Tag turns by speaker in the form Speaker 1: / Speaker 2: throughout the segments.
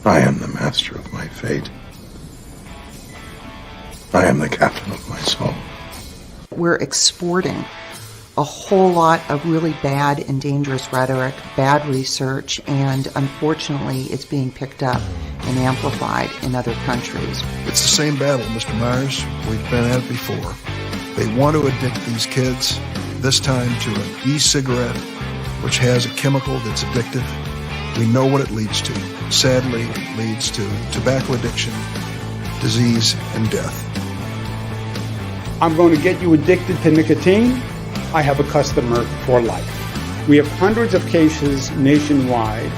Speaker 1: I am the master of my fate. I am the captain of my soul.
Speaker 2: We're exporting a whole lot of really bad and dangerous rhetoric, bad research, and unfortunately it's being picked up and amplified in other countries.
Speaker 3: It's the same battle, Mr. Myers. We've been at it before. They want to addict these kids, this time to an e-cigarette, which has a chemical that's addictive. We know what it leads to. Sadly, it leads to tobacco addiction, disease, and death.
Speaker 4: I'm going to get you addicted to nicotine. I have a customer for life. We have hundreds of cases nationwide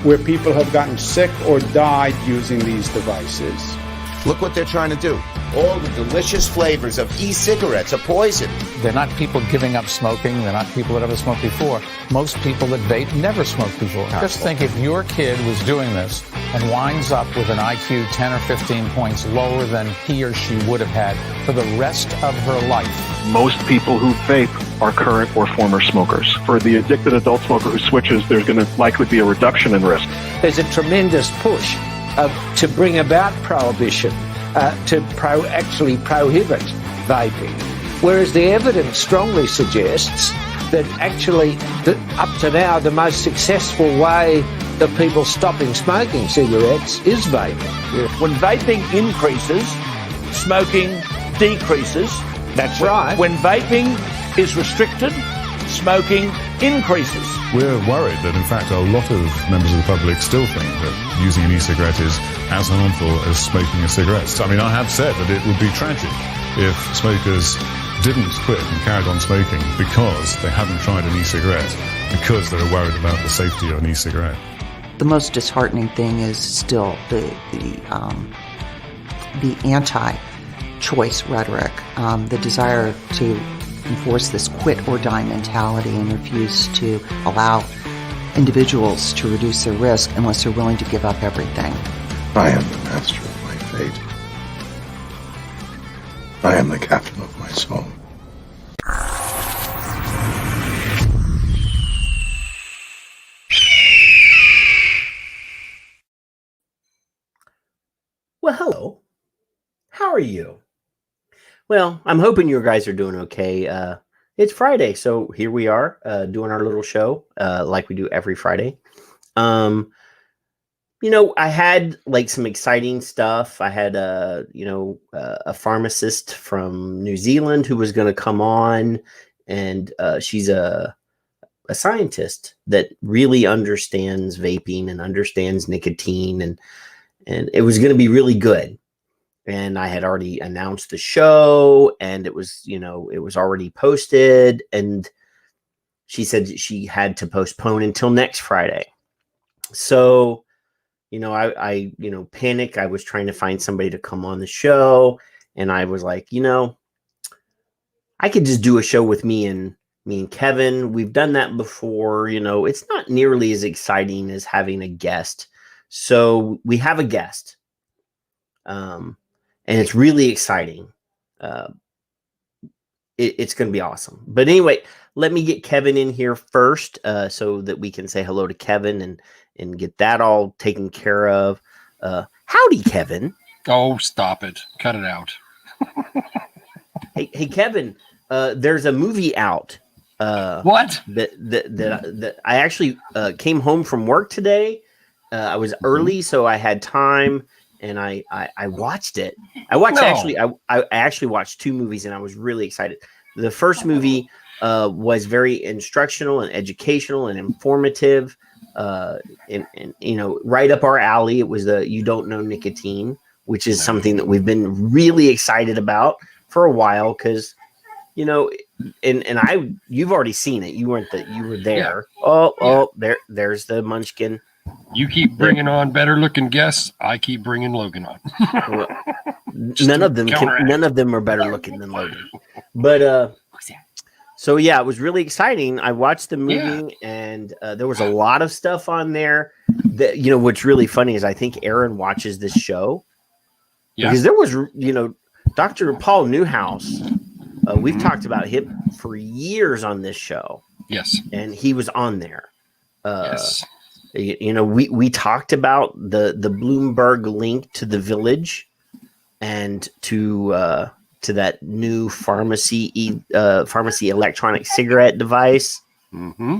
Speaker 4: where people have gotten sick or died using these devices.
Speaker 5: Look what they're trying to do. All the delicious flavors of e-cigarettes are poison.
Speaker 6: They're not people giving up smoking. They're not people that ever smoked before. Most people that vape never smoked before. Just think if your kid was doing this and winds up with an IQ 10 or 15 points lower than he or she would have had for the rest of her life.
Speaker 7: Most people who vape are current or former smokers. For the addicted adult smoker who switches, there's going to likely be a reduction in risk.
Speaker 8: There's a tremendous push to bring about prohibition, to actually prohibit vaping. Whereas the evidence strongly suggests that actually, up to now, the most successful way of people stopping smoking cigarettes is vaping.
Speaker 5: When vaping increases, smoking decreases.
Speaker 8: That's right.
Speaker 5: When vaping is restricted, smoking increases.
Speaker 9: We're worried that, in fact, a lot of members of the public still think that using an e-cigarette is as harmful as smoking a cigarette. I mean, I have said that it would be tragic if smokers didn't quit and carried on smoking because they haven't tried an e-cigarette, because they're worried about the safety of an e-cigarette.
Speaker 2: The most disheartening thing is still the anti-choice rhetoric, the desire to enforce this quit or die mentality and refuse to allow individuals to reduce their risk unless they're willing to give up everything.
Speaker 1: I am the master of my fate. I am the captain of my soul.
Speaker 10: Well, hello. How are you? Well, I'm hoping you guys are doing okay. It's Friday, so here we are doing our little show like we do every Friday. I had like some exciting stuff. I had a pharmacist from New Zealand who was going to come on, and she's a scientist that really understands vaping and understands nicotine, and it was going to be really good. And I had already announced the show, and it was already posted, and she said she had to postpone until next Friday. So, I panicked. I was trying to find somebody to come on the show, and I was like, I could just do a show with me and Kevin. We've done that before. It's not nearly as exciting as having a guest. So we have a guest. And it's really exciting. It's going to be awesome. But anyway, let me get Kevin in here first so that we can say hello to Kevin and get that all taken care of. Howdy, Kevin.
Speaker 11: Oh, stop it. Cut it out.
Speaker 10: Hey, Kevin, there's a movie out.
Speaker 11: What?
Speaker 10: That I actually came home from work today. I was early, so I had time. And I watched it. I actually watched two movies, and I was really excited. The first movie was very instructional and educational and informative, and right up our alley. It was the You Don't Know Nicotine, which is something that we've been really excited about for a while because, you've already seen it. You were there. Yeah. There's the Munchkin.
Speaker 11: You keep bringing on better looking guests. I keep bringing Logan on.
Speaker 10: Well, none of them are better looking than Logan. But so yeah, it was really exciting. I watched the movie, and there was a lot of stuff on there. That what's really funny is I think Aaron watches this show because there was Dr. Paul Newhouse. We've talked about him for years on this show.
Speaker 11: Yes,
Speaker 10: and he was on there.
Speaker 11: Yes.
Speaker 10: we talked about the Bloomberg link to the Village and to that new pharmacy electronic cigarette device.
Speaker 11: Mm-hmm.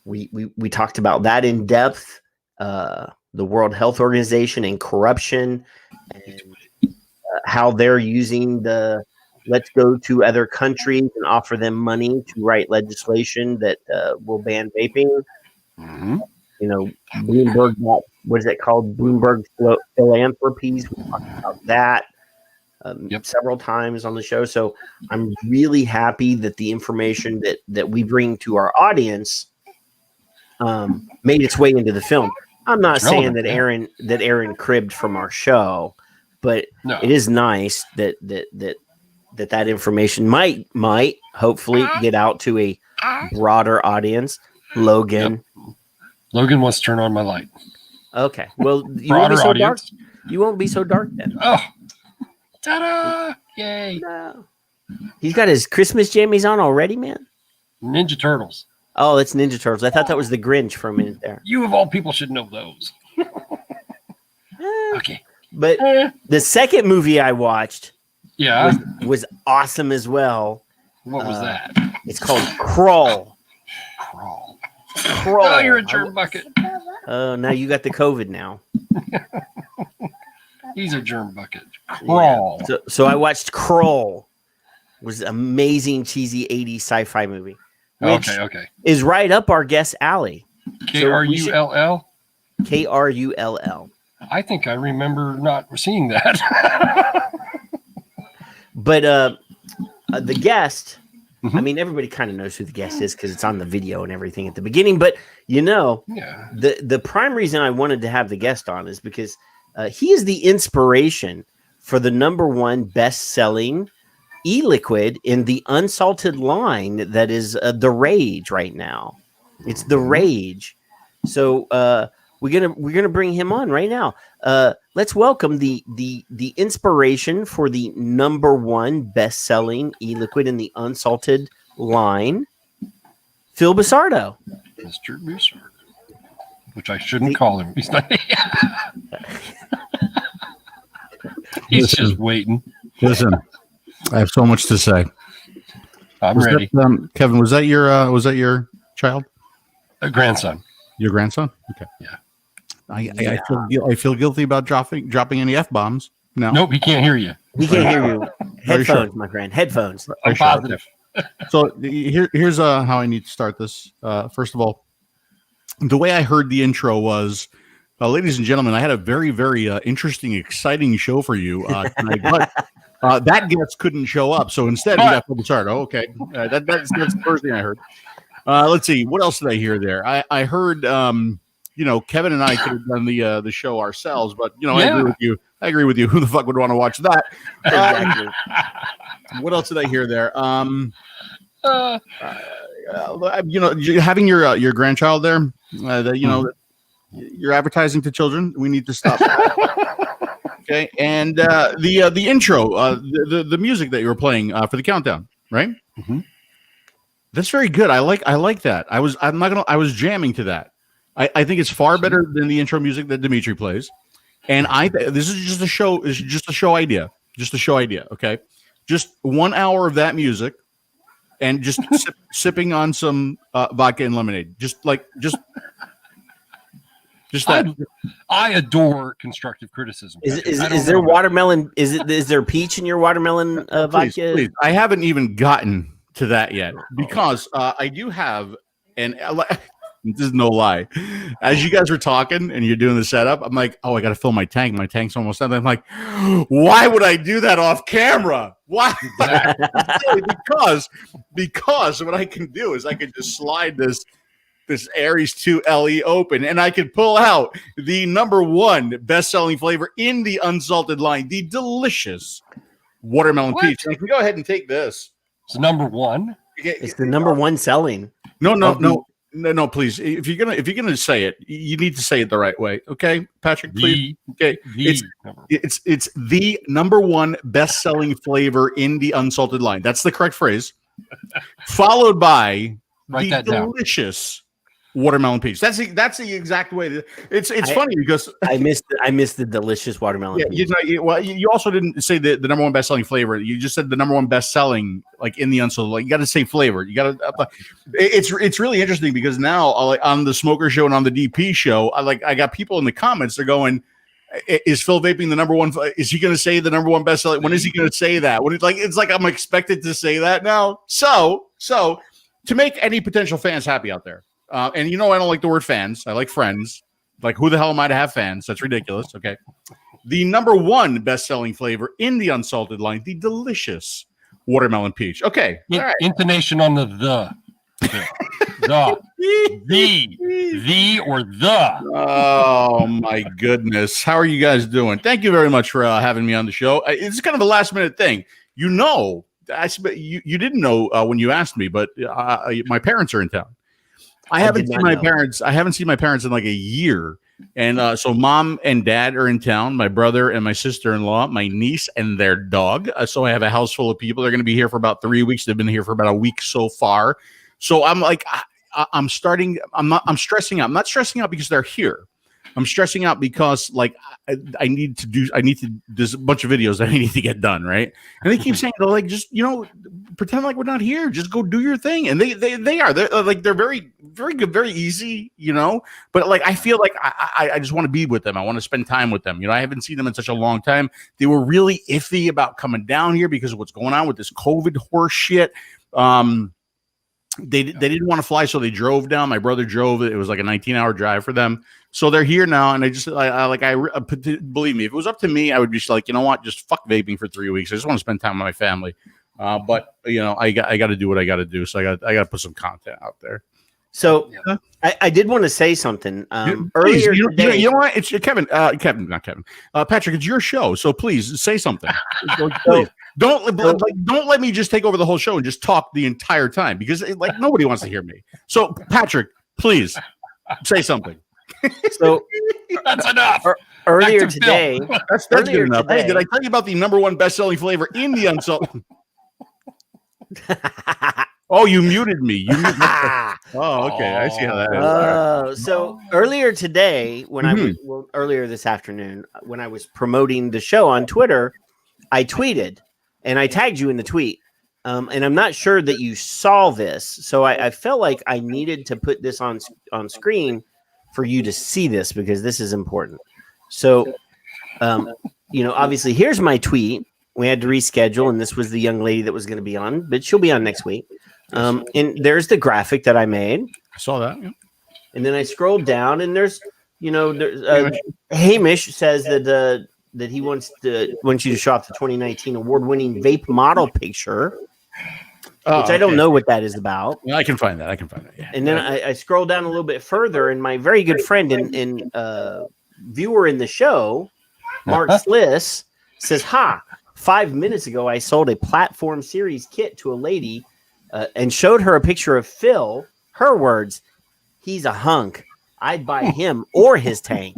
Speaker 10: We talked about that in depth. The World Health Organization and corruption, and how they're using the let's go to other countries and offer them money to write legislation that will ban vaping.
Speaker 11: Mm-hmm.
Speaker 10: Bloomberg, what is it called? Bloomberg Philanthropies. We talked about that several times on the show. So I'm really happy that the information that we bring to our audience made its way into the film. I'm not saying that Aaron cribbed from our show, but it is nice that information might hopefully get out to a broader audience. Logan.
Speaker 11: Yep. Logan wants to turn on my light.
Speaker 10: Okay. Well, you
Speaker 11: broader
Speaker 10: won't be so
Speaker 11: audience.
Speaker 10: dark. You won't be so dark then.
Speaker 11: Oh, ta-da! Yay!
Speaker 10: No. He's got his Christmas jammies on already, man.
Speaker 11: Ninja Turtles.
Speaker 10: Oh, it's Ninja Turtles. I thought that was the Grinch for a minute there.
Speaker 11: You of all people should know those. Okay.
Speaker 10: But the second movie I watched was awesome as well.
Speaker 11: What was that?
Speaker 10: It's called Crawl.
Speaker 11: Crawl.
Speaker 10: Crawl.
Speaker 11: Oh, you're a germ bucket.
Speaker 10: Oh, now you got the COVID now.
Speaker 11: He's a germ bucket. Crawl.
Speaker 10: Yeah. So I watched Crawl. It was an amazing, cheesy 80s sci-fi movie. Which is right up our guest alley.
Speaker 11: K-R-U-L-L?
Speaker 10: K-R-U-L-L.
Speaker 11: I think I remember not seeing that.
Speaker 10: But the guest, I mean, everybody kind of knows who the guest is because it's on the video and everything at the beginning. But, the prime reason I wanted to have the guest on is because he is the inspiration for the #1 best-selling e-liquid in the Unsalted line that is the rage right now. It's the rage. So we're gonna bring him on right now. Let's welcome the inspiration for the #1 best-selling e-liquid in the Unsalted line, Phil Busardo.
Speaker 11: Mr. Busardo, which I shouldn't call him. He's not. He's just waiting.
Speaker 12: Listen. I have so much to say.
Speaker 11: I'm ready.
Speaker 12: Kevin, was that your child?
Speaker 11: A grandson.
Speaker 12: Your grandson? Okay.
Speaker 11: Yeah.
Speaker 12: I feel guilty about dropping any F-bombs. No.
Speaker 11: Nope, he can't hear you.
Speaker 10: He can't hear you. Headphones, my friend. Headphones.
Speaker 11: I'm positive.
Speaker 12: So here's how I need to start this. First of all, the way I heard the intro was, ladies and gentlemen, I had a very, very interesting, exciting show for you tonight, but that guest couldn't show up, so instead we got Busardo. Okay, that's the first thing I heard. Let's see, what else did I hear there? I heard, Kevin and I could have done the show ourselves, but I agree with you. I agree with you. Who the fuck would want to watch that? Exactly. What else did I hear there? Having your grandchild there, you're advertising to children. We need to stop that. Okay, and the intro, the music that you were playing for the countdown, right?
Speaker 11: Mm-hmm.
Speaker 12: That's very good. I like that. I was jamming to that. I think it's far better than the intro music that Dimitri plays. And this is just a show. It's just a show idea. Just a show idea. Okay, just 1 hour of that music, and just sipping on some vodka and lemonade. Just that.
Speaker 11: I adore constructive criticism.
Speaker 10: Is there watermelon? Is there peach in your watermelon vodka?
Speaker 12: Please. I haven't even gotten to that yet because I do have this is no lie. As you guys were talking and you're doing the setup, I'm like, oh, I got to fill my tank. My tank's almost done. I'm like, why would I do that off camera? Why? because what I can do is I can just slide this Aries 2 LE open, and I could pull out the #1 best-selling flavor in the Unsalted line, the delicious watermelon peach. And I can go ahead and take this.
Speaker 11: It's #1.
Speaker 10: It's the #1 selling.
Speaker 12: No, please. If you're gonna say it, you need to say it the right way. Okay, Patrick, please. Okay, it's the #1 best-selling flavor in the Unsalted line. That's the correct phrase. Followed by the delicious watermelon peach. That's the exact way. It's funny because
Speaker 10: I missed the delicious watermelon.
Speaker 12: Yeah, you also didn't say the number one best-selling flavor. You just said the number one best-selling, like in the Unsalted. Like you got to say flavor. You got to. It's really interesting because now, like on the Smoker Show and on the DP Show, I got people in the comments. They're going, "Is Phil vaping the number one? Is he going to say the number one best-selling? When is he going to say that? When it's like I'm expected to say that now. So to make any potential fans happy out there. And I don't like the word fans. I like friends. Like, who the hell am I to have fans? That's ridiculous. Okay. The number one best-selling flavor in the Unsalted line, the delicious watermelon peach. Okay. All right.
Speaker 11: Intonation on the. The or the.
Speaker 12: Oh, my goodness. How are you guys doing? Thank you very much for having me on the show. It's kind of a last-minute thing. You didn't know when you asked me, but my parents are in town. I haven't seen my parents in like a year. And so mom and dad are in town, my brother and my sister-in-law, my niece and their dog. So I have a house full of people. They're going to be here for about 3 weeks. They've been here for about a week so far. So I'm like, I'm stressing out. I'm not stressing out because they're here. I'm stressing out because like there's a bunch of videos that I need to get done, right? And they keep saying, like, just pretend like we're not here. Just go do your thing. And they're very, very good, very easy, But like I feel like I just want to be with them. I want to spend time with them. I haven't seen them in such a long time. They were really iffy about coming down here because of what's going on with this COVID horse shit. They didn't want to fly, so they drove down. My brother drove. It was like a 19-hour drive for them. So they're here now, and believe me, if it was up to me, I would be like, you know what, just fuck vaping for 3 weeks. I just want to spend time with my family. But I got to do what I got to do. So I got to put some content out there.
Speaker 10: So I did want to say something earlier today.
Speaker 12: You know what? It's Kevin, not Kevin. Patrick, it's your show, so please say something. Please. Don't let me just take over the whole show and just talk the entire time because nobody wants to hear me. So Patrick, please say something.
Speaker 10: So
Speaker 11: that's enough.
Speaker 10: Earlier today,
Speaker 12: that's good enough. Hey, did I tell you about the number one best-selling flavor in the Unsalted? Oh, you muted me. Oh, okay. I see how that is.
Speaker 10: So earlier today, earlier this afternoon, when I was promoting the show on Twitter, I tweeted and I tagged you in the tweet. And I'm not sure that you saw this. So I felt like I needed to put this on screen for you to see this because this is important. So, obviously here's my tweet. We had to reschedule, and this was the young lady that was going to be on, but she'll be on next week. And there's the graphic that I made.
Speaker 12: I saw that. Yeah.
Speaker 10: And then I scrolled down, and there's Hamish says that he wants you to show off the 2019 award-winning vape model picture, which I don't know what that is about.
Speaker 12: Yeah, I can find that. Yeah.
Speaker 10: And then I scroll down a little bit further, and my very good friend and viewer in the show, Mark Sliss, says, 5 minutes ago, I sold a Platform Series kit to a lady and showed her a picture of Phil. Her words, he's a hunk. I'd buy him or his tank.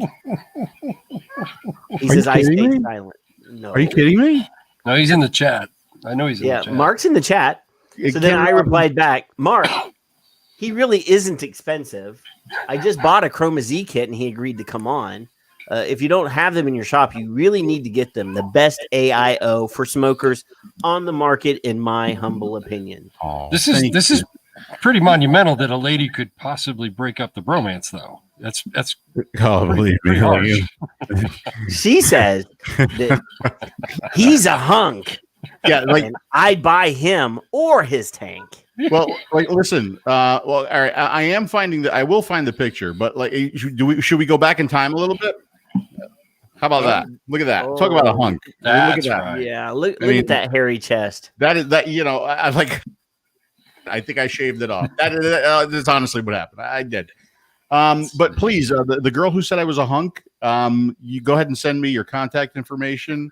Speaker 10: He says, I stay silent. No.
Speaker 12: Are you kidding me?
Speaker 11: No, he's in the chat. I know he's in the chat.
Speaker 10: Mark's in the chat. So then I replied back, Mark, he really isn't expensive. I just bought a Chroma Z kit and he agreed to come on. If you don't have them in your shop, you really need to get them. The best AIO for smokers on the market, in my humble opinion.
Speaker 11: This is pretty monumental that a lady could possibly break up the bromance, though. That's
Speaker 12: believe me.
Speaker 10: She says that he's a hunk.
Speaker 12: Yeah,
Speaker 10: and I'd buy him or his tank.
Speaker 12: Well, listen. All right. I am finding that. I will find the picture, but should we go back in time a little bit? How about that? Look at that. Talk about a hunk. Look at that.
Speaker 10: Right. Yeah. Look at that hairy chest.
Speaker 12: That is that. I think I shaved it off. That's honestly what happened. I did. But please, the girl who said I was a hunk, you go ahead and send me your contact information.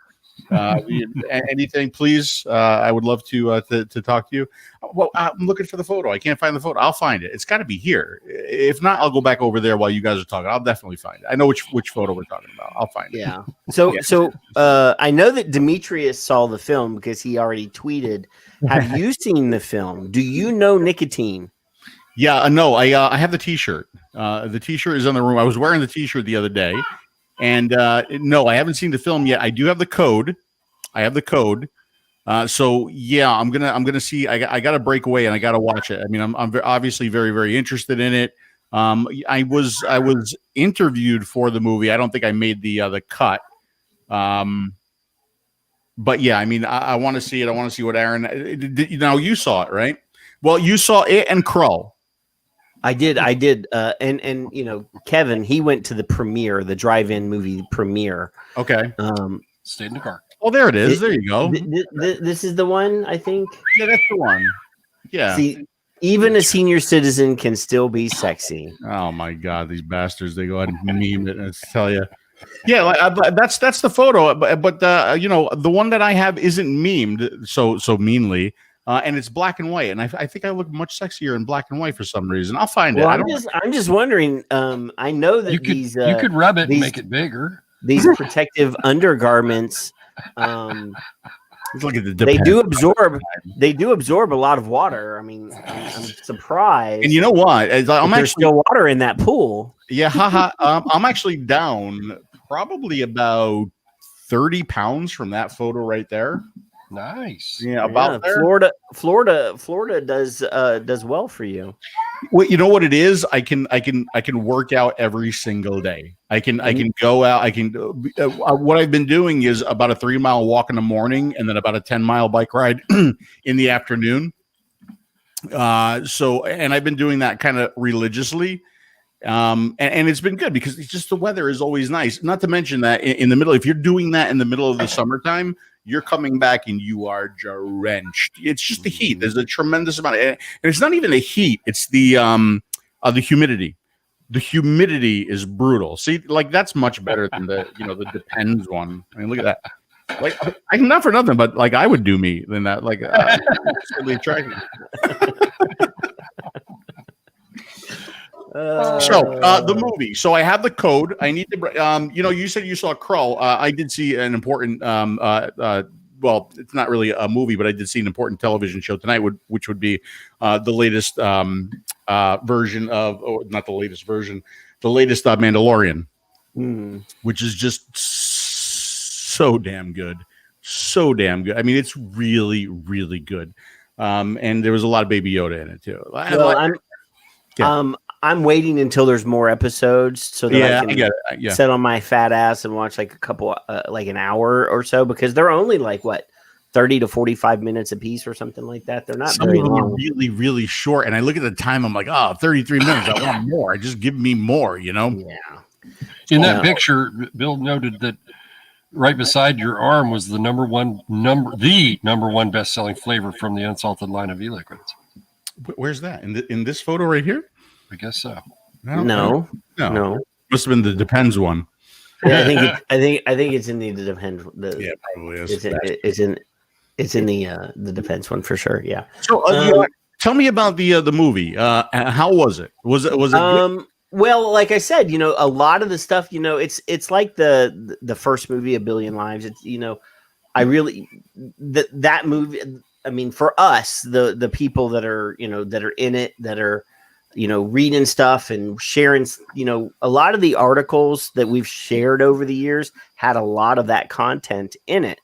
Speaker 12: Anything, please. I would love to talk to you. Well, I'm looking for the photo. I can't find the photo. I'll find it. It's got to be here. If not, I'll go back over there while you guys are talking. I'll definitely find it. I know which photo we're talking about. I'll find it.
Speaker 10: Yeah. So I know that Demetrius saw the film because he already tweeted. Have you seen the film? Do you know Nicotine?
Speaker 12: Yeah, no, I have the T-shirt. The T-shirt is in the room. I was wearing the T-shirt the other day, and no, I haven't seen the film yet. I do have the code. I have the code. So yeah, I'm gonna see. I got to break away and I got to watch it. I mean, I'm obviously very, very interested in it. I was interviewed for the movie. I don't think I made the cut. But yeah, I mean, I want to see it. I want to see what Aaron. Now you saw it, right? Well, you saw it and Krull.
Speaker 10: I did. And you know, Kevin, he went to the premiere, the drive-in movie premiere.
Speaker 12: Okay.
Speaker 11: Stayed in the car.
Speaker 12: Oh, there it is. There you go.
Speaker 10: This is the one, I think.
Speaker 12: Yeah, that's the one. Yeah.
Speaker 10: See, even a senior citizen can still be sexy.
Speaker 12: Oh my God, these bastards! They go ahead and meme it and tell you. Yeah, that's the photo, but you know, the one that I have isn't memed so meanly, and it's black and white, and I think I look much sexier in black and white for some reason. I'll find it.
Speaker 10: I'm just wondering. I know that
Speaker 11: you could rub it and make it bigger.
Speaker 10: These protective undergarments.
Speaker 12: Look at
Speaker 10: they do absorb a lot of water. I mean, I'm surprised.
Speaker 12: And you know what?
Speaker 10: There's still water in that pool.
Speaker 12: Yeah, haha. I'm actually down probably about 30 pounds from that photo right there.
Speaker 11: Nice.
Speaker 12: Yeah, about there.
Speaker 10: Florida does well for you.
Speaker 12: Well, you know what it is? I can work out every single day. I can go out. What I've been doing is about a 3-mile walk in the morning and then about a 10-mile bike ride in the afternoon. And I've been doing that kind of religiously. And it's been good because it's just the weather is always nice. Not to mention that in the middle, if you're doing that in the middle of the summertime, you're coming back and you are drenched. It's just the heat. There's a tremendous amount and it's not even the heat. It's the humidity. The humidity is brutal. See, like that's much better than the Depends one. I mean, look at that. Like, I'm not for nothing, but like I would do me than that. Like, it's really attractive. The movie. So I have the code. I need to. You said you saw Krull. I did see an important. Well, it's not really a movie, but I did see an important television show tonight, which would be the latest version of, or not the latest version, the latest Mandalorian, which is just so damn good, so damn good. I mean, it's really, really good. And there was a lot of Baby Yoda in it too.
Speaker 10: I'm waiting until there's more episodes so that I can sit on my fat ass and watch like a couple, like an hour or so, because they're only like 30 to 45 minutes a piece or something like that. They're not very long.
Speaker 12: Really, really short. And I look at the time, I'm like, 33 minutes. I want more. Just give me more, you know?
Speaker 10: Yeah.
Speaker 11: In that picture, Bill noted that right beside your arm was the number one best-selling flavor from the Unsalted line of e-liquids.
Speaker 12: Where's that? In this photo right here?
Speaker 11: I guess so.
Speaker 10: No.
Speaker 12: Must have been the Depends one.
Speaker 10: Yeah, I think it's in the Depends.
Speaker 12: Yeah, it probably is.
Speaker 10: It's in the Depends one for sure. Yeah.
Speaker 12: So tell me about the movie. How was it? Was it good?
Speaker 10: Well, like I said, a lot of the stuff, it's like the first movie, A Billion Lives. It's I really that movie. I mean, for us, the people that are that are in it, that are reading stuff and sharing, a lot of the articles that we've shared over the years had a lot of that content in it.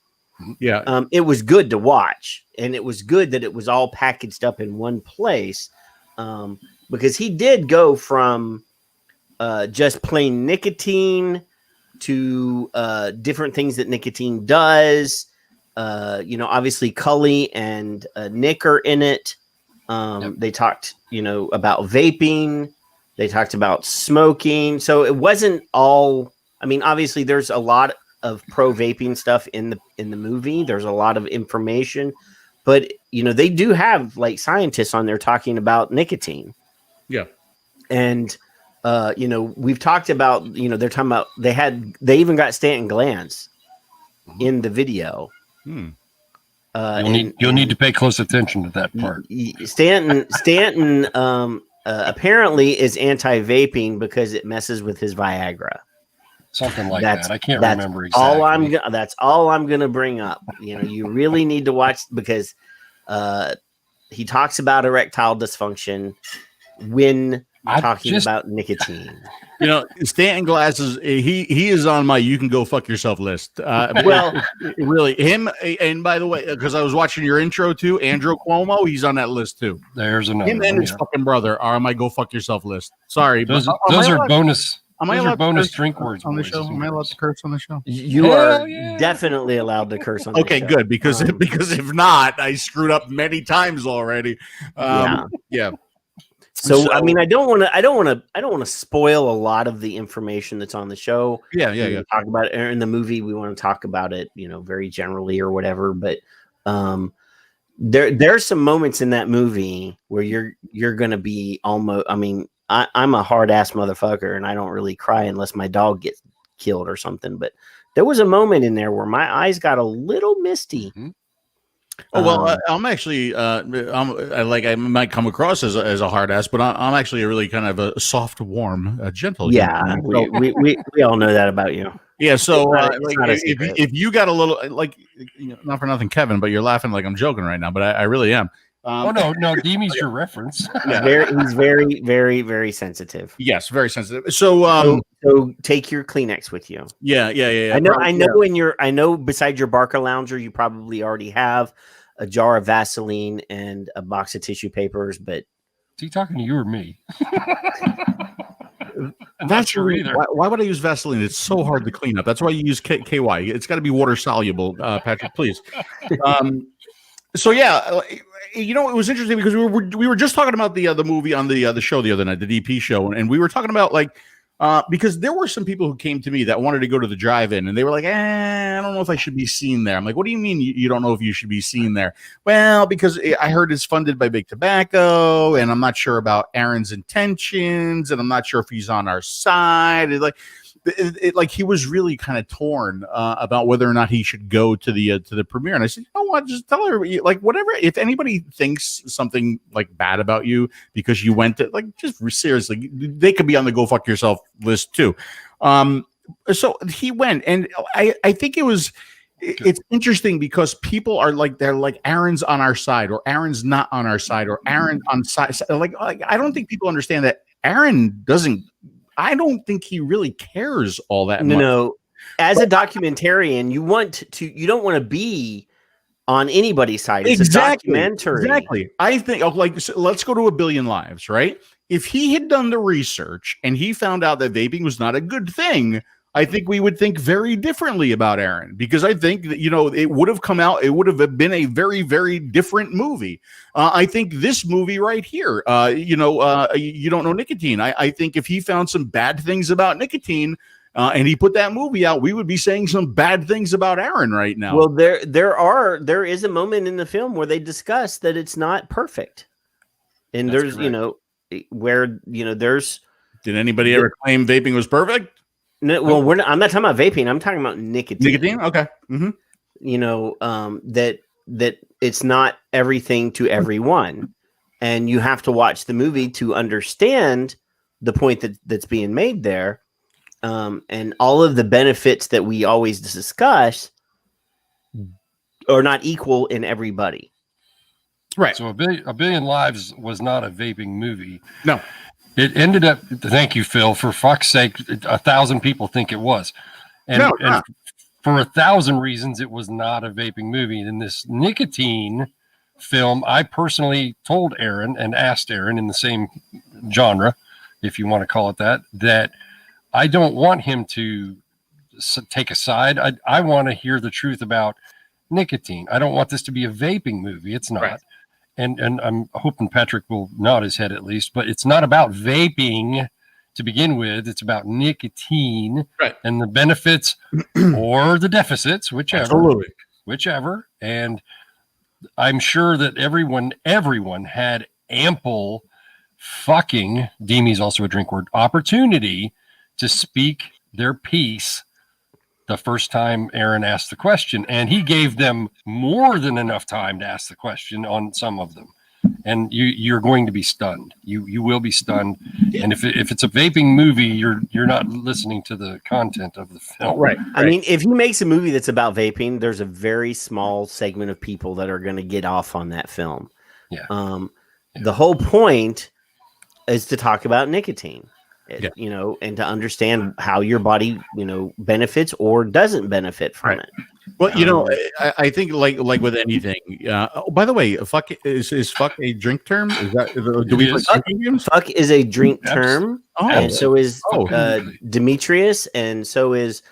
Speaker 12: Yeah.
Speaker 10: It was good to watch, and it was good that it was all packaged up in one place. Because he did go from just plain nicotine to different things that nicotine does. Obviously Cully and Nick are in it. They talked, about vaping. They talked about smoking. So it wasn't all. I mean, obviously, there's a lot of pro vaping stuff in the movie. There's a lot of information, but they do have like scientists on there talking about nicotine.
Speaker 12: Yeah,
Speaker 10: and we've talked about they're talking about they even got Stanton glands in the video.
Speaker 11: You'll need to pay close attention to that part.
Speaker 10: Stanton apparently is anti-vaping because it messes with his Viagra.
Speaker 11: Something like that. I can't remember exactly.
Speaker 10: That's all I'm going to bring up. You really need to watch because he talks about erectile dysfunction. when talking about nicotine.
Speaker 12: You know, Stanton Glasses, he is on my "you can go fuck yourself" list.
Speaker 10: Well,
Speaker 12: really, him. And by the way, because I was watching your intro too, Andrew Cuomo, he's on that list too.
Speaker 11: There's another.
Speaker 12: Him and his fucking brother are on my "go fuck yourself" list. Sorry,
Speaker 11: those
Speaker 12: but
Speaker 11: are bonus.
Speaker 12: Am I
Speaker 11: Those
Speaker 12: allowed
Speaker 11: are bonus
Speaker 12: to curse
Speaker 11: drink words
Speaker 12: on the show? Am I allowed to curse on the show?
Speaker 10: You are definitely allowed to curse on the
Speaker 12: Okay,
Speaker 10: show.
Speaker 12: good, because if not, I screwed up many times already. Yeah.
Speaker 10: So I mean, I don't want to spoil a lot of the information that's on the show.
Speaker 12: Yeah.
Speaker 10: Talk about it in the movie. We want to talk about it, very generally or whatever. But there's some moments in that movie where you're going to be almost. I mean, I'm a hard ass motherfucker, and I don't really cry unless my dog gets killed or something. But there was a moment in there where my eyes got a little misty.
Speaker 11: Mm-hmm.
Speaker 12: Oh well, I'm actually I might come across as a hard ass, but I'm actually a really kind of a soft, warm, gentle.
Speaker 10: Yeah, we all know that about you.
Speaker 12: Yeah, so
Speaker 10: if
Speaker 12: you got a little not for nothing, Kevin, but you're laughing like I'm joking right now, but I really am.
Speaker 11: Oh no, Demi's your reference.
Speaker 10: He's very, very, very sensitive.
Speaker 12: Yes, very sensitive. So
Speaker 10: take your Kleenex with you.
Speaker 12: Yeah.
Speaker 10: I know beside your Barca Lounger, you probably already have a jar of Vaseline and a box of tissue papers. But
Speaker 11: is he talking to you or me?
Speaker 12: Vaseline. Why would I use Vaseline? It's so hard to clean up. That's why you use KY. It's got to be water soluble, Patrick. Please. So yeah, it was interesting because we were just talking about the movie on the show the other night, the DP show, and we were talking about because there were some people who came to me that wanted to go to the drive-in, and they were like, I don't know if I should be seen there. I'm like, what do you mean you don't know if you should be seen there? Well, because I heard it's funded by Big Tobacco, and I'm not sure about Aaron's intentions, and I'm not sure if he's on our side. He was really kind of torn about whether or not he should go to the premiere, and I said, you know what, just tell her whatever. If anybody thinks something bad about you because you went to just seriously, they could be on the go fuck yourself list too. So he went, and I think it's interesting because people are they're like Aaron's on our side or Aaron's not on our side or Aaron on side. I don't think people understand that Aaron doesn't. I don't think he really cares all that much.
Speaker 10: No, as a documentarian, you don't want to be on anybody's side. It's a documentary.
Speaker 12: Exactly. I think let's go to A Billion Lives, right? If he had done the research and he found out that vaping was not a good thing, I think we would think very differently about Aaron, because I think that, it would have come out. It would have been a very, very different movie. I think this movie right here, you don't know nicotine. I think if he found some bad things about nicotine and he put that movie out, we would be saying some bad things about Aaron right now.
Speaker 10: Well, there is a moment in the film where they discuss that it's not perfect. And
Speaker 11: That's
Speaker 10: there's,
Speaker 11: correct.
Speaker 10: there's.
Speaker 12: Did anybody ever claim vaping was perfect?
Speaker 10: No, well, I'm not talking about vaping. I'm talking about nicotine.
Speaker 12: Nicotine, okay. Mm-hmm.
Speaker 10: That it's not everything to everyone, and you have to watch the movie to understand the point that's being made there, and all of the benefits that we always discuss are not equal in everybody.
Speaker 12: Right.
Speaker 11: So a billion Lives was not a vaping movie.
Speaker 12: No.
Speaker 11: It ended up. Thank you, Phil. For fuck's sake, 1,000 people think it was, and for 1,000 reasons, it was not a vaping movie. In this nicotine film, I personally told Aaron and asked Aaron in the same genre, if you want to call it that I don't want him to take a side. I want to hear the truth about nicotine. I don't want this to be a vaping movie. It's not. Right. And I'm hoping Patrick will nod his head at least, but it's not about vaping to begin with. It's about nicotine, right, and the benefits or the deficits, whichever.
Speaker 12: Absolutely.
Speaker 11: Whichever. And I'm sure that everyone had ample fucking, Demi's also a drink word, opportunity to speak their piece the first time Aaron asked the question, and he gave them more than enough time to ask the question on some of them. And you're going to be stunned. You will be stunned. And if it's a vaping movie, you're not listening to the content of the film.
Speaker 10: Right. I mean, if he makes a movie that's about vaping, there's a very small segment of people that are going to get off on that film.
Speaker 11: Yeah.
Speaker 10: The whole point is to talk about nicotine. You know, and to understand how your body, you know, benefits or doesn't benefit from it.
Speaker 12: Well, you know, I think like with anything. By the way, fuck is fuck a drink term? Is that do we play drinking games?
Speaker 10: Fuck is a drink term, and so is Demetrius, and so is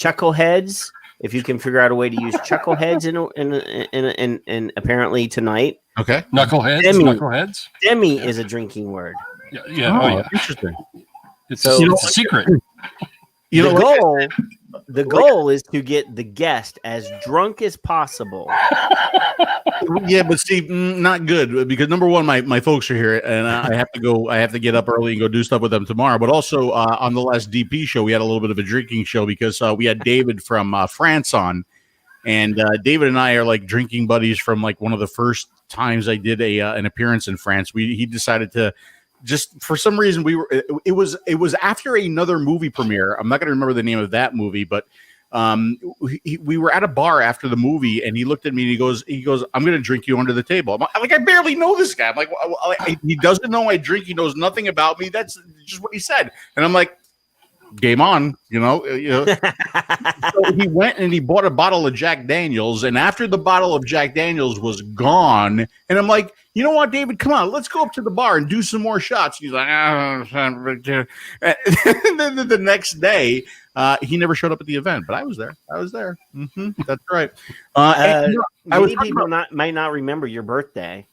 Speaker 10: Chuckleheads. If you can figure out a way to use Chuckleheads in apparently tonight.
Speaker 11: Okay, Knuckleheads.
Speaker 10: Demi is a drinking word.
Speaker 11: Yeah.
Speaker 12: Interesting.
Speaker 11: It's a secret.
Speaker 12: You know,
Speaker 10: the goal is to get the guest as drunk as possible.
Speaker 12: Yeah, but see, not good because number one, my folks are here, and I have to go. I have to get up early and go do stuff with them tomorrow. But also on the last DP show, we had a little bit of a drinking show because we had David from France on, and David and I are like drinking buddies from like one of the first times I did an appearance in France. He decided to. Just for some reason, it was after another movie premiere. I'm not going to remember the name of that movie, but we were at a bar after the movie, and he looked at me and he goes, "I'm going to drink you under the table." I'm like, I barely know this guy. I'm like, he doesn't know I drink. He knows nothing about me. That's just what he said, and I'm like, game on, you know. So he went and he bought a bottle of Jack Daniels, and after the bottle of Jack Daniels was gone, and I'm like, you know what, David, come on, let's go up to the bar and do some more shots. He's like, and then the next day, he never showed up at the event, but I was there. Mm-hmm, that's right.
Speaker 10: Many people might not remember your birthday.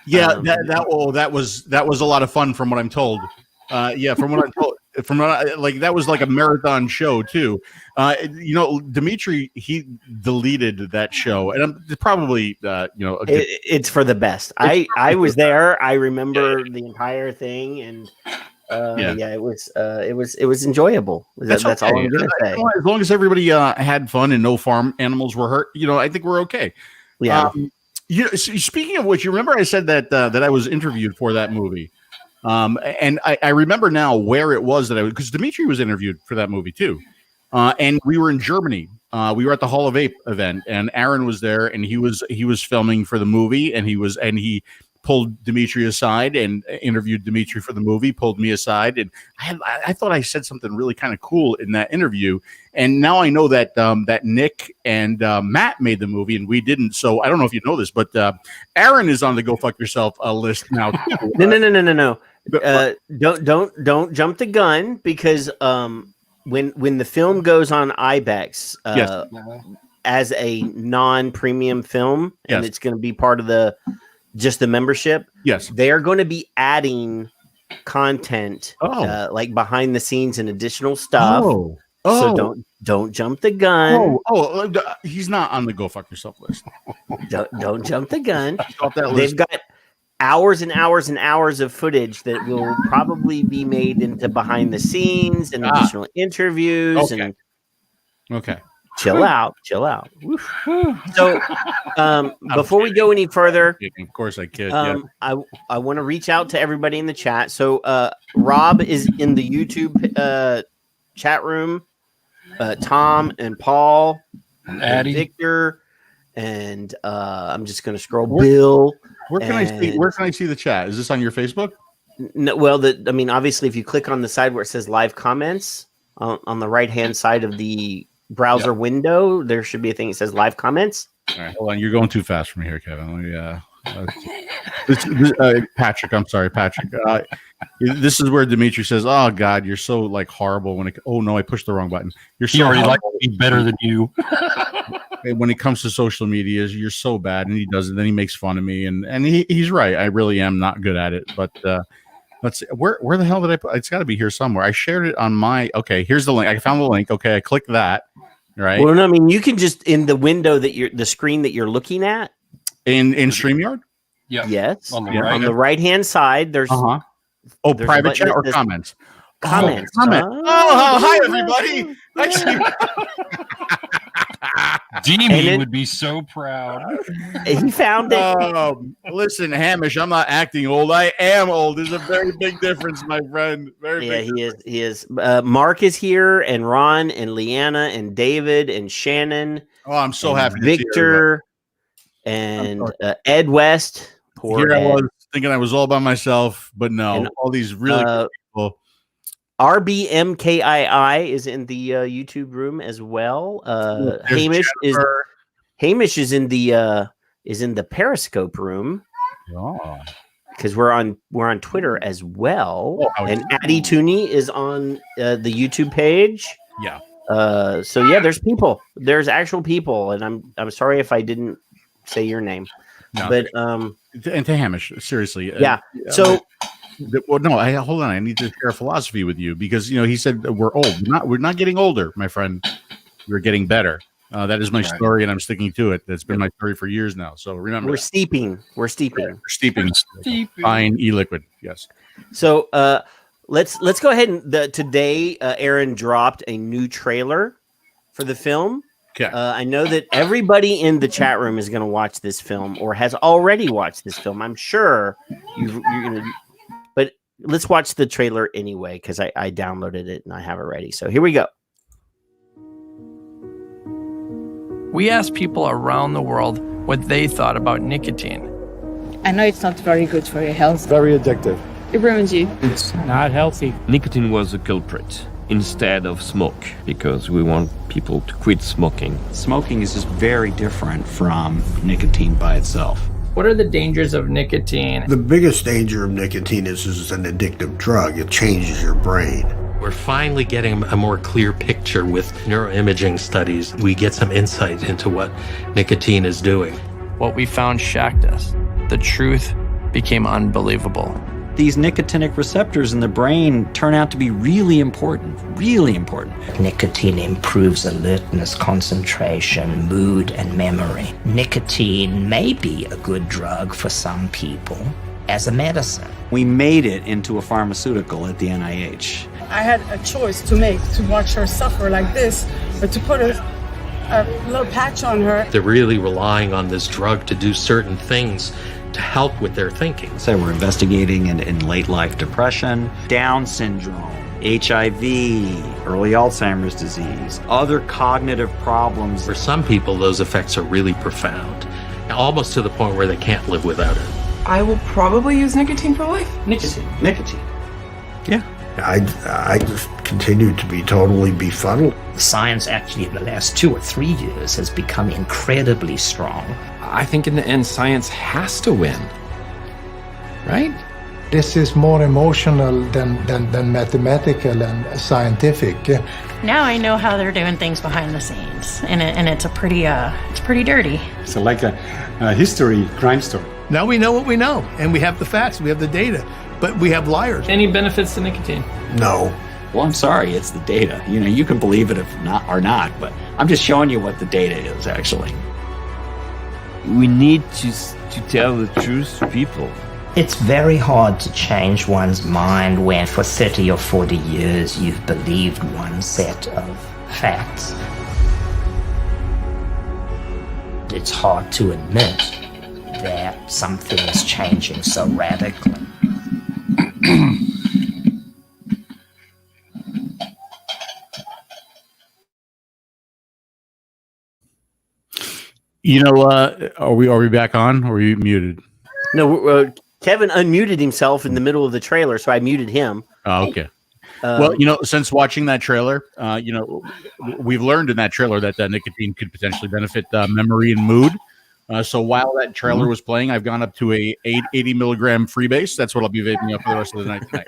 Speaker 12: Yeah, that was a lot of fun from what I'm told. From what I'm told. That was like a marathon show too. You know, Dimitri, he deleted that show, and I'm probably
Speaker 10: it's for the best. I was there. I remember the entire thing, and it was enjoyable. That's all I'm gonna say.
Speaker 12: As long as everybody had fun and no farm animals were hurt, you know, I think we're okay.
Speaker 10: Yeah.
Speaker 12: Speaking of which, you remember I said that I was interviewed for that movie. And I remember now where it was that because Dimitri was interviewed for that movie too. And we were in Germany. We were at the Hall of Vape event, and Aaron was there, and he was filming for the movie, and he pulled Dimitri aside and interviewed Dimitri for the movie, pulled me aside, and I thought I said something really kind of cool in that interview. And now I know that that Nick and Matt made the movie and we didn't. So I don't know if you know this, but Aaron is on the Go Fuck Yourself list now too.
Speaker 10: No. Don't jump the gun because when the film goes on IBEX as a non-premium film and it's going to be part of the membership, they are going to be adding content like behind the scenes and additional stuff. So don't jump the gun.
Speaker 12: He's not on the Go Fuck Yourself list.
Speaker 10: Don't jump the gun. They've got hours and hours and hours of footage that will probably be made into behind the scenes and additional interviews.
Speaker 12: Okay.
Speaker 10: Chill out. So before we go any further,
Speaker 12: of course I kid.
Speaker 10: I want to reach out to everybody in the chat. So Rob is in the YouTube chat room. Tom and Paul, and Victor, and I'm just going to scroll. Bill.
Speaker 12: Where can I see the chat? Is this on your Facebook?
Speaker 10: No, well, obviously, if you click on the side where it says live comments on the right hand side of the browser window, there should be a thing that says live comments.
Speaker 12: All right, hold on, you're going too fast for me here, Kevin. Patrick, I'm sorry, Patrick. This is where Dimitri says, "Oh God, you're so like horrible." Oh no, I pushed the wrong button.
Speaker 11: He already likes to be better than you.
Speaker 12: When it comes to social media, you're so bad, and he does it. Then he makes fun of me, and he's right. I really am not good at it. But let's see, where the hell did I put? It's got to be here somewhere. I shared it on my. Okay, here's the link. I found the link. Okay, I clicked that. Right.
Speaker 10: Well, no, you can just in the window the screen that you're looking at
Speaker 12: in StreamYard.
Speaker 11: Yeah.
Speaker 10: Yes. On the right hand side, there's there's
Speaker 12: private chat or comments.
Speaker 10: Comments.
Speaker 12: Hi everybody.
Speaker 11: Demi would be so proud.
Speaker 10: He found it.
Speaker 12: Listen, Hamish, I'm not acting old. I am old. There's a very big difference, my friend.
Speaker 10: He is. Mark is here, and Ron, and Leanna, and David, and Shannon.
Speaker 12: Oh, I'm so happy.
Speaker 10: Victor, and Ed West.
Speaker 12: Here I was thinking I was all by myself, but no,
Speaker 10: And,
Speaker 12: all these really good people.
Speaker 10: RBMKII is in the YouTube room as well. Hamish is in the Periscope room.
Speaker 12: Oh.
Speaker 10: Because we're on Twitter as well, and Addie Tooney is on the YouTube page.
Speaker 12: Yeah.
Speaker 10: So yeah, there's actual people, and I'm sorry if I didn't say your name, but
Speaker 12: and to Hamish, seriously,
Speaker 10: yeah. So
Speaker 12: well, no, hold on. I need to share a philosophy with you because he said that we're old. We're not getting older, my friend. We're getting better. That is my story, and I'm sticking to it. That's been my story for years now. So remember,
Speaker 10: we're steeping. We're steeping.
Speaker 12: Fine e-liquid. Yes.
Speaker 10: So let's go ahead and today Aaron dropped a new trailer for the film.
Speaker 12: Okay.
Speaker 10: I know that everybody in the chat room is going to watch this film or has already watched this film. I'm sure you're going to, but let's watch the trailer anyway because I downloaded it and I have it ready. So here we go.
Speaker 13: We asked people around the world what they thought about nicotine.
Speaker 14: I know it's not very good for your health.
Speaker 15: Very addictive.
Speaker 14: It ruins you.
Speaker 15: It's not healthy.
Speaker 16: Nicotine was a culprit instead of smoke because we want people to quit smoking.
Speaker 17: Smoking is just very different from nicotine by itself.
Speaker 13: What are the dangers of nicotine?
Speaker 18: The biggest danger of nicotine is it's an addictive drug. It changes your brain.
Speaker 19: We're finally getting a more clear picture with neuroimaging studies. We get some insight into what nicotine is doing.
Speaker 13: What we found shocked us. The truth became unbelievable.
Speaker 17: These nicotinic receptors in the brain turn out to be really important, really important.
Speaker 20: Nicotine improves alertness, concentration, mood, and memory. Nicotine may be a good drug for some people as a medicine.
Speaker 17: We made it into a pharmaceutical at the NIH.
Speaker 14: I had a choice to make, to watch her suffer like this, or to put a little patch on her.
Speaker 19: They're really relying on this drug to do certain things to help with their thinking.
Speaker 17: So we're investigating in late life depression, Down syndrome, HIV, early Alzheimer's disease, other cognitive problems.
Speaker 19: For some people, those effects are really profound, almost to the point where they can't live without it.
Speaker 21: I will probably use nicotine for life.
Speaker 17: Nicotine. Yeah.
Speaker 18: I just continue to be totally befuddled.
Speaker 20: The science actually in the last 2 or 3 years has become incredibly strong.
Speaker 22: I think in the end, science has to win, right?
Speaker 23: This is more emotional than mathematical and scientific.
Speaker 24: Now I know how they're doing things behind the scenes, and it's pretty dirty.
Speaker 15: So like a history crime story.
Speaker 25: Now we know what we know, and we have the facts, we have the data, but we have liars.
Speaker 13: Any benefits to nicotine?
Speaker 18: No.
Speaker 17: Well, I'm sorry, it's the data. You can believe it if not or not, but I'm just showing you what the data is actually.
Speaker 16: We need to tell the truth to people.
Speaker 20: It's very hard to change one's mind when for 30 or 40 years you've believed one set of facts. It's hard to admit that something is changing so radically.
Speaker 12: Are we back on or are you muted?
Speaker 10: No, Kevin unmuted himself in the middle of the trailer, so I muted him.
Speaker 12: Oh, okay. Well, since watching that trailer, we've learned in that trailer that nicotine could potentially benefit memory and mood. So while that trailer was playing, I've gone up to a 80 milligram freebase. That's what I'll be vaping up for the rest of the night tonight.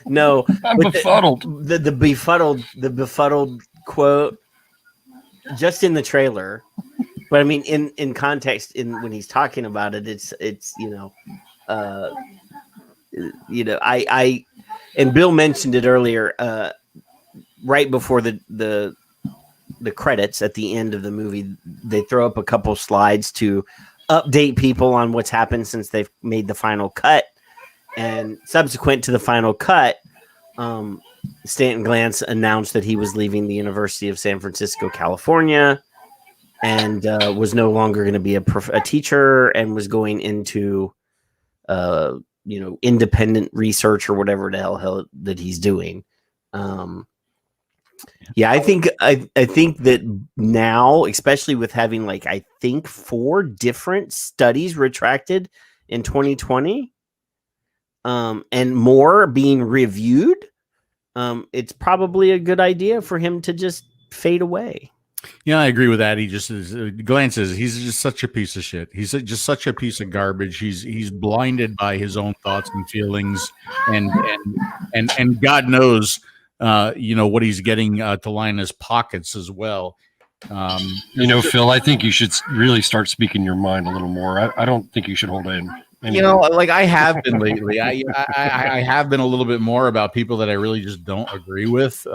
Speaker 10: No,
Speaker 11: I'm befuddled.
Speaker 10: The befuddled quote just in the trailer, but I mean in context, when he's talking about it, it's I and Bill mentioned it earlier, right before the credits at the end of the movie, they throw up a couple slides to update people on what's happened since they've made the final cut. And subsequent to the final cut, Stanton Glantz announced that he was leaving the University of San Francisco, California, and was no longer going to be a teacher and was going into, independent research or whatever the hell that he's doing. Yeah, I think that now, especially with having like I think 4 different studies retracted in 2020, and more being reviewed, it's probably a good idea for him to just fade away.
Speaker 12: Yeah, I agree with that. He just glances. He's just such a piece of shit. He's just such a piece of garbage. He's blinded by his own thoughts and feelings, and God knows, what he's getting to line his pockets as well.
Speaker 11: Phil, I think you should really start speaking your mind a little more. I don't think you should hold in.
Speaker 12: Like I have been lately. I have been a little bit more about people that I really just don't agree with.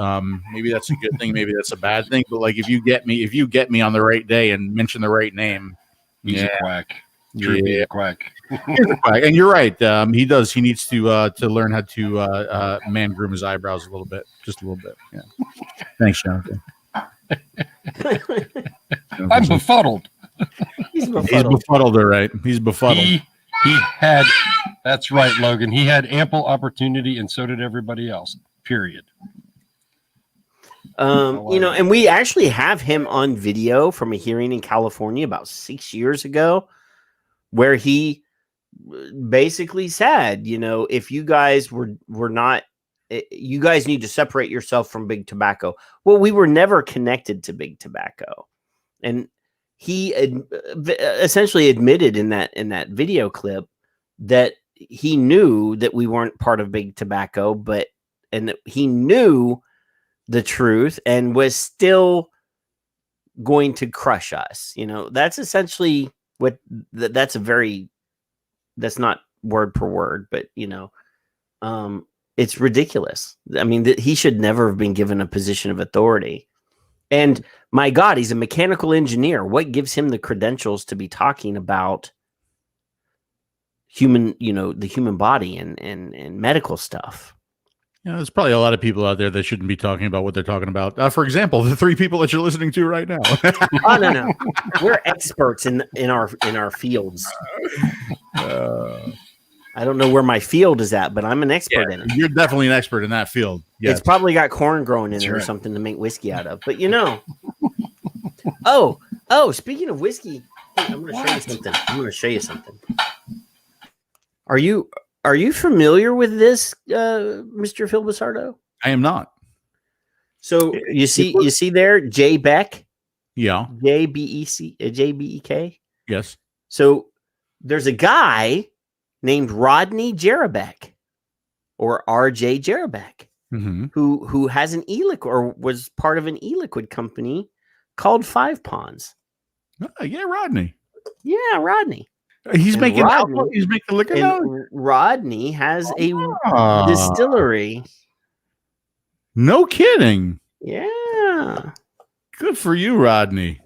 Speaker 12: Maybe that's a good thing. Maybe that's a bad thing. But like, if you get me on the right day and mention the right name,
Speaker 11: he's a quack. He's a quack.
Speaker 12: He's a quack. And you're right. He does. He needs to learn how to man groom his eyebrows a little bit, just a little bit. Yeah. Thanks, Jonathan.
Speaker 11: I'm befuddled.
Speaker 10: He's
Speaker 12: befuddled. All right. He's befuddled.
Speaker 11: He had, that's right, Logan. He had ample opportunity, and so did everybody else. Period.
Speaker 10: And we actually have him on video from a hearing in California about 6 years ago, where he basically said, if you guys were not, you guys need to separate yourself from big tobacco. Well, we were never connected to big tobacco, and he essentially admitted in that video clip that he knew that we weren't part of big tobacco, and that he knew the truth and was still going to crush us. That's essentially what that's not word per word, but it's ridiculous. I mean, he should never have been given a position of authority. And my God, he's a mechanical engineer. What gives him the credentials to be talking about the human body and medical stuff?
Speaker 12: There's probably a lot of people out there that shouldn't be talking about what they're talking about. For example, the 3 people that you're listening to right now.
Speaker 10: Oh, no. We're experts in our fields. I don't know where my field is at, but I'm an expert in it.
Speaker 12: You're definitely an expert in that field. Yes.
Speaker 10: It's probably got corn growing in there or something to make whiskey out of. But speaking of whiskey, I'm going to show you something. Are you familiar with this, Mr. Phil Busardo?
Speaker 12: I am not.
Speaker 10: So you see there, J Beck.
Speaker 12: Yeah.
Speaker 10: JBEK.
Speaker 12: Yes.
Speaker 10: So there's a guy named Rodney Jerebeck, or RJ Jerebeck, who has an e-liquid, or was part of an e-liquid company called 5 Ponds.
Speaker 12: Yeah, Rodney.
Speaker 10: Yeah, Rodney.
Speaker 12: He's making alcohol. He's making liquor now.
Speaker 10: Rodney has a distillery.
Speaker 12: No kidding.
Speaker 10: Yeah.
Speaker 12: Good for you, Rodney.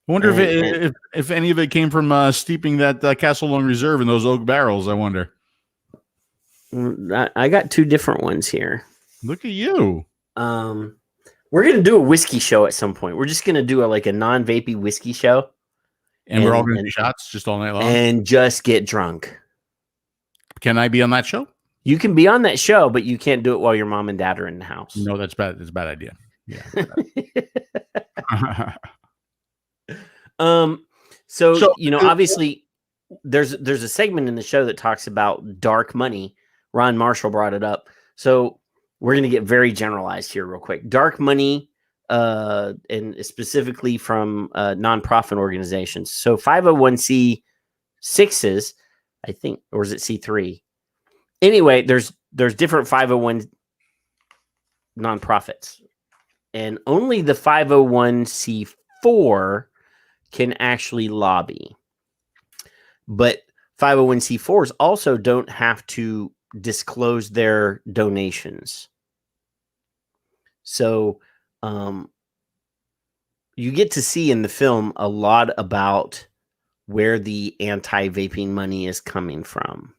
Speaker 12: I wonder if any of it came from steeping that Castle Long Reserve in those oak barrels. I wonder.
Speaker 10: I got 2 different ones here.
Speaker 12: Look at you.
Speaker 10: We're gonna do a whiskey show at some point. We're just gonna do a non-vapey whiskey show,
Speaker 12: and we're all gonna do shots just all night long
Speaker 10: and just get drunk.
Speaker 12: Can I be on that show?
Speaker 10: You can be on that show, but you can't do it while your mom and dad are in the house.
Speaker 12: No, that's bad. That's a bad idea. Yeah.
Speaker 10: So obviously there's a segment in the show that talks about dark money. Ron Marshall brought it up. So we're going to get very generalized here real quick. Dark money, and specifically from nonprofit organizations. So 501c6s, I think, or is it C3? Anyway, there's different 501 nonprofits, and only the 501c4 can actually lobby. But 501c4s also don't have to disclose their donations. So you get to see in the film a lot about where the anti-vaping money is coming from.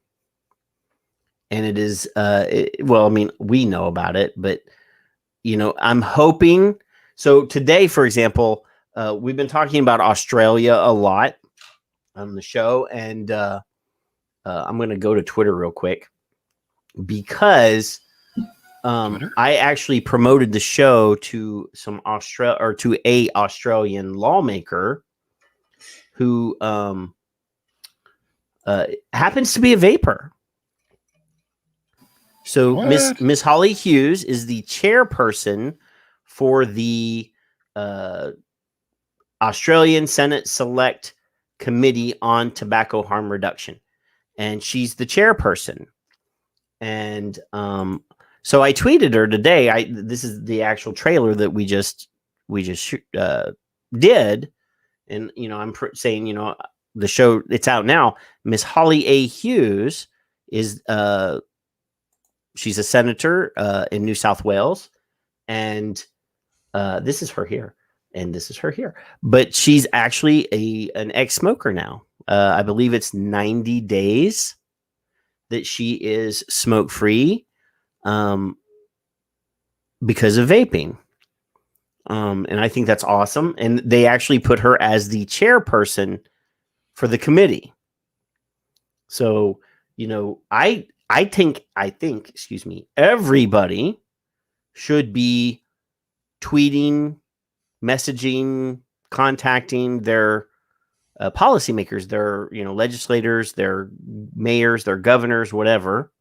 Speaker 10: And it is, we know about it, but, I'm hoping. So today, for example, we've been talking about Australia a lot on the show, and I'm going to go to Twitter real quick because I actually promoted the show to a Australian lawmaker who happens to be a vapor. So Miss Holly Hughes is the chairperson for the Australian Senate Select Committee on Tobacco Harm Reduction, and she's the chairperson. And so I tweeted her today. This is the actual trailer that we just did, and I'm saying the show, it's out now. Miss Holly A. Hughes is she's a senator in New South Wales, and this is her here, and this is her here. But she's actually an ex-smoker now. I believe it's 90 days that she is smoke-free because of vaping. And I think that's awesome. And they actually put her as the chairperson for the committee. So, I think, excuse me, everybody should be tweeting, messaging, contacting their policymakers, their legislators, their mayors, their governors, whatever.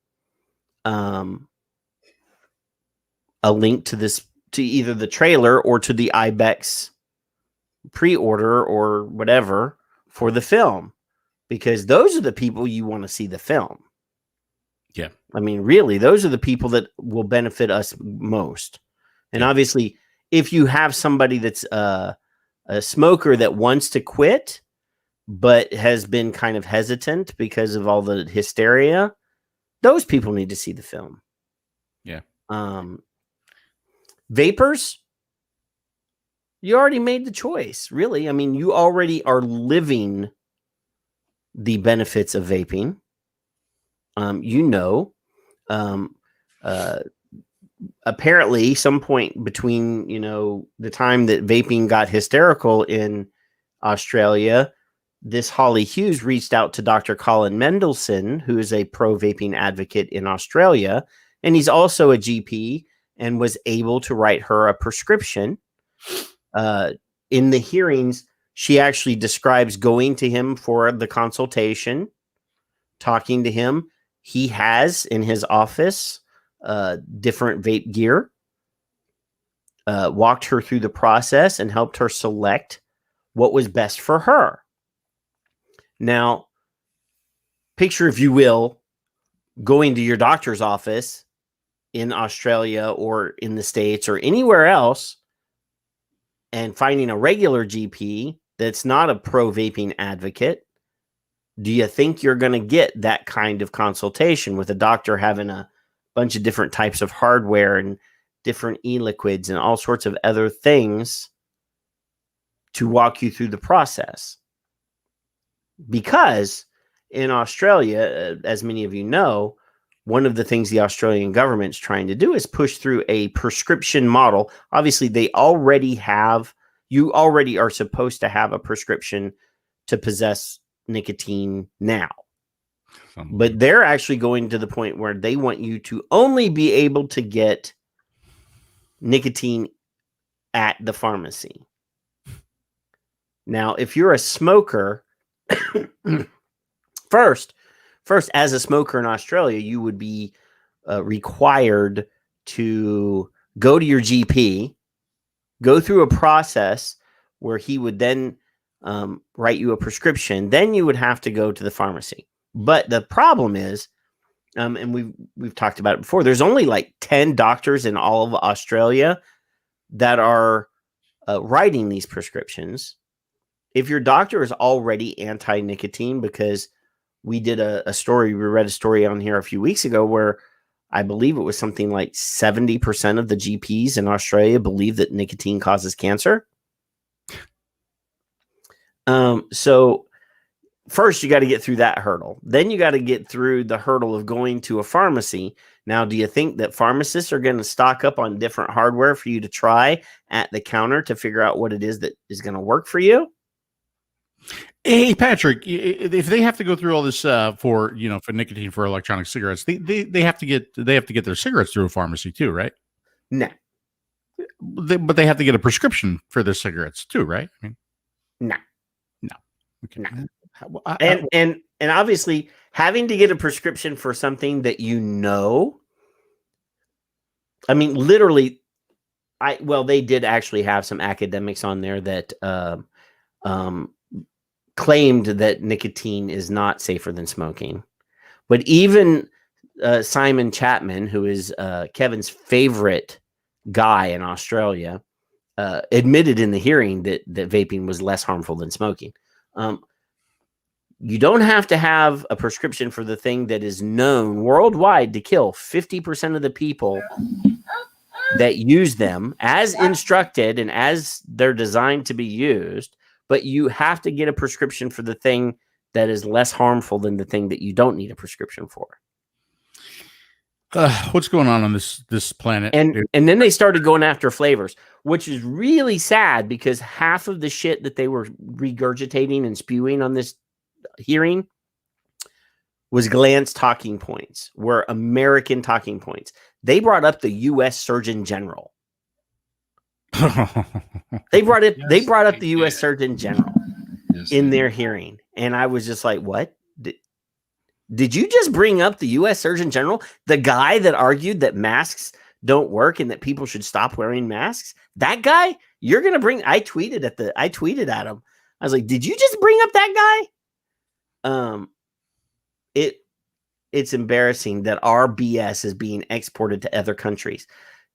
Speaker 10: A link to this, to either the trailer or to the IBEX pre-order or whatever for the film, because those are the people you want to see the film.
Speaker 3: Yeah.
Speaker 10: I mean, really, those are the people that will benefit us most. And obviously, if you have somebody that's a smoker that wants to quit, but has been kind of hesitant because of all the hysteria, those people need to see the film.
Speaker 3: Yeah.
Speaker 10: Vapors, you already made the choice, really. I mean, you already are living the benefits of vaping. Apparently some point between, the time that vaping got hysterical in Australia, this Holly Hughes reached out to Dr. Colin Mendelsohn, who is a pro-vaping advocate in Australia, and he's also a GP, and was able to write her a prescription. In the hearings, she actually describes going to him for the consultation, talking to him. He has in his office different vape gear, walked her through the process and helped her select what was best for her. Now, picture, if you will, going to your doctor's office in Australia or in the States or anywhere else and finding a regular GP that's not a pro-vaping advocate. Do you think you're going to get that kind of consultation with a doctor having a bunch of different types of hardware and different e-liquids and all sorts of other things to walk you through the process? Because in Australia, as many of you know, one of the things the Australian government's trying to do is push through a prescription model. Obviously, you already are supposed to have a prescription to possess nicotine now. But they're actually going to the point where they want you to only be able to get nicotine at the pharmacy. Now, if you're a smoker, first, as a smoker in Australia, you would be required to go to your GP, go through a process where he would then write you a prescription. Then you would have to go to the pharmacy. But the problem is, and we've talked about it before, there's only like 10 doctors in all of Australia that are writing these prescriptions. If your doctor is already anti-nicotine, because we did we read a story on here a few weeks ago where I believe it was something like 70% of the GPs in Australia believe that nicotine causes cancer. So first you got to get through that hurdle. Then you got to get through the hurdle of going to a pharmacy. Now, do you think that pharmacists are going to stock up on different hardware for you to try at the counter to figure out what it is that is going to work for you?
Speaker 12: Hey, Patrick, if they have to go through all this for nicotine for electronic cigarettes, they have to get their cigarettes through a pharmacy too, right?
Speaker 10: No.
Speaker 12: But they have to get a prescription for their cigarettes too, right? I mean,
Speaker 10: no.
Speaker 12: Okay.
Speaker 10: No. And obviously having to get a prescription for something that I mean, literally, they did actually have some academics on there that claimed that nicotine is not safer than smoking. But even Simon Chapman, who is Kevin's favorite guy in Australia, admitted in the hearing that vaping was less harmful than smoking. You don't have to have a prescription for the thing that is known worldwide to kill 50% of the people that use them as instructed and as they're designed to be used. But you have to get a prescription for the thing that is less harmful than the thing that you don't need a prescription for.
Speaker 12: What's going on this planet?
Speaker 10: And then they started going after flavors, which is really sad because half of the shit that they were regurgitating and spewing on this hearing was Glantz talking points, were American talking points. They brought up the U.S. Surgeon General. They brought up the U.S. Surgeon General in their hearing, and I was just like, "What? Did you just bring up the U.S. Surgeon General, the guy that argued that masks don't work and that people should stop wearing masks? That guy? You're gonna bring?" I tweeted at him. I was like, "Did you just bring up that guy?" It's embarrassing that our BS is being exported to other countries.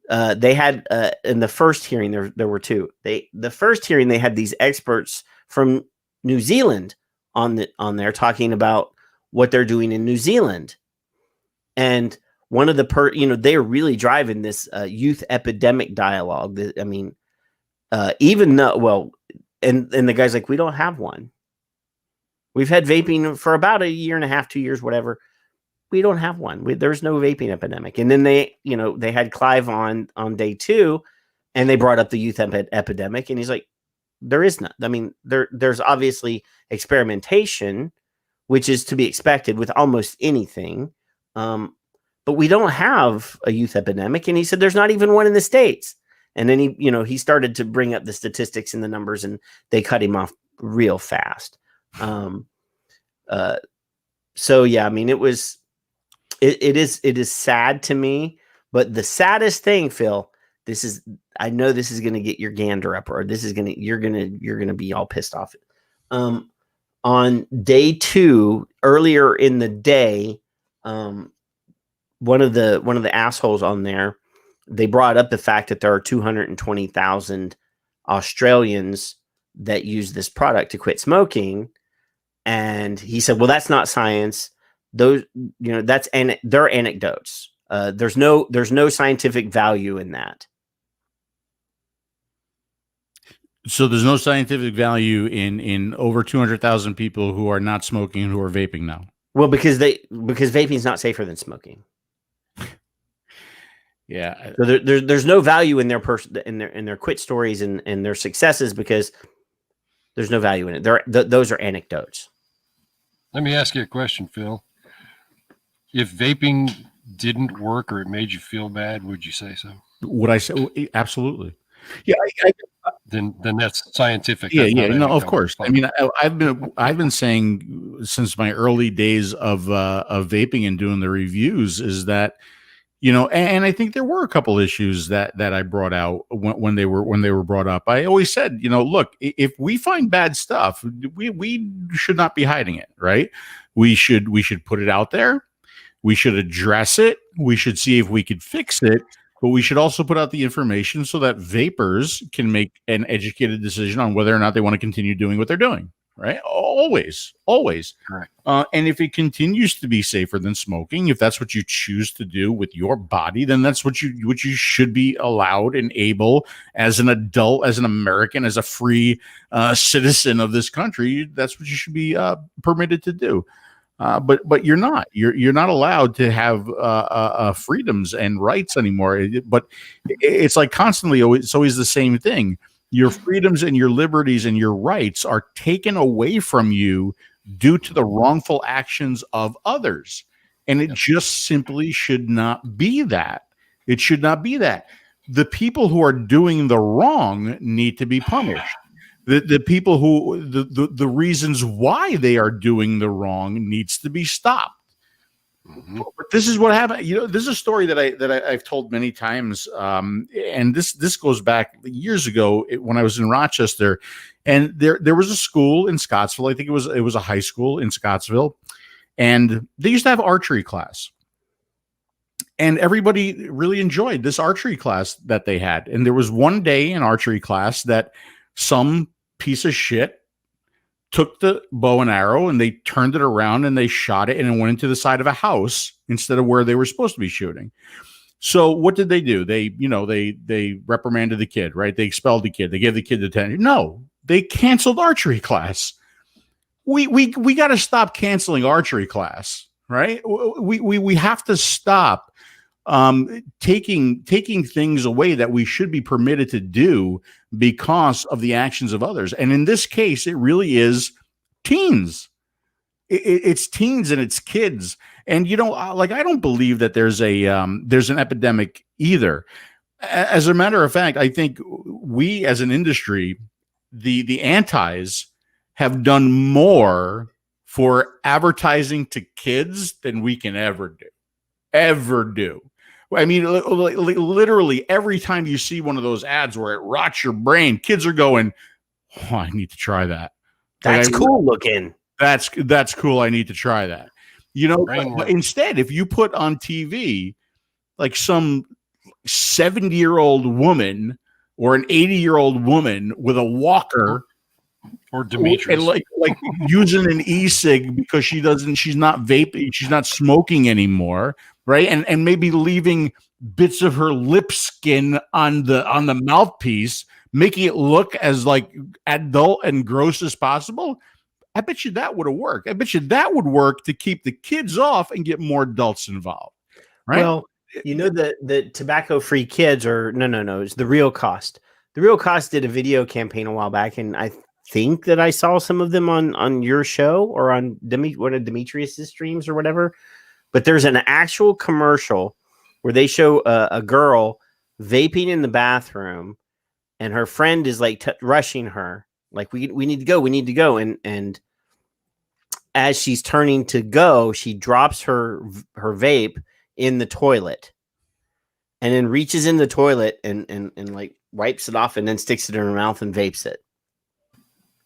Speaker 10: They had in the first hearing there were two. The first hearing they had these experts from New Zealand on there talking about what they're doing in New Zealand, and one of they are really driving this youth epidemic dialogue. I mean, even though and the guy's like, we don't have one. We've had vaping for about a year and a half, 2 years, whatever. We don't have one. There's no vaping epidemic. And then they had Clive on day 2, and they brought up the youth epidemic, and he's like, there is none. I mean, there's obviously experimentation, which is to be expected with almost anything, but we don't have a youth epidemic. And he said there's not even one in the States. And then he started to bring up the statistics and the numbers, and they cut him off real fast. So yeah, I mean, it is sad to me, but the saddest thing, Phil, I know this is going to get your gander up, or you're going to be all pissed off. On day 2, earlier in the day, one of the assholes on there, they brought up the fact that there are 220,000 Australians that use this product to quit smoking. And he said, well, that's not science. Those, they're anecdotes. There's no scientific value in that.
Speaker 12: So there's no scientific value in over 200,000 people who are not smoking and who are vaping now.
Speaker 10: Well, because vaping is not safer than smoking.
Speaker 12: Yeah.
Speaker 10: So there's no value in their quit stories and their successes because there's no value in it. Those are anecdotes.
Speaker 11: Let me ask you a question, Phil. If vaping didn't work or it made you feel bad, would you say so?
Speaker 12: Would I say absolutely? Yeah.
Speaker 11: Then that's scientific.
Speaker 12: Yeah, no, of course. I mean, I've been saying since my early days of vaping and doing the reviews is that, and I think there were a couple issues that I brought out when they were brought up. I always said, look, if we find bad stuff, we should not be hiding it, right? We should put it out there. We should address it. We should see if we could fix it. But we should also put out the information so that vapors can make an educated decision on whether or not they want to continue doing what they're doing, right? Always.
Speaker 11: Correct.
Speaker 12: And if it continues to be safer than smoking, if that's what you choose to do with your body, then that's what you should be allowed and able as an adult, as an American, as a free citizen of this country. That's what you should be permitted to do. But you're not. You're not allowed to have freedoms and rights anymore. But it's like constantly, it's always the same thing. Your freedoms and your liberties and your rights are taken away from you due to the wrongful actions of others. And it just simply should not be that. It should not be that. The people who are doing the wrong need to be punished. The people who the reasons why they are doing the wrong needs to be stopped. But this is what happened. This is a story that I've told many times, and this goes back years ago when I was in Rochester, and there was a school in Scottsville. I think it was a high school in Scottsville, and they used to have archery class, and everybody really enjoyed this archery class that they had. And there was one day in archery class that some piece of shit took the bow and arrow and they turned it around and they shot it and it went into the side of a house instead of where they were supposed to be shooting. So what did they do? They reprimanded the kid, right? They expelled the kid. They gave the kid detention. No, they canceled archery class. We got to stop canceling archery class, right? We have to stop taking things away that we should be permitted to do because of the actions of others. And in this case, it really is teens. It's teens and it's kids. And I don't believe that there's an epidemic either. As a matter of fact, I think we as an industry, the antis have done more for advertising to kids than we can ever do. I mean, literally every time you see one of those ads where it rots your brain, kids are going, "Oh, I need to try that.
Speaker 10: That's cool looking.
Speaker 12: That's cool. I need to try that." But instead, if you put on TV like some 70-year-old woman or an 80-year-old woman with a walker,
Speaker 11: or Demetrius,
Speaker 12: and like using an e-cig because she's not vaping, she's not smoking anymore, right? And maybe leaving bits of her lip skin on the mouthpiece, making it look as like adult and gross as possible. I bet you that would have worked. I bet you that would work to keep the kids off and get more adults involved, right?
Speaker 10: Well, the tobacco-free kids are no. It's the Real Cost. The Real Cost did a video campaign a while back, and I think that I saw some of them on your show or on one of Demetrius's streams or whatever. But there's an actual commercial where they show a girl vaping in the bathroom, and her friend is like rushing her, like we need to go, and as she's turning to go, she drops her vape in the toilet, and then reaches in the toilet and like wipes it off, and then sticks it in her mouth and vapes it.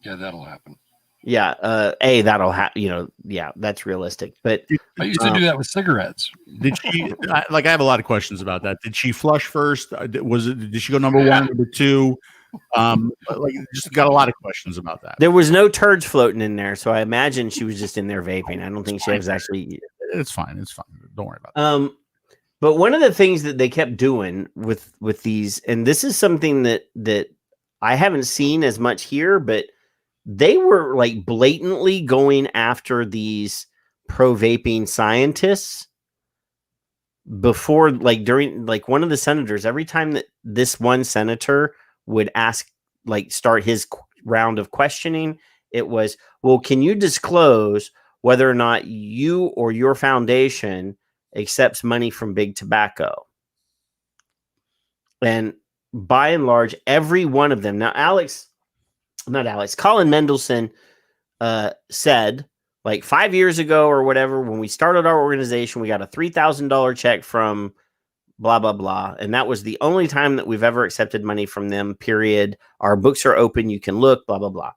Speaker 11: Yeah, that'll happen.
Speaker 10: Yeah, that'll happen. Yeah, that's realistic. But
Speaker 11: I used to do that with cigarettes.
Speaker 12: Did she? I have a lot of questions about that. Did she flush first? Did she go number one, number two? Just got a lot of questions about that.
Speaker 10: There was no turds floating in there, so I imagine she was just in there vaping. I don't think she was actually.
Speaker 12: It's fine. Don't worry about that.
Speaker 10: But one of the things that they kept doing with these, and this is something that I haven't seen as much here, but they were like blatantly going after these pro-vaping scientists before, like during, like one of the senators, every time that this one senator would start his round of questioning, it was, well, can you disclose whether or not you or your foundation accepts money from big tobacco? And by and large, every one of them. Now, Colin Mendelson said, like 5 years ago or whatever, when we started our organization, we got a $3,000 check from blah, blah, blah. And that was the only time that we've ever accepted money from them, period. Our books are open. You can look, blah, blah, blah.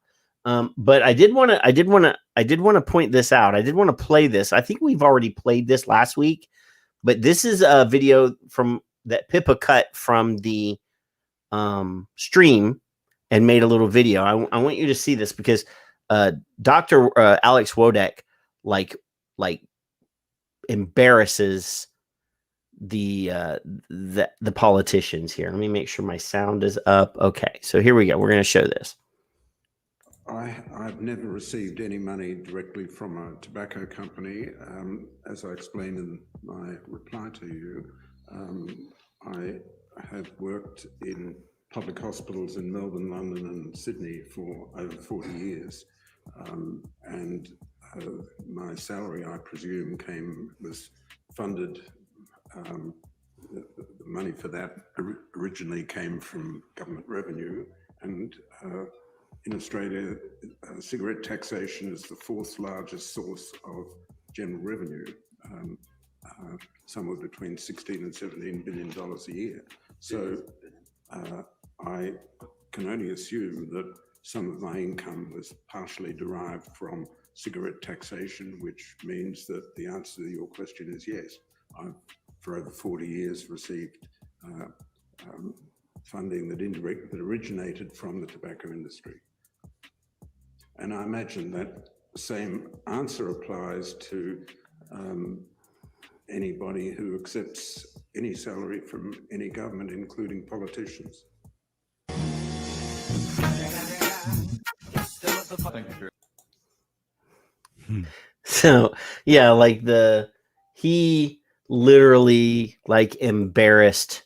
Speaker 10: But I did want to point this out. I did want to play this. I think we've already played this last week, but this is a video from that Pippa cut from the stream and made a little video. I want you to see this because Dr. Alex Wodek like embarrasses the politicians here. Let me make sure my sound is up. Okay, so here we go. We're going to show this.
Speaker 4: I've never received any money directly from a tobacco company. As I explained in my reply to you, I have worked in public hospitals in Melbourne, London, and Sydney for over 40 years. And my salary, I presume, was funded. The money for that originally came from government revenue, and in Australia, cigarette taxation is the fourth largest source of general revenue, somewhere between $16 and $17 billion a year. So I can only assume that some of my income was partially derived from cigarette taxation, which means that the answer to your question is yes. I've, for over 40 years, received funding that originated from the tobacco industry. And I imagine that same answer applies to anybody who accepts any salary from any government, including politicians.
Speaker 10: So yeah, like he literally like embarrassed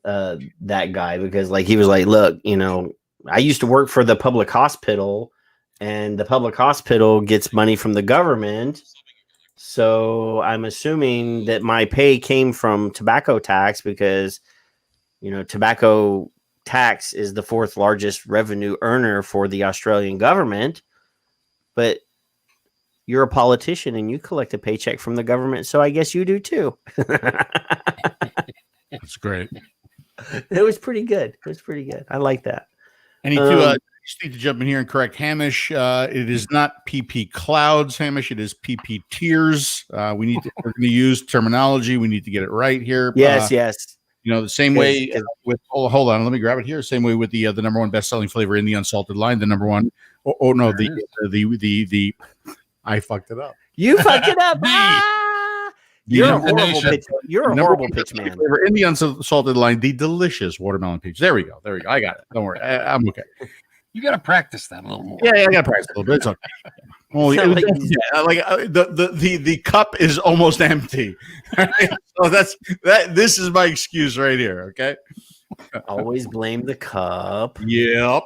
Speaker 10: that guy, because like he was like, look, you know, I used to work for the public hospital, and the public hospital gets money from the government, so I'm assuming that my pay came from tobacco tax, because you know, tobacco tax is the fourth largest revenue earner for the Australian government. But you're a politician and you collect a paycheck from the government, so I guess you do too.
Speaker 12: That's great.
Speaker 10: It was pretty good. It was pretty good. I like that.
Speaker 12: I need to just need to jump in here and correct Hamish. It is not PP clouds, Hamish. It is PP tears. We're going to use terminology. We need to get it right here.
Speaker 10: Yes, yes.
Speaker 12: You know, the same way with hold on, let me grab it here. Same way with the number one best-selling flavor in the Unsalted line. The number one. Oh no, the I fucked it up.
Speaker 10: You fucked it up. You're a horrible pitch. You're a horrible pitch man.
Speaker 12: In the Unsalted line, the delicious watermelon peach. There we go. There we go. I got it. Don't worry. I'm okay.
Speaker 11: You got to practice that a little more.
Speaker 12: Yeah, I got to practice a little bit. It's okay. Well, the cup is almost empty. So this is my excuse right here. Okay.
Speaker 10: Always blame the cup.
Speaker 12: Yep.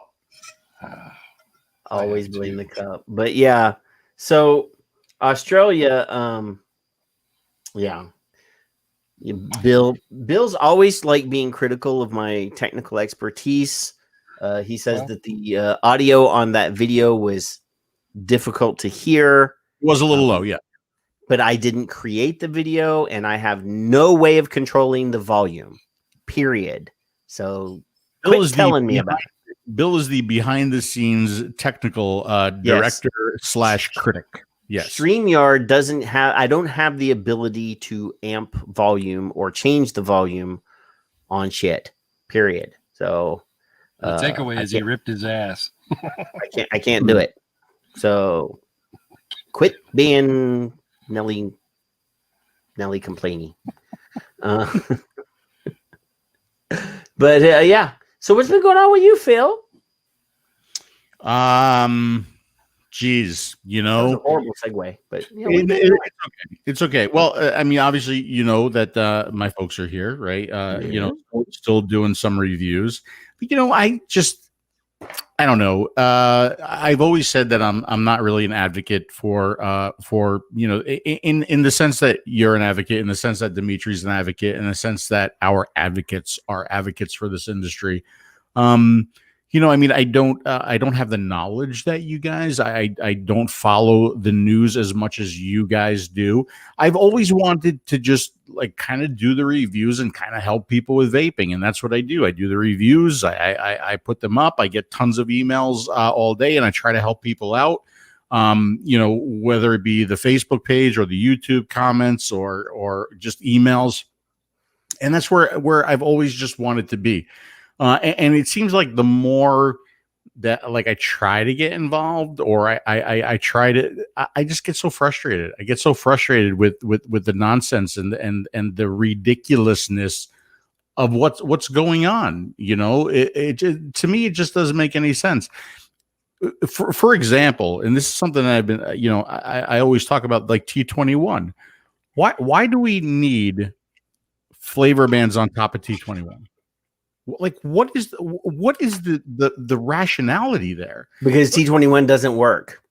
Speaker 10: Always blame the cup. But yeah, so Australia, yeah. Bill's always like being critical of my technical expertise. He says that the audio on that video was difficult to hear.
Speaker 12: It was a little low, yeah.
Speaker 10: But I didn't create the video, and I have no way of controlling the volume, period. So Bill is telling me about it.
Speaker 12: Bill is the behind-the-scenes technical director / critic. Yes.
Speaker 10: StreamYard doesn't have. I don't have the ability to amp volume or change the volume on shit. Period. So
Speaker 11: the takeaway is he ripped his ass.
Speaker 10: I can't do it. So quit being Nelly complaining. But yeah. So what's been going on with you, Phil?
Speaker 12: Geez, you know,
Speaker 10: that was a horrible segue, but you know,
Speaker 12: it's okay. It's okay. Well, I mean, obviously, you know that my folks are here, right? You know, still doing some reviews. But, you know, I don't know. I've always said that I'm not really an advocate for you know, in the sense that you're an advocate, in the sense that Dimitri's an advocate, in the sense that our advocates are advocates for this industry. You know, I mean, I don't have the knowledge that you guys. I don't follow the news as much as you guys do. I've always wanted to just like kind of do the reviews and kind of help people with vaping, and that's what I do. I do the reviews. I put them up. I get tons of emails all day, and I try to help people out. You know, whether it be the Facebook page or the YouTube comments or just emails, and that's where I've always just wanted to be. And it seems like the more that like I try to get involved, or I try to, I just get so frustrated. I get so frustrated with the nonsense and the ridiculousness of what's going on. You know, to me, it just doesn't make any sense. For example, and this is something that I've been, you know, I always talk about, like T21. Why do we need flavor bans on top of T21? Like, what is the rationality there?
Speaker 10: Because T21 doesn't work.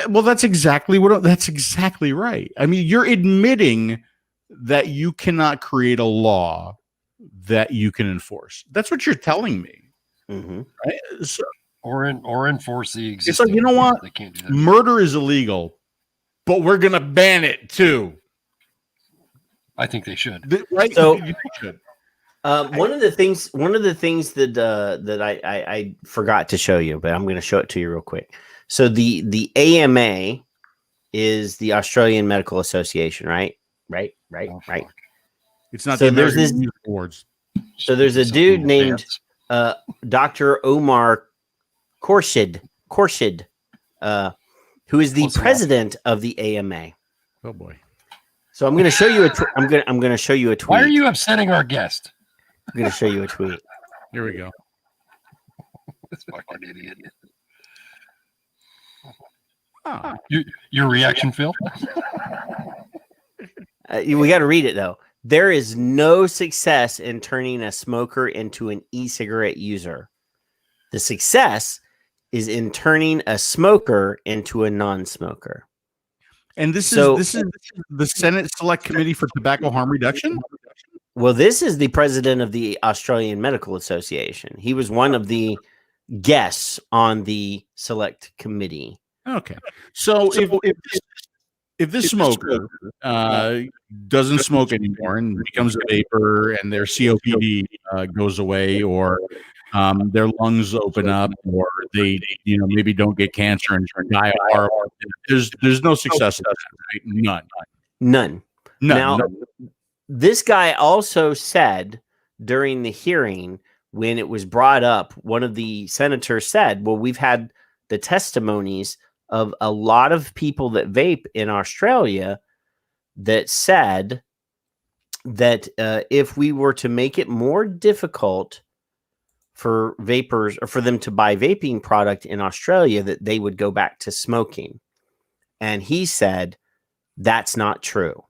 Speaker 12: Well, that's exactly right. I mean, you're admitting that you cannot create a law that you can enforce. That's what you're telling me, right? So,
Speaker 11: or enforce the existing.
Speaker 12: It's like, you know what?
Speaker 11: They can't do that.
Speaker 12: Murder is illegal, but we're gonna ban it too.
Speaker 11: I think they should.
Speaker 12: Right?
Speaker 10: So,
Speaker 12: you should.
Speaker 10: One of the things that I forgot to show you, but I'm going to show it to you real quick. So the AMA is the Australian Medical Association, right? Right.
Speaker 12: It's not
Speaker 10: so
Speaker 12: the
Speaker 10: there's
Speaker 12: American
Speaker 10: this
Speaker 12: Music Awards.
Speaker 10: So there's a dude named Dr. Omar Khorshid, who is the president of the AMA.
Speaker 12: Oh boy!
Speaker 10: So I'm going to show you I'm going to show you a tweet.
Speaker 11: Why are you upsetting our guest?
Speaker 10: I'm going to show you a tweet.
Speaker 12: Here we go.
Speaker 11: This fucking idiot.
Speaker 12: Oh.
Speaker 11: Your reaction, Phil?
Speaker 10: We got to read it though. There is no success in turning a smoker into an e-cigarette user. The success is in turning a smoker into a non-smoker.
Speaker 12: And this is the Senate Select Committee for Tobacco Harm Reduction?
Speaker 10: Well, this is the president of the Australian Medical Association. He was one of the guests on the Select Committee.
Speaker 12: Okay. So if this smoker doesn't smoke anymore and becomes a vapor and their COPD goes away, or their lungs open up, or they maybe don't get cancer and die horrible, there's no success in that, right? None.
Speaker 10: Now, this guy also said during the hearing, when it was brought up, one of the senators said, well, we've had the testimonies of a lot of people that vape in Australia that said that if we were to make it more difficult for vapors or for them to buy vaping product in Australia, that they would go back to smoking. And he said, that's not true.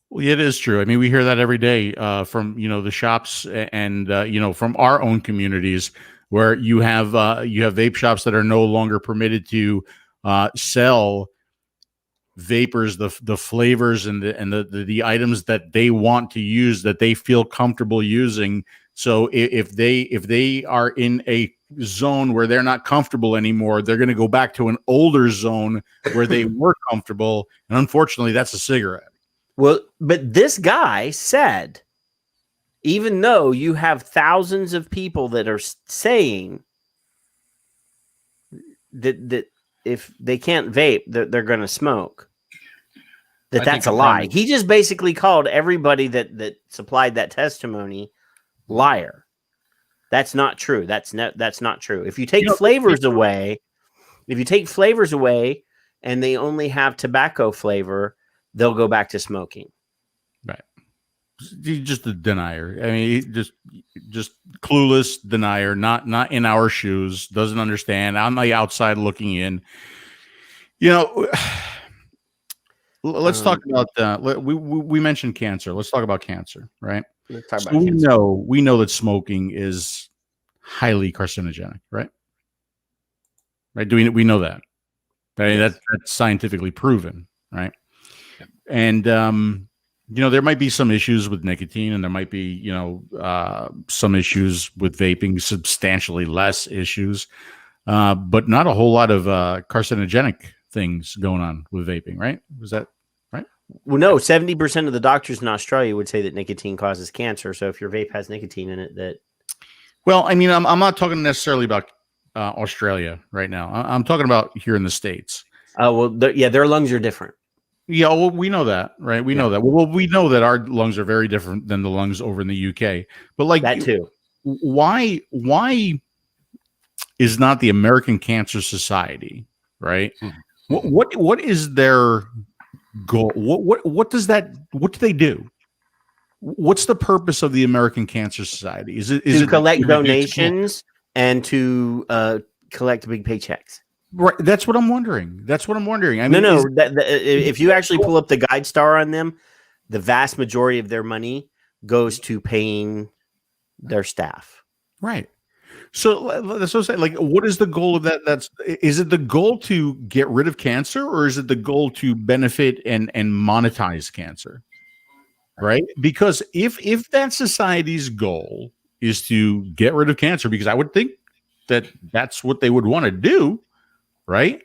Speaker 12: Well, it is true. I mean, we hear that every day from the shops and from our own communities, where you have vape shops that are no longer permitted to sell vapors, the flavors and the items that they want to use, that they feel comfortable using. So if they are in a zone where they're not comfortable anymore, they're going to go back to an older zone where they were comfortable. And unfortunately, that's a cigarette.
Speaker 10: Well, but this guy said, even though you have thousands of people that are saying that if they can't vape, they're going to smoke, that's a lie. He just basically called everybody that supplied that testimony liar. That's not true. That's not true. If you take flavors away, and they only have tobacco flavor, they'll go back to smoking.
Speaker 12: Right. He's just a denier. I mean, just clueless denier, not in our shoes, doesn't understand. On the outside looking in. Let's talk about we mentioned cancer. Let's talk about cancer, right?
Speaker 10: Let's talk about cancer.
Speaker 12: We know that smoking is highly carcinogenic, right? Right? We know that. I mean, that's scientifically proven, right? And there might be some issues with nicotine, and there might be some issues with vaping, substantially less issues, but not a whole lot of carcinogenic things going on with vaping, right? Was that right?
Speaker 10: Well, no. 70% of the doctors in Australia would say that nicotine causes cancer. So if your vape has nicotine in it,
Speaker 12: well, I mean, I'm not talking necessarily about Australia right now. I'm talking about here in the States.
Speaker 10: Well, their lungs are different.
Speaker 12: Yeah, well, we know that, right? We know that. Well, we know that our lungs are very different than the lungs over in the UK. But like
Speaker 10: that too.
Speaker 12: Why is not the American Cancer Society, right? What is their goal? What do they do? What's the purpose of the American Cancer Society? Is it
Speaker 10: to collect donations and to collect big paychecks?
Speaker 12: Right, that's what I'm wondering. I mean,
Speaker 10: if you actually pull up the Guide Star on them, the vast majority of their money goes to paying their staff.
Speaker 12: Right. So that's what I'm saying. Like, what is the goal of that? Is it the goal to get rid of cancer, or is it the goal to benefit and monetize cancer? Right. Because if that society's goal is to get rid of cancer, because I would think that that's what they would want to do, right?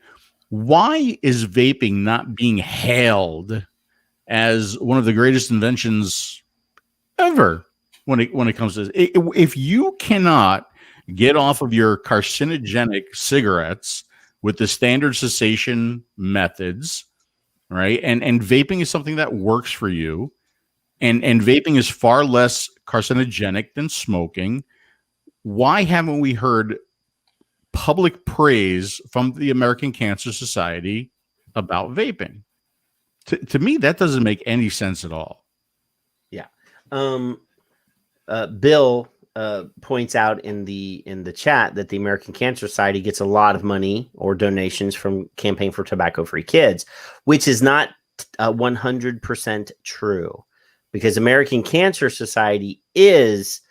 Speaker 12: Why is vaping not being hailed as one of the greatest inventions ever when it comes to this? If you cannot get off of your carcinogenic cigarettes with the standard cessation methods, right? And vaping is something that works for you, and vaping is far less carcinogenic than smoking. Why haven't we heard public praise from the American Cancer Society about vaping? To me, that doesn't make any sense at all.
Speaker 10: Yeah. Bill points out in the chat that the American Cancer Society gets a lot of money or donations from Campaign for Tobacco-Free Kids, which is not 100% true, because American Cancer Society is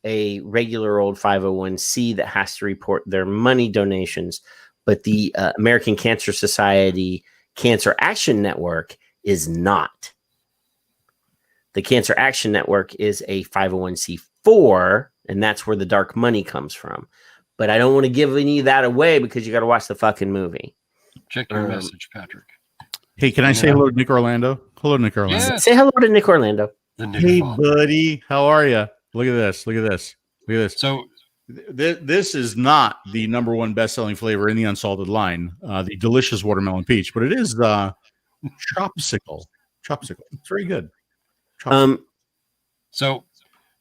Speaker 10: a regular old 501c that has to report their money donations, but the American Cancer Society Cancer Action Network is not. The Cancer Action Network is a 501c4, and that's where the dark money comes from. But I don't want to give any of that away because you got to watch the fucking movie.
Speaker 11: Check your message, Patrick.
Speaker 12: Hey, can I say hello to Nick Orlando? Hello, Nick Orlando.
Speaker 11: Yes.
Speaker 10: Say hello to Nick Orlando.
Speaker 12: Hey, buddy. How are you? Look at this. Look at this. Look at this.
Speaker 11: So
Speaker 12: this is not the number one best-selling flavor in the Unsalted line, the delicious watermelon peach, but it is Chopsicle. Chopsicle. It's very good.
Speaker 11: So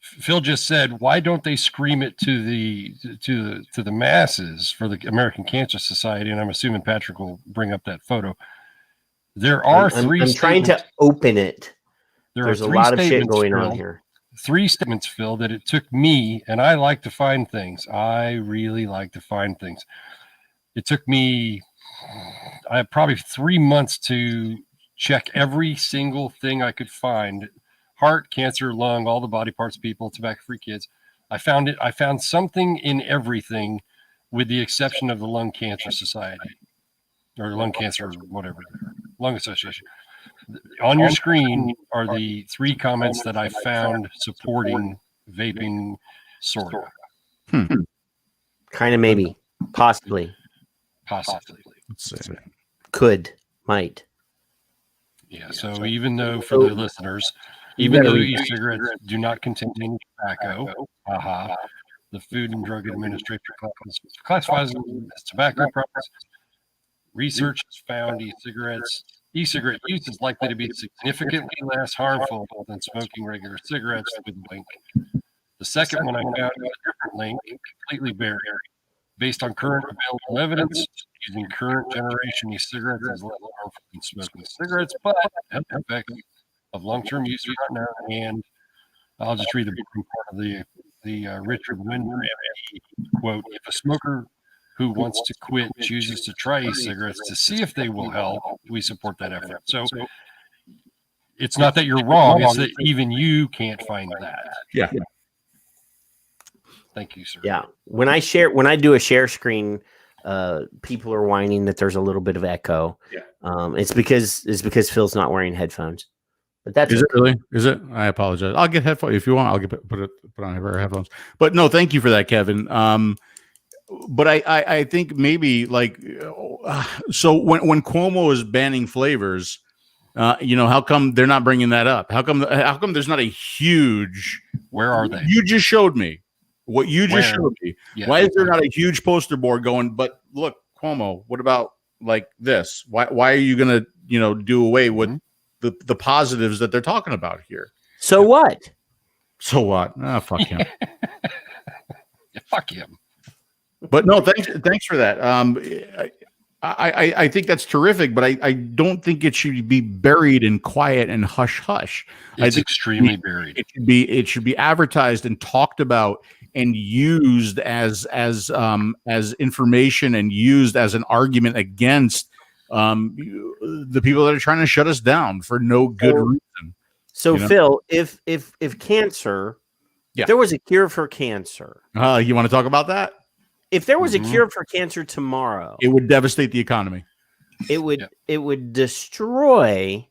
Speaker 11: Phil just said, why don't they scream it to the masses for the American Cancer Society? And I'm assuming Patrick will bring up that photo. There are
Speaker 10: I'm trying to open it. There's a lot of shit going on here.
Speaker 11: 3 statements, Phil, that it took me, and I like to find things. I really like to find things. It took me probably 3 months to check every single thing I could find. Heart, cancer, lung, all the body parts, people, tobacco-free kids. I found it. I found something in everything, with the exception of the Lung Cancer Society, or Lung Cancer, whatever, Lung Association. On your screen are the 3 comments that I found supporting vaping, sort of.
Speaker 10: Kind of, maybe, possibly.
Speaker 12: Let's see.
Speaker 10: Could, might.
Speaker 11: Yeah. So even though, for the listeners, even though e-cigarettes do not contain any tobacco, the Food and Drug Administration classifies them as tobacco products. Research has found e-cigarette use is likely to be significantly less harmful than smoking regular cigarettes, with a link. The second one I found is a different link, completely buried. Based on current available evidence, using current generation e-cigarettes is less harmful than smoking cigarettes, but the effects of long-term use are not known. And I'll just read the part of the Richard Winder quote: "If a smoker who wants to quit chooses to try e-cigarettes to see if they will help, we support that effort." So it's not that you're wrong; it's that even you can't find that.
Speaker 12: Yeah.
Speaker 11: Thank you, sir.
Speaker 10: Yeah. When I do a share screen, people are whining that there's a little bit of echo.
Speaker 12: Yeah.
Speaker 10: It's because Phil's not wearing headphones. But that's
Speaker 12: it really? Is it? I apologize. I'll get headphones if you want. I'll put on her headphones. But no, thank you for that, Kevin. But I think maybe so when Cuomo is banning flavors, how come they're not bringing that up? How come there's not a huge?
Speaker 11: Where are they?
Speaker 12: You just showed me what you just showed me.
Speaker 11: Yeah.
Speaker 12: Why is there not a huge poster board going? But look, Cuomo, what about like this? Why are you gonna do away with the positives that they're talking about here?
Speaker 10: So what?
Speaker 12: So what? Fuck him.
Speaker 11: Fuck him.
Speaker 12: But no, thanks for that. I think that's terrific, but I don't think it should be buried in quiet and hush hush.
Speaker 11: It's extremely buried.
Speaker 12: It should be advertised and talked about and used as information and used as an argument against the people that are trying to shut us down for no good reason.
Speaker 10: So
Speaker 12: You know?
Speaker 10: Phil, if cancer,
Speaker 12: Yeah.
Speaker 10: if there was a cure for cancer,
Speaker 12: You want to talk about that?
Speaker 10: if there was a cure for cancer tomorrow,
Speaker 12: It would devastate the economy.
Speaker 10: it would destroy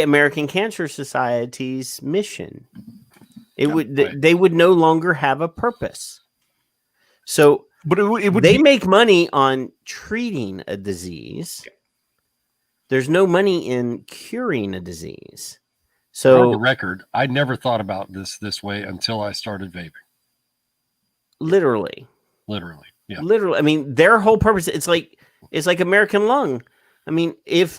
Speaker 10: American Cancer Society's mission. They would no longer have a purpose. So,
Speaker 12: but it would
Speaker 10: they make money on treating a disease. There's no money in curing a disease. So,
Speaker 11: on the record, I never thought about this way until I started vaping.
Speaker 10: Literally,
Speaker 11: yeah.
Speaker 10: Literally. I mean, their whole purpose, it's like American Lung. I mean, if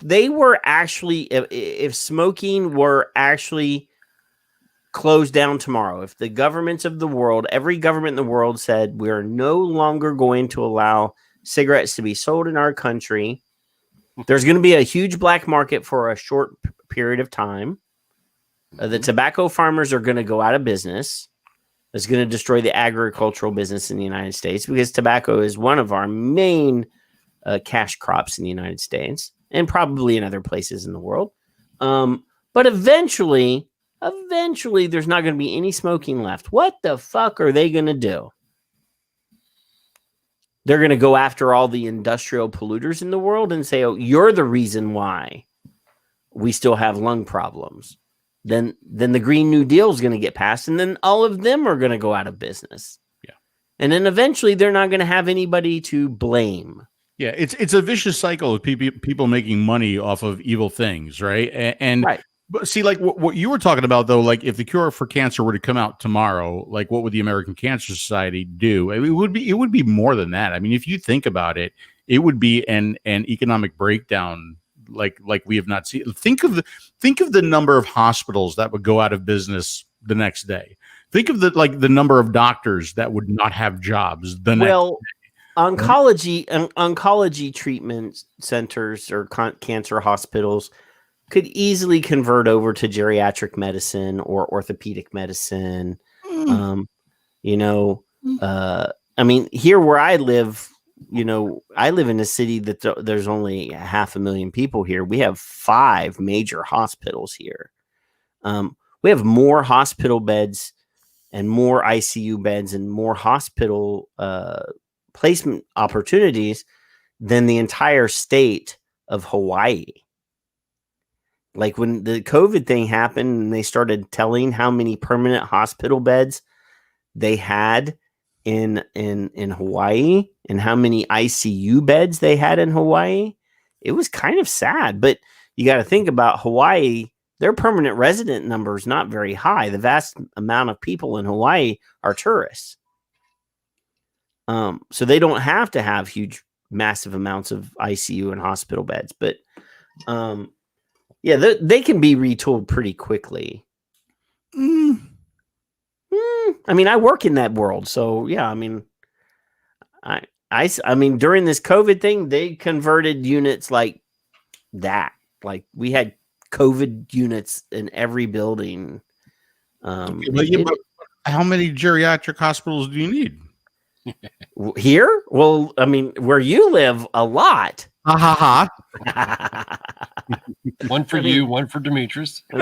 Speaker 10: smoking were actually closed down tomorrow, if the governments of the world, every government in the world said, we're no longer going to allow cigarettes to be sold in our country, there's going to be a huge black market for a short period of time. The tobacco farmers are going to go out of business. It's going to destroy the agricultural business in the United States because tobacco is one of our main cash crops in the United States and probably in other places in the world. But eventually, there's not going to be any smoking left. What the fuck are they going to do? They're going to go after all the industrial polluters in the world and say, oh, you're the reason why we still have lung problems. Then the Green New Deal is going to get passed, and then all of them are going to go out of business.
Speaker 12: Yeah.
Speaker 10: And then eventually they're not going to have anybody to blame.
Speaker 12: Yeah, it's a vicious cycle of people making money off of evil things, right? And
Speaker 10: right.
Speaker 12: But see, like what you were talking about, though, like if the cure for cancer were to come out tomorrow, like what would the American Cancer Society do? It would be more than that. I mean, if you think about it, it would be an economic breakdown like we have not seen. Think of the number of hospitals that would go out of business the next day. Think of the number of doctors that would not have jobs the next day.
Speaker 10: Oncology treatment centers or cancer hospitals could easily convert over to geriatric medicine or orthopedic medicine. I mean, here where I live, I live in a city that there's only 500,000 people here. We have 5 major hospitals here. We have more hospital beds and more ICU beds and more hospital placement opportunities than the entire state of Hawaii. Like when the COVID thing happened and they started telling how many permanent hospital beds they had in Hawaii and how many ICU beds they had in Hawaii, it was kind of sad. But you got to think about Hawaii. Their permanent resident number is not very high. The vast amount of people in Hawaii are tourists. So they don't have to have massive amounts of ICU and hospital beds. But yeah, they can be retooled pretty quickly. I mean, I work in that world, so yeah. I mean, I mean, during this COVID thing, they converted units like that. Like we had COVID units in every building.
Speaker 12: But how many geriatric hospitals do you need?
Speaker 10: Here? Well, I mean, where you live, a lot.
Speaker 11: One for you, one for Demetrius.
Speaker 12: But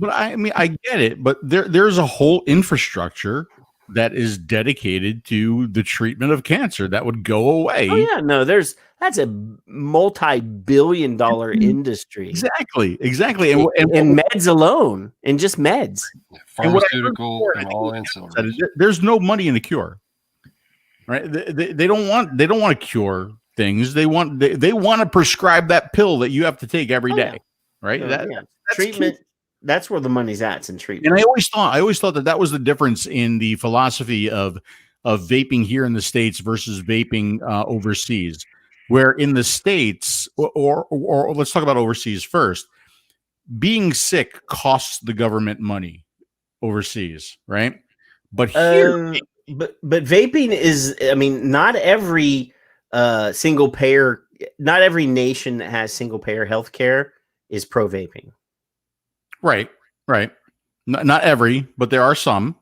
Speaker 12: I mean, I get it. But there's a whole infrastructure that is dedicated to the treatment of cancer that would go away.
Speaker 10: Oh yeah, no, that's a multi-billion-dollar industry.
Speaker 12: Exactly.
Speaker 10: And meds alone, and just meds,
Speaker 11: pharmaceutical, and all ancillary.
Speaker 12: There's no money in the cure, right? They don't want to cure things. They want to prescribe that pill that you have to take every day, right? That's
Speaker 10: treatment. Key. That's where the money's at. It's in treatment.
Speaker 12: And I always thought that was the difference in the philosophy of vaping here in the States versus vaping overseas. Where in the States, or let's talk about overseas first, being sick costs the government money overseas, right? But here,
Speaker 10: but vaping is, I mean, not every single payer, not every nation that has single payer healthcare is pro vaping.
Speaker 12: Right. Not every, but there are some.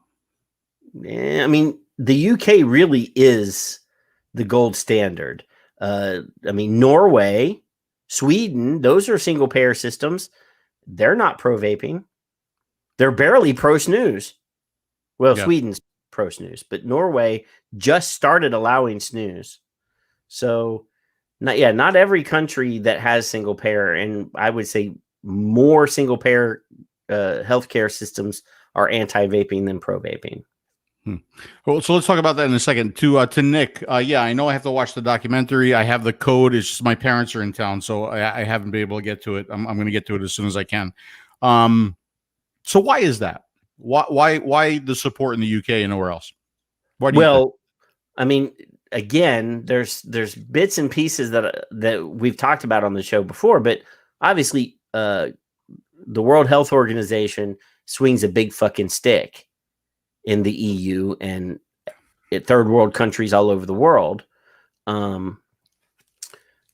Speaker 10: I mean, the UK really is the gold standard. I mean, Norway, Sweden, those are single payer systems. They're not pro vaping. They're barely pro snooze. Well,
Speaker 12: Yeah.
Speaker 10: Sweden's pro snooze, but Norway just started allowing snooze. So, not every country that has single payer, and I would say more single payer healthcare systems are anti-vaping than pro vaping.
Speaker 12: Well, so let's talk about that in a second. To Nick, yeah, I know I have to watch the documentary. I have the code. It's just my parents are in town, so I haven't been able to get to it. I'm going to get to it as soon as I can. So why is that? Why the support in the UK and nowhere else? Why do you think?
Speaker 10: I mean, again, there's bits and pieces that we've talked about on the show before, but obviously, the World Health Organization swings a big fucking stick in the EU and third world countries all over the world. And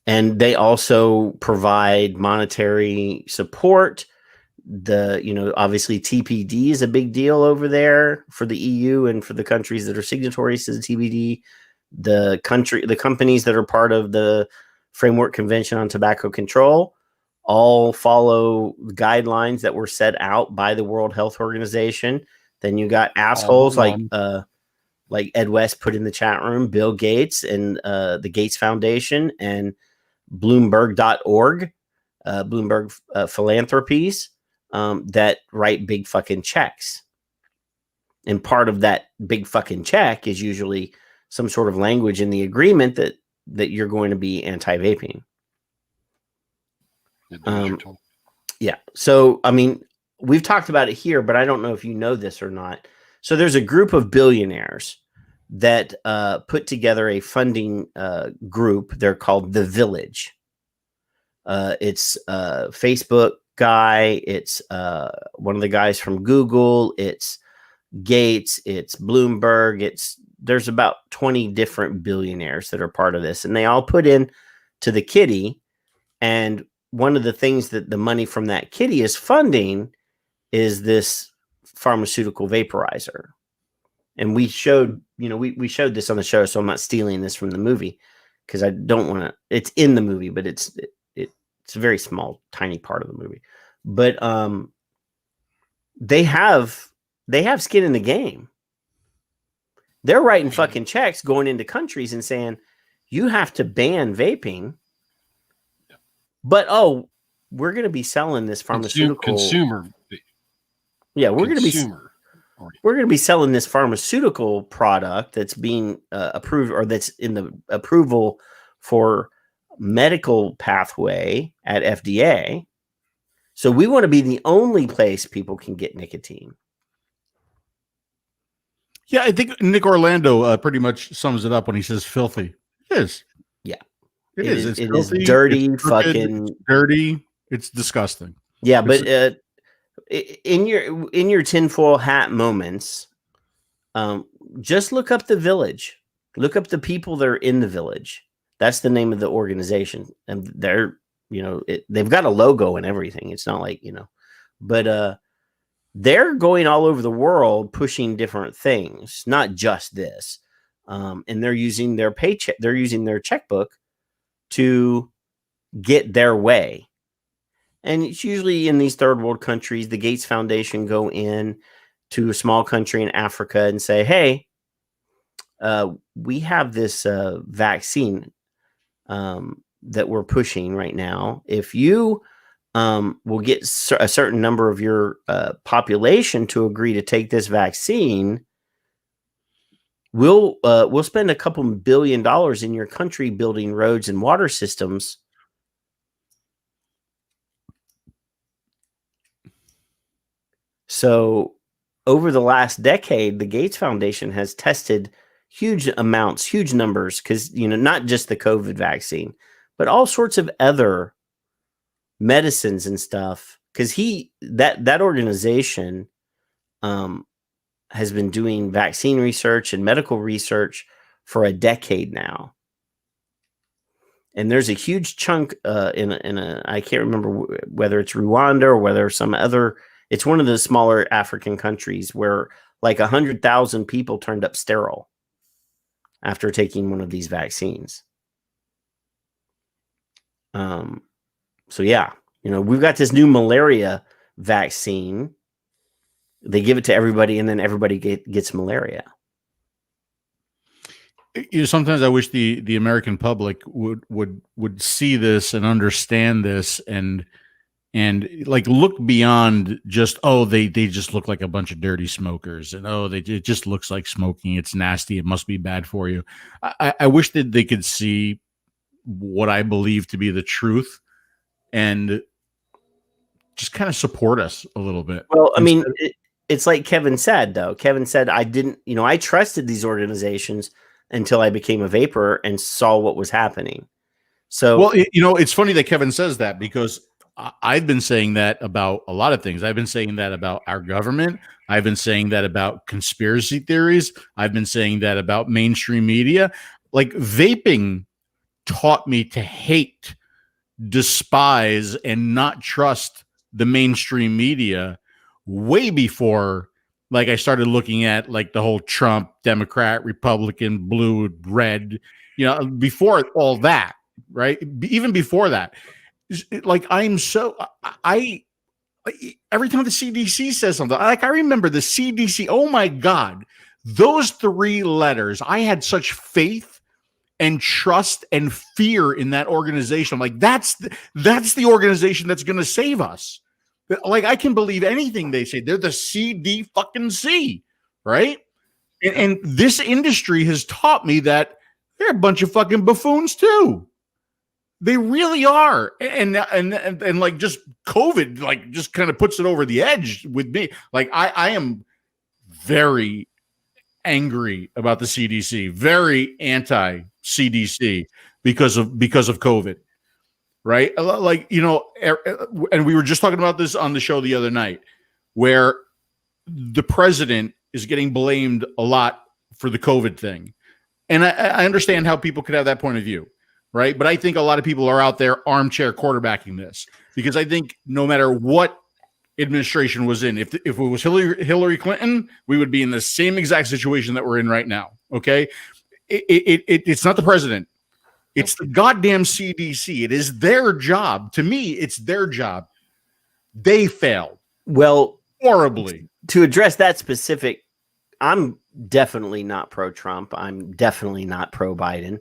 Speaker 10: they also provide monetary support. Obviously TPD is a big deal over there for the EU and for the countries that are signatories to the TPD. The companies that are part of the Framework Convention on Tobacco Control all follow guidelines that were set out by the World Health Organization. Then you got assholes like Ed West put in the chat room, Bill Gates and the Gates Foundation and Bloomberg.org, Bloomberg Philanthropies, that write big fucking checks. And part of that big fucking check is usually some sort of language in the agreement that you're going to be anti-vaping. Yeah. So, I mean, we've talked about it here, but I don't know if you know this or not. So there's a group of billionaires that put together a funding group. They're called The Village. It's a Facebook guy. It's one of the guys from Google. It's Gates. It's Bloomberg. There's about 20 different billionaires that are part of this, and they all put in to the kitty. And one of the things that the money from that kitty is funding is this pharmaceutical vaporizer. And we showed, we showed this on the show, so I'm not stealing this from the movie because I don't want to. It's in the movie, but it's a very small, tiny part of the movie. But they have skin in the game. They're writing fucking checks going into countries and saying, you have to ban vaping. But we're going to be selling this pharmaceutical
Speaker 11: consumer.
Speaker 10: Yeah, we're going to be selling this pharmaceutical product that's being approved, or that's in the approval for medical pathway at FDA. So we want to be the only place people can get nicotine.
Speaker 12: Yeah, I think Nick Orlando pretty much sums it up when he says filthy. It is.
Speaker 10: Yeah.
Speaker 12: It is. It's
Speaker 10: it
Speaker 12: filthy,
Speaker 10: is dirty,
Speaker 12: it's crooked,
Speaker 10: fucking
Speaker 12: it's dirty. It's disgusting.
Speaker 10: Yeah, but in your tinfoil hat moments, just look up The Village. Look up the people that are in The Village. That's the name of the organization, and they're they've got a logo and everything. It's not like but they're going all over the world pushing different things, not just this. And they're using their paycheck. They're using their checkbook to get their way. And it's usually in these third world countries, the Gates Foundation go in to a small country in Africa and say, hey, we have this vaccine that we're pushing right now. If you will get a certain number of your population to agree to take this vaccine, we'll spend a couple $1 billion in your country building roads and water systems. So over the last decade, the Gates Foundation has tested huge numbers, because, not just the COVID vaccine, but all sorts of other medicines and stuff. Because that organization has been doing vaccine research and medical research for a decade now. And there's a huge chunk in a I can't remember whether it's Rwanda or whether some other. It's one of the smaller African countries where like 100,000 people turned up sterile after taking one of these vaccines. So yeah, we've got this new malaria vaccine. They give it to everybody, and then everybody gets malaria.
Speaker 12: Sometimes I wish the American public would see this and understand this and like look beyond just, they just look like a bunch of dirty smokers, and it just looks like smoking. It's nasty. It must be bad for you. I wish that they could see what I believe to be the truth and just kind of support us a little bit.
Speaker 10: Well, I mean, it's like Kevin said, though. Kevin said, I trusted these organizations until I became a vapor and saw what was happening. So,
Speaker 12: well, it's funny that Kevin says that, because I've been saying that about a lot of things. I've been saying that about our government. I've been saying that about conspiracy theories. I've been saying that about mainstream media. Like, vaping taught me to hate, despise, and not trust the mainstream media way before, like, I started looking at like the whole Trump, Democrat, Republican, blue, red, before all that, right? Even before that, like, every time the CDC says something, like, I remember the CDC, oh my God, those 3 letters, I had such faith and trust and fear in that organization. I'm like, that's the organization that's going to save us. Like, I can believe anything they say. They're the CD fucking C, right? And this industry has taught me that they're a bunch of fucking buffoons too. They really are. And like, just COVID, like, just kind of puts it over the edge with me. Like, I am very angry about the CDC, very anti-CDC because of COVID. Right? Like, and we were just talking about this on the show the other night, where the president is getting blamed a lot for the COVID thing. And I understand how people could have that point of view, right? But I think a lot of people are out there armchair quarterbacking this, because I think no matter what administration was in, if it was Hillary Clinton, we would be in the same exact situation that we're in right now. Okay. It's not the president. It's the goddamn CDC. It is their job. To me, it's their job. They failed.
Speaker 10: Well,
Speaker 12: horribly.
Speaker 10: To address that specific, I'm definitely not pro-Trump. I'm definitely not pro-Biden.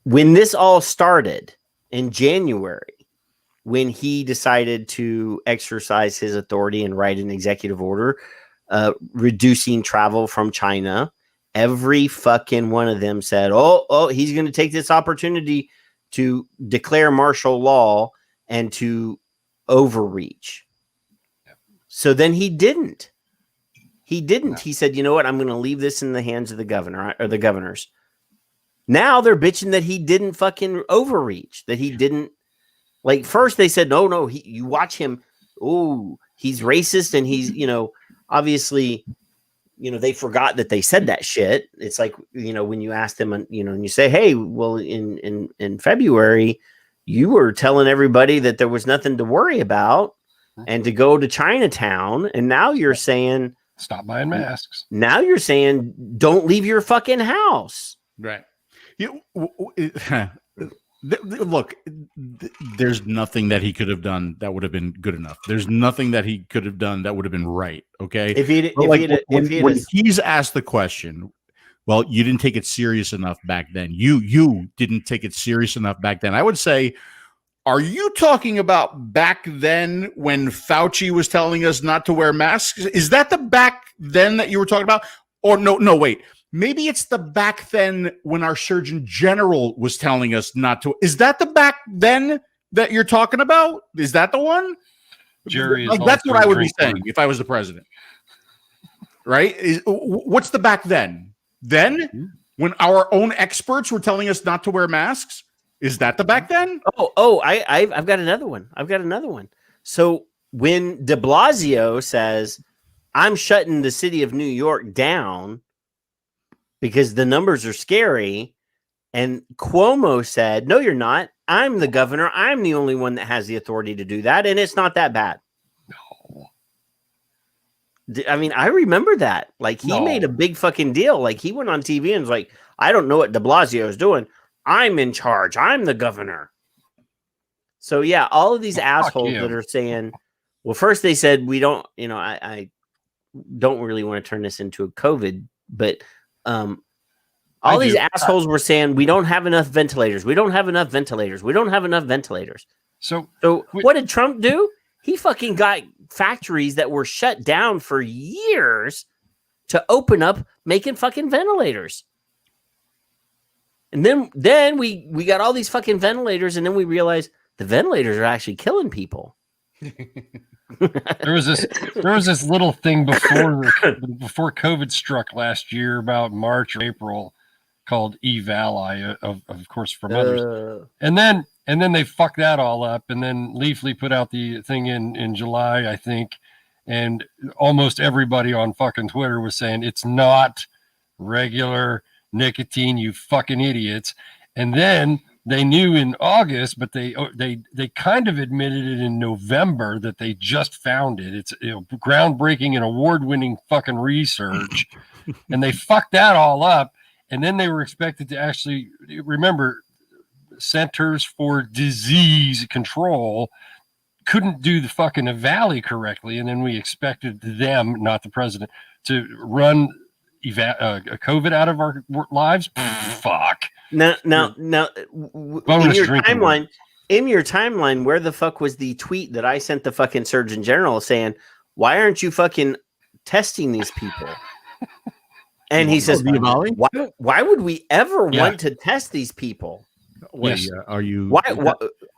Speaker 10: When this all started in January, when he decided to exercise his authority and write an executive order reducing travel from China, every fucking one of them said, oh, he's going to take this opportunity to declare martial law and to overreach. So then he didn't. He said, you know what? I'm going to leave this in the hands of the governor or the governors. Now they're bitching that he didn't fucking overreach, that he didn't. Like, first they said, no, you watch him. Oh, he's racist. And he's, obviously, they forgot that they said that shit. It's like, when you ask them, and you say, hey, well, in February, you were telling everybody that there was nothing to worry about and to go to Chinatown. And now you're saying,
Speaker 11: stop buying masks.
Speaker 10: Now you're saying, don't leave your fucking house.
Speaker 12: Right. Look, there's nothing that he could have done that would have been good enough. There's nothing that he could have done that would have been right. Okay. When he's asked the question, well, you didn't take it serious enough back then. You didn't take it serious enough back then. I would say, are you talking about back then when Fauci was telling us not to wear masks? Is that the back then that you were talking about? Or no, wait. Maybe it's the back then when our Surgeon General was telling us not to. Is that the back then that you're talking about? Is that the one?
Speaker 11: Jerry,
Speaker 12: that's what I would be saying if I was the president. Right? What's the back then? Then, when our own experts were telling us not to wear masks? Is that the back then?
Speaker 10: I've got another one. So when de Blasio says, I'm shutting the city of New York down because the numbers are scary, and Cuomo said, no, you're not. I'm the governor. I'm the only one that has the authority to do that, and it's not that bad. No. I mean, I remember that. Like, he made a big fucking deal. Like, he went on TV and was like, I don't know what de Blasio is doing. I'm in charge. I'm the governor. So yeah, all of these
Speaker 11: Fuck
Speaker 10: assholes
Speaker 11: you.
Speaker 10: that are saying, well, first they said we don't, you know, I don't really want to turn this into a COVID, but all these assholes were saying we don't have enough ventilators. We don't have enough ventilators. We don't have enough ventilators.
Speaker 11: So
Speaker 10: what did Trump do? He fucking got factories that were shut down for years to open up making fucking ventilators. And then we got all these fucking ventilators, and then we realized the ventilators are actually killing people.
Speaker 11: There was this little thing before COVID struck last year, about March or April, called eVali, of course, for mothers. And then they fucked that all up, and then Leafly put out the thing in July, I think, and almost everybody on fucking Twitter was saying it's not regular nicotine, you fucking idiots. And then they knew in August, but they kind of admitted it in November that they just found it. It's groundbreaking and award-winning fucking research, and they fucked that all up. And then they were expected to actually remember Centers for Disease Control couldn't do the fucking eVali correctly, and then we expected them, not the president, to run COVID out of our lives. Fuck.
Speaker 10: Now, in your timeline, where the fuck was the tweet that I sent the fucking Surgeon General saying, "Why aren't you fucking testing these people?" And he says, "Why would we ever want to test these people?"
Speaker 12: Wait, are you?
Speaker 10: Why?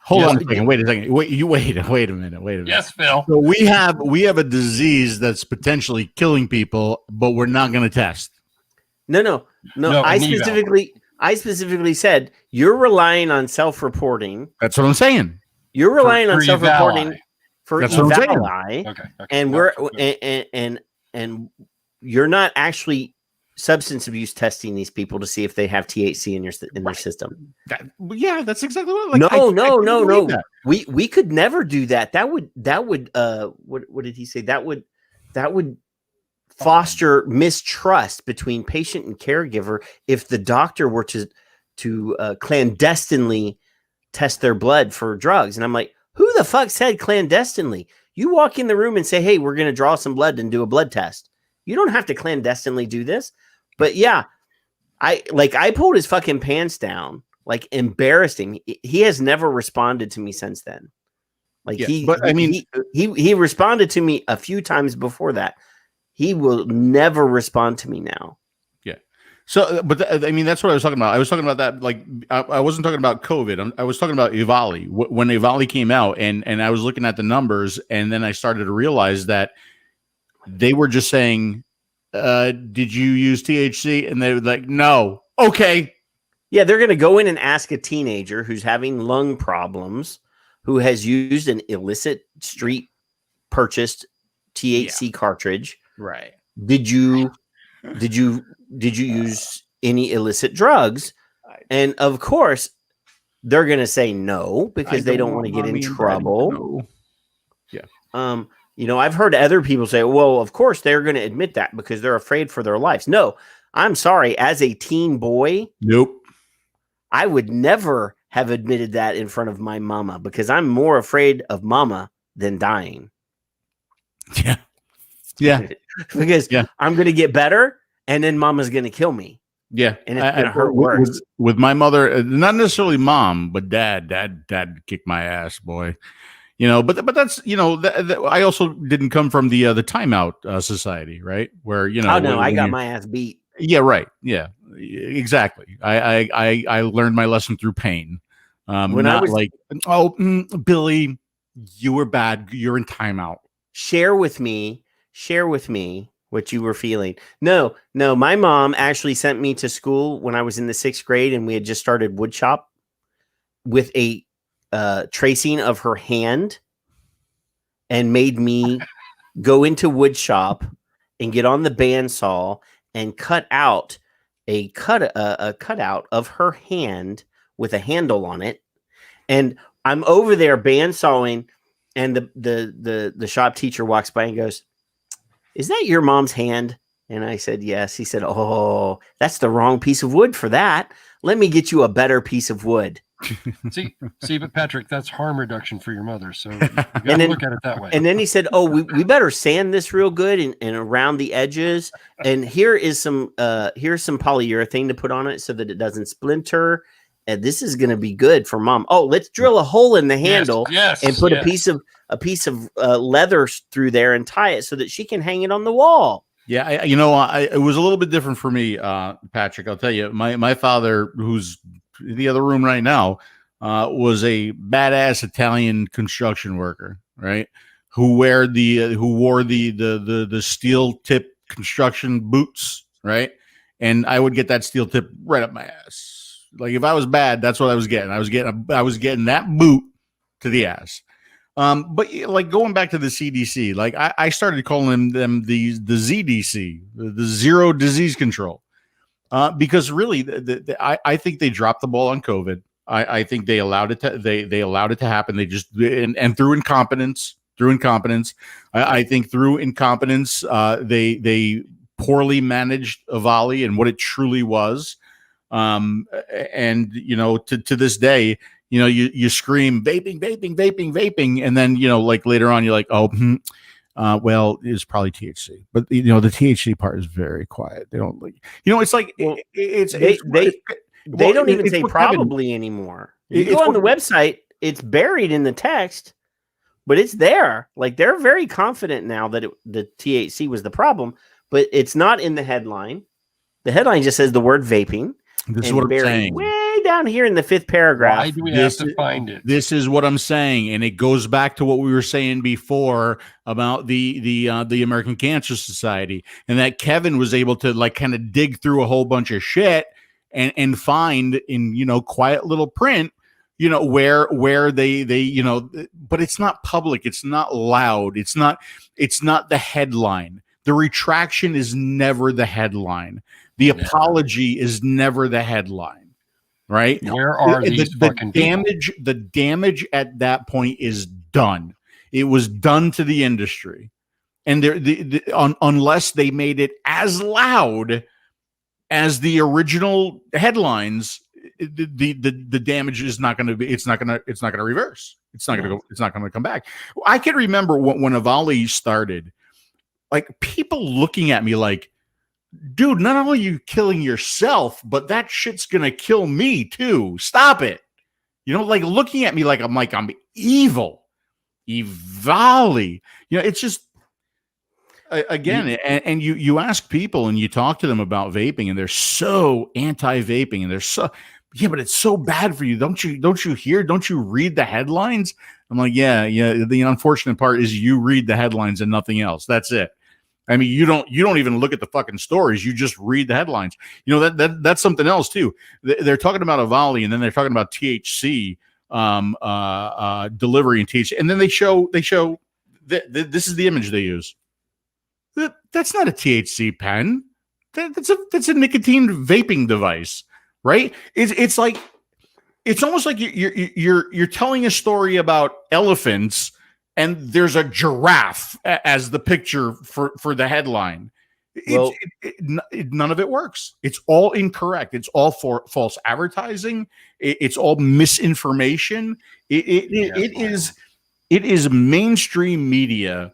Speaker 12: Hold on a second. Wait a second. Wait a minute.
Speaker 11: Yes, Phil.
Speaker 12: So we have a disease that's potentially killing people, but we're not going to test.
Speaker 10: No. I specifically said you're relying on self-reporting.
Speaker 12: That's what I'm saying.
Speaker 10: You're relying on self-reporting for
Speaker 12: That's what I'm saying.
Speaker 10: eVali,
Speaker 11: Okay.
Speaker 10: And you're not actually substance abuse testing these people to see if they have THC in their system.
Speaker 12: That's exactly what.
Speaker 10: No. We could never do that. That would what did he say? That would foster mistrust between patient and caregiver if the doctor were to clandestinely test their blood for drugs. And I'm like, who the fuck said clandestinely? You walk in the room and say, hey, we're going to draw some blood and do a blood test. You don't have to clandestinely do this. But yeah, I pulled his fucking pants down, like embarrassed him. He has never responded to me since then. He responded to me a few times before that. He will never respond to me now.
Speaker 12: Yeah. So, but that's what I was talking about. I was talking about that. Like, I wasn't talking about COVID. I was talking about eVali. When eVali came out, and I was looking at the numbers, and then I started to realize that they were just saying, did you use THC? And they were like, no. Okay.
Speaker 10: Yeah, they're going to go in and ask a teenager who's having lung problems, who has used an illicit street purchased THC cartridge.
Speaker 12: Right.
Speaker 10: Did you use any illicit drugs? And of course, they're going to say no because they don't want to get in trouble.
Speaker 12: Yeah.
Speaker 10: I've heard other people say, well, of course they're going to admit that because they're afraid for their lives. No, I'm sorry. As a teen boy,
Speaker 12: nope.
Speaker 10: I would never have admitted that in front of my mama because I'm more afraid of mama than dying.
Speaker 12: Yeah. Yeah.
Speaker 10: Because I'm going to get better and then mama's going to kill me.
Speaker 12: Yeah.
Speaker 10: And it's going to hurt worse.
Speaker 12: With my mother, not necessarily mom, but dad kicked my ass, boy. But that's, I also didn't come from the timeout society, right? Where,
Speaker 10: I got my ass beat.
Speaker 12: Yeah, right. Yeah, exactly. I learned my lesson through pain. Billy, you were bad. You're in timeout.
Speaker 10: Share with me what you were feeling. No, my mom actually sent me to school when I was in the 6th grade and we had just started wood shop with a tracing of her hand and made me go into wood shop and get on the bandsaw and cut out a cutout of her hand with a handle on it. And I'm over there bandsawing, and the shop teacher walks by and goes, "Is that your mom's hand?" And I said, "Yes." He said, "Oh, that's the wrong piece of wood for that. Let me get you a better piece of wood."
Speaker 11: See, but Patrick, that's harm reduction for your mother. So you gotta look at it that way.
Speaker 10: And then he said, "Oh, we better sand this real good and around the edges. And here's some polyurethane to put on it so that it doesn't splinter. And this is going to be good for mom. Oh, let's drill a hole in the handle and put a piece of leather through there and tie it so that she can hang it on the wall."
Speaker 12: Yeah, it was a little bit different for me, Patrick. I'll tell you, my father, who's in the other room right now, was a badass Italian construction worker, right? Who wore the steel tip construction boots, right? And I would get that steel tip right up my ass. Like if I was bad, that's what I was getting. I was getting that boot to the ass. But like going back to the CDC, like I started calling them the ZDC, the Zero Disease Control, because really, I think they dropped the ball on COVID. I think they allowed it to they allowed it to happen. They just and through incompetence. I think through incompetence, they poorly managed Avali and what it truly was. And to this day, you scream vaping, and then like later on you're like, well, it's probably THC, but the THC part is very quiet. They don't like, it's like
Speaker 10: they don't even say probably anymore. You go on the website, it's buried in the text, but it's there. Like they're very confident now that the THC was the problem, but it's not in the headline. The headline just says the word vaping.
Speaker 12: This is what I'm saying.
Speaker 10: Way down here in the 5th paragraph.
Speaker 11: Why do we have to find it?
Speaker 12: This is what I'm saying, and it goes back to what we were saying before about the American Cancer Society, and that Kevin was able to like kind of dig through a whole bunch of shit and find in quiet little print, where they but it's not public, it's not loud, it's not the headline. The retraction is never the headline. The apology is never the headline, right?
Speaker 11: Where are these fucking
Speaker 12: damage?
Speaker 11: people?
Speaker 12: The damage at that point is done. It was done to the industry, and unless they made it as loud as the original headlines, the damage is not going to be. It's not going to reverse. It's not going to go. It's not going to come back. I can remember when Avali started, like people looking at me like, dude, not only are you killing yourself, but that shit's gonna kill me too. Stop it. Like looking at me like I'm evil. Evali. It's just again, and you ask people and you talk to them about vaping, and they're so anti-vaping, and they're so but it's so bad for you. Don't you hear? Don't you read the headlines? I'm like, yeah. The unfortunate part is you read the headlines and nothing else. That's it. I mean, you don't even look at the fucking stories. You just read the headlines. That's something else too. They're talking about Avali, and then they're talking about THC delivery and THC, and then they show this is the image they use. That's not a THC pen. That's a nicotine vaping device, right? It's like it's almost like you're telling a story about elephants, and there's a giraffe as the picture for the headline. None of it works. It's all incorrect. It's all for false advertising. It's all misinformation. It is mainstream media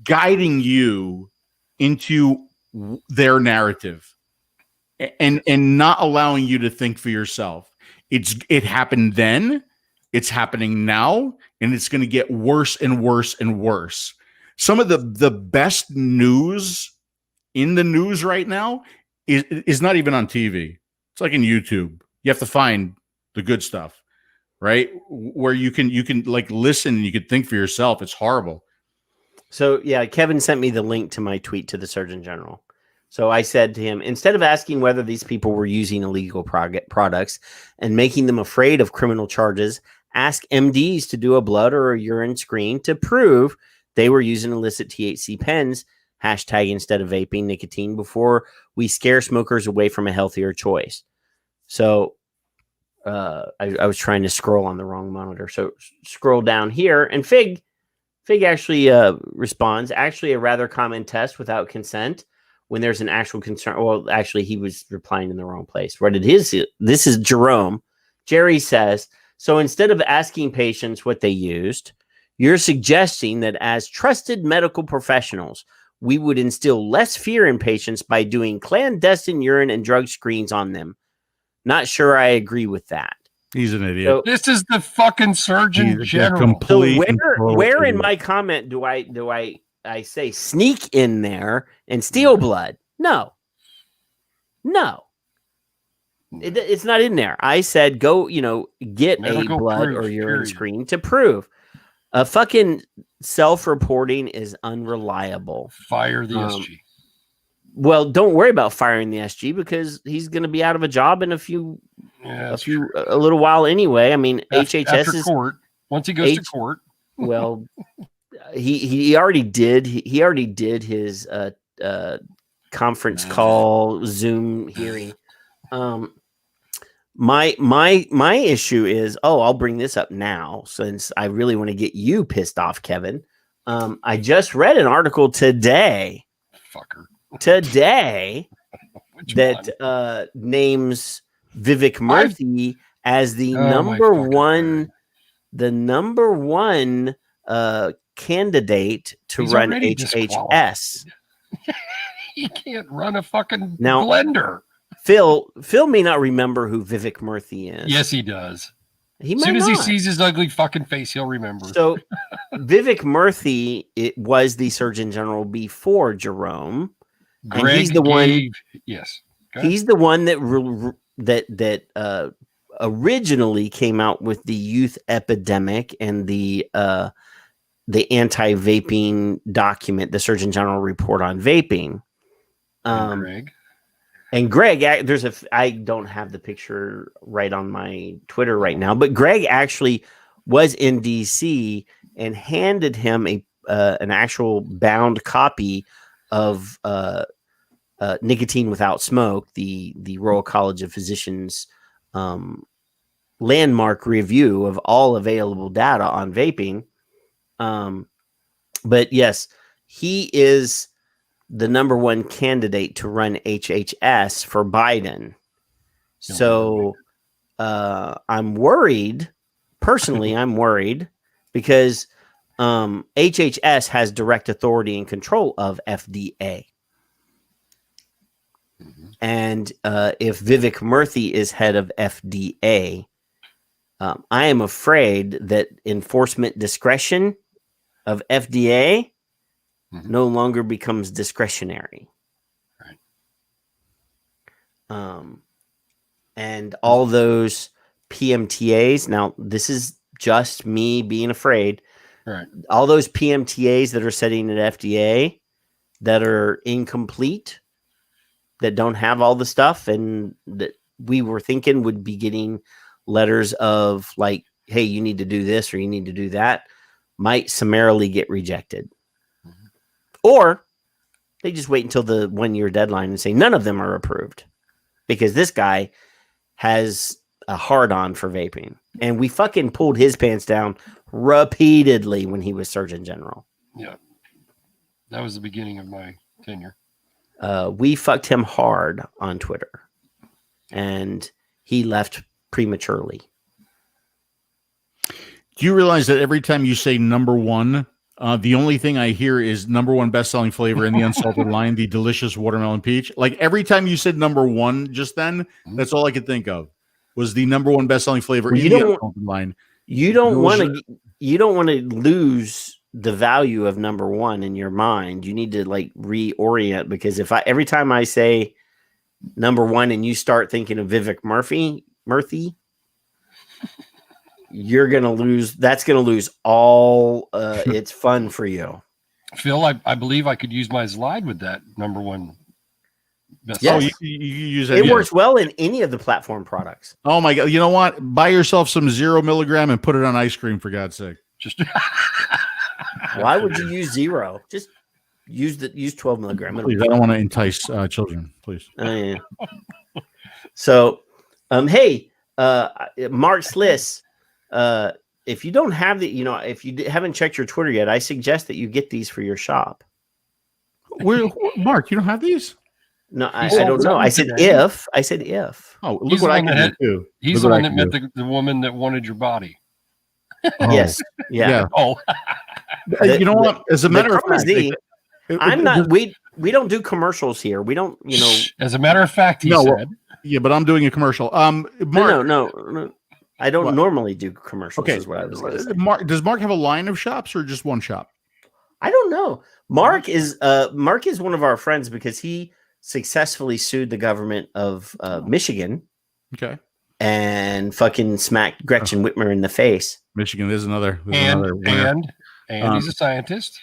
Speaker 12: guiding you into their narrative and not allowing you to think for yourself. It happened then. It's happening now, and it's going to get worse and worse and worse. Some of the best news in the news right now is not even on TV. It's like in YouTube. You have to find the good stuff, right? Where you can like listen and you can think for yourself. It's horrible.
Speaker 10: So yeah, Kevin sent me the link to my tweet to the Surgeon General. So I said to him, instead of asking whether these people were using illegal products and making them afraid of criminal charges, ask MDs to do a blood or a urine screen to prove they were using illicit THC pens, hashtag instead of vaping nicotine, before we scare smokers away from a healthier choice. So I was trying to scroll on the wrong monitor. So scroll down here, and Fig actually responds, actually a rather common test without consent when there's an actual concern. Well, actually, he was replying in the wrong place. This is Jerome. Jerry says, so instead of asking patients what they used, you're suggesting that as trusted medical professionals, we would instill less fear in patients by doing clandestine urine and drug screens on them. Not sure I agree with that.
Speaker 12: He's an idiot.
Speaker 10: So,
Speaker 11: This is the fucking Surgeon General.
Speaker 10: so where in my comment do I say sneak in there and steal blood? No. It's not in there. I said go, get
Speaker 11: Medical
Speaker 10: a blood
Speaker 11: proof,
Speaker 10: or urine
Speaker 11: period.
Speaker 10: screen to prove. Fucking self-reporting is unreliable.
Speaker 11: Fire the SG.
Speaker 10: Well, don't worry about firing the SG because he's going to be out of a job in a little while anyway. I mean, HHS
Speaker 11: After
Speaker 10: is
Speaker 11: court. Once he goes to court.
Speaker 10: Well, he already did. He already did his conference call Zoom hearing. My issue is, I'll bring this up now since I really want to get you pissed off, Kevin. I just read an article today.
Speaker 11: Fucker.
Speaker 10: Today that names Vivek Murthy as the number one candidate to run HHS.
Speaker 11: He can't run a fucking
Speaker 10: Now,
Speaker 11: blender.
Speaker 10: Phil may not remember who Vivek Murthy is.
Speaker 11: Yes, he does.
Speaker 10: He
Speaker 11: as soon as he
Speaker 10: not.
Speaker 11: sees his ugly fucking face, he'll remember.
Speaker 10: So Vivek Murthy, it was the Surgeon General before Jerome.
Speaker 11: Greg
Speaker 10: and he's the one.
Speaker 11: Yes,
Speaker 10: he's the one that originally came out with the youth epidemic and the anti-vaping document, the Surgeon General report on vaping.
Speaker 11: Greg.
Speaker 10: And Greg, I don't have the picture right on my Twitter right now, but Greg actually was in DC and handed him an actual bound copy of Nicotine Without Smoke, the Royal College of Physicians landmark review of all available data on vaping. But yes, he is the number one candidate to run HHS for Biden. So I'm worried. Personally, I'm worried because HHS has direct authority and control of FDA. And if Vivek Murthy is head of FDA, I am afraid that enforcement discretion of FDA no longer becomes discretionary. Right. And all those PMTAs, now this is just me being afraid.
Speaker 11: Right.
Speaker 10: All those PMTAs that are sitting at FDA that are incomplete, that don't have all the stuff, and that we were thinking would be getting letters of like, hey, you need to do this or you need to do that, might summarily get rejected. Or they just wait until the 1 year deadline and say none of them are approved because this guy has a hard on for vaping. And we fucking pulled his pants down repeatedly when he was Surgeon General.
Speaker 11: Yeah. That was the beginning of my tenure.
Speaker 10: We fucked him hard on Twitter and he left prematurely.
Speaker 12: Do you realize that every time you say number one, the only thing I hear is number one best-selling flavor in the Unsalted line, the delicious watermelon peach. Like every time you said number one just then, that's all I could think of was the number one best-selling flavor in the Unsalted line.
Speaker 10: You don't want to lose the value of number one in your mind. You need to like reorient because every time I say number one and you start thinking of Vivek Murthy, you're going to lose. That's going to lose all its fun for you.
Speaker 11: Phil, I believe I could use my slide with that number one.
Speaker 10: Yes. Oh,
Speaker 12: you use it.
Speaker 10: It works well in any of the platform products.
Speaker 12: Oh my God. You know what? Buy yourself some 0 milligram and put it on ice cream for God's sake.
Speaker 11: Just
Speaker 10: why would you use 0? Just use 12 milligram.
Speaker 12: Please, I don't want to entice children, please.
Speaker 10: Yeah. So, hey, Mark Sliss, if you don't have if you haven't checked your Twitter yet, I suggest that you get these for your shop.
Speaker 12: Mark, you don't have these?
Speaker 10: No, I don't know. I said if. I said if.
Speaker 12: Oh, look what I can do too.
Speaker 11: He's the one that met the woman that wanted your body.
Speaker 10: Yes. Yeah.
Speaker 11: Oh.
Speaker 12: You know what? As a matter of fact,
Speaker 10: I'm not. We don't do commercials here. We don't. You know.
Speaker 11: As a matter of fact, he said.
Speaker 12: Yeah, but I'm doing a commercial. Mark,
Speaker 10: No. I don't normally do commercials.
Speaker 12: Okay.
Speaker 10: Is what I was going to say.
Speaker 12: Mark, does Mark have a line of shops or just one shop?
Speaker 10: I don't know. Mark is one of our friends because he successfully sued the government of Michigan.
Speaker 12: Okay.
Speaker 10: And fucking smacked Gretchen Whitmer in the face.
Speaker 12: Michigan is another.
Speaker 11: And he's a scientist.